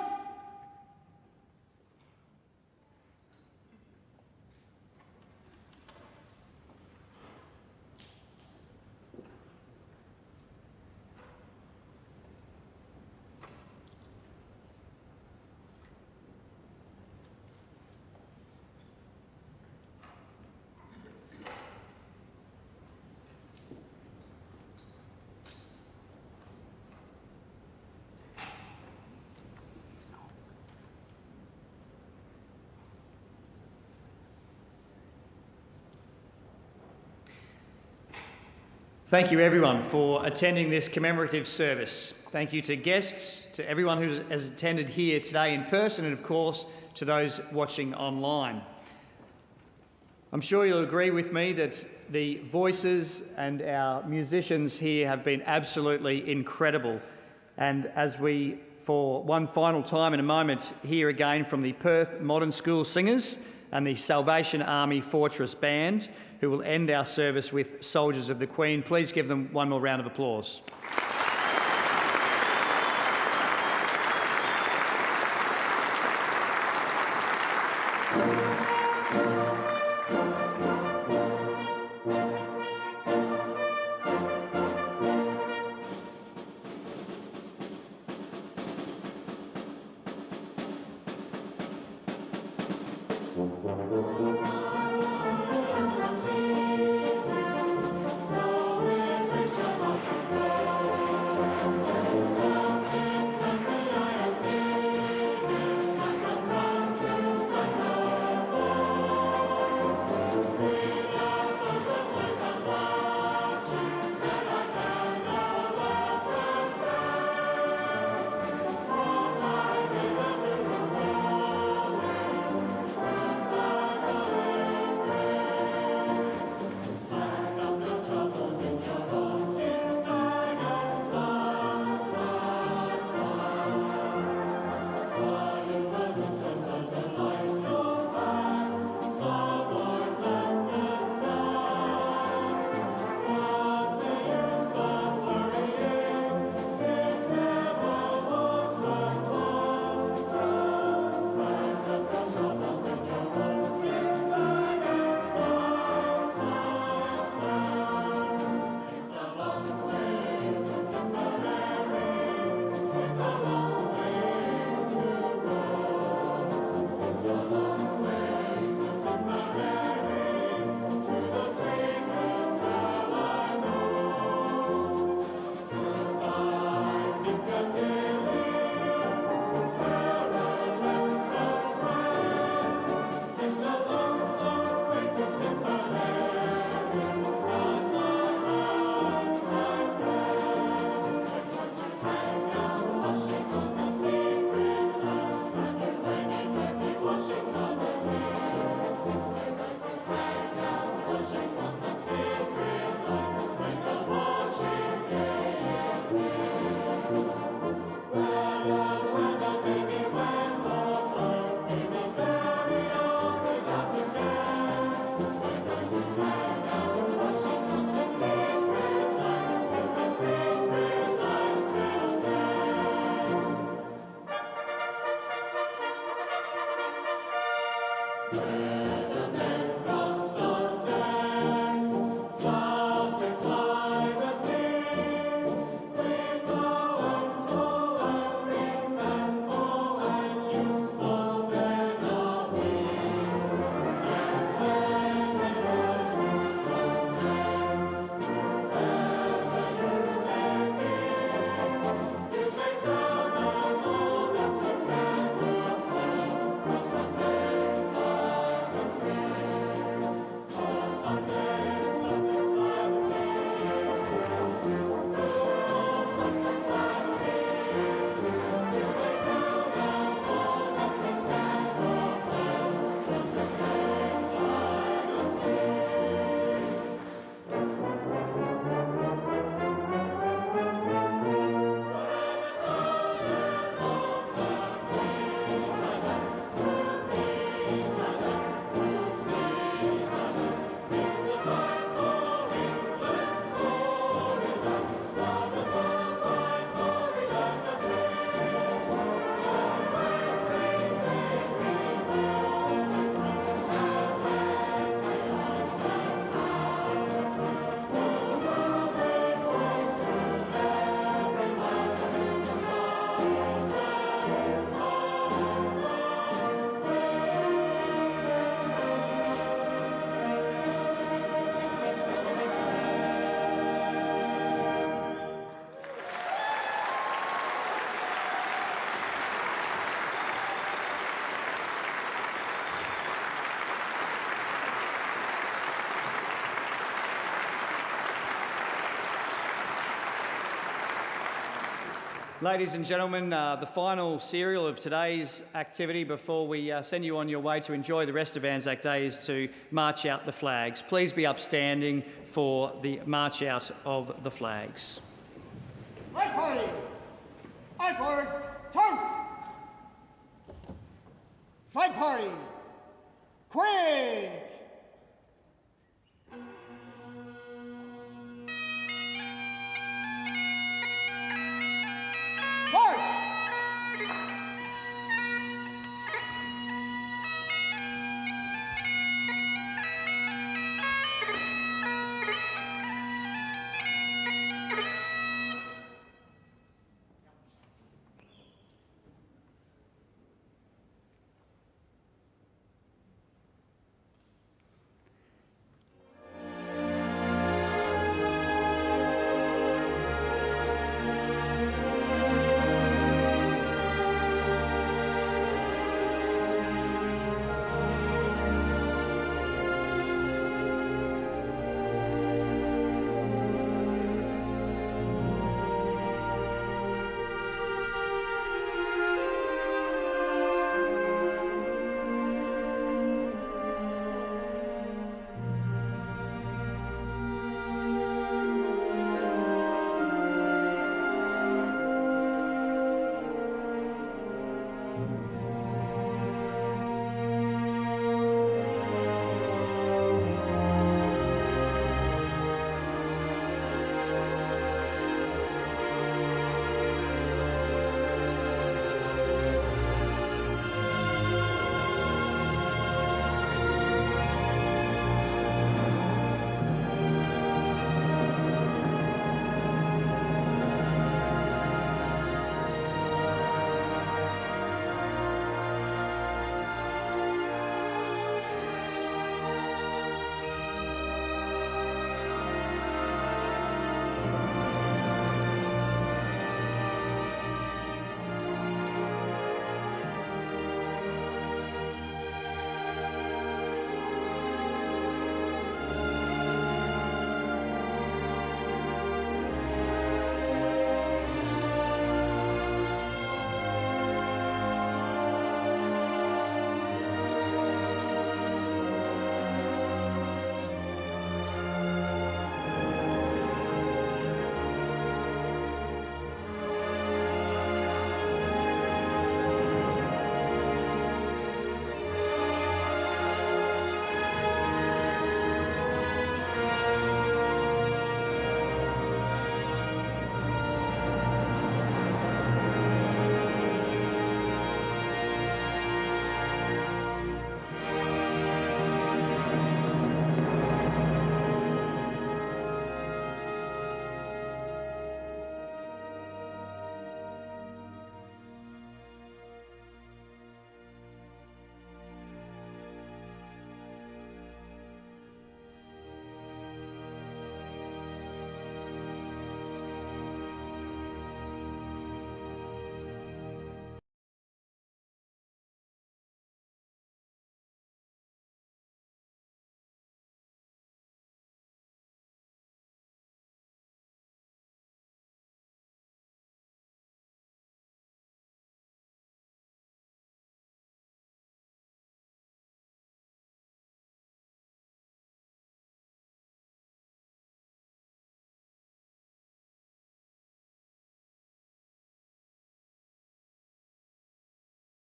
Thank you everyone for attending this commemorative service. Thank you to guests, to everyone who has attended here today in person, and of course to those watching online. I'm sure you'll agree with me that the voices and our musicians here have been absolutely incredible. And as we, for one final time in a moment, hear again from the Perth Modern School Singers and the Salvation Army Fortress Band, who will end our service with Soldiers of the Queen. Please give them one more round of applause. No, Ladies and gentlemen, the final serial of today's activity before we send you on your way to enjoy the rest of Anzac Day is to march out the flags. Please be upstanding for the march out of the flags. Flag party! I forward, toast! Flag party! Quick!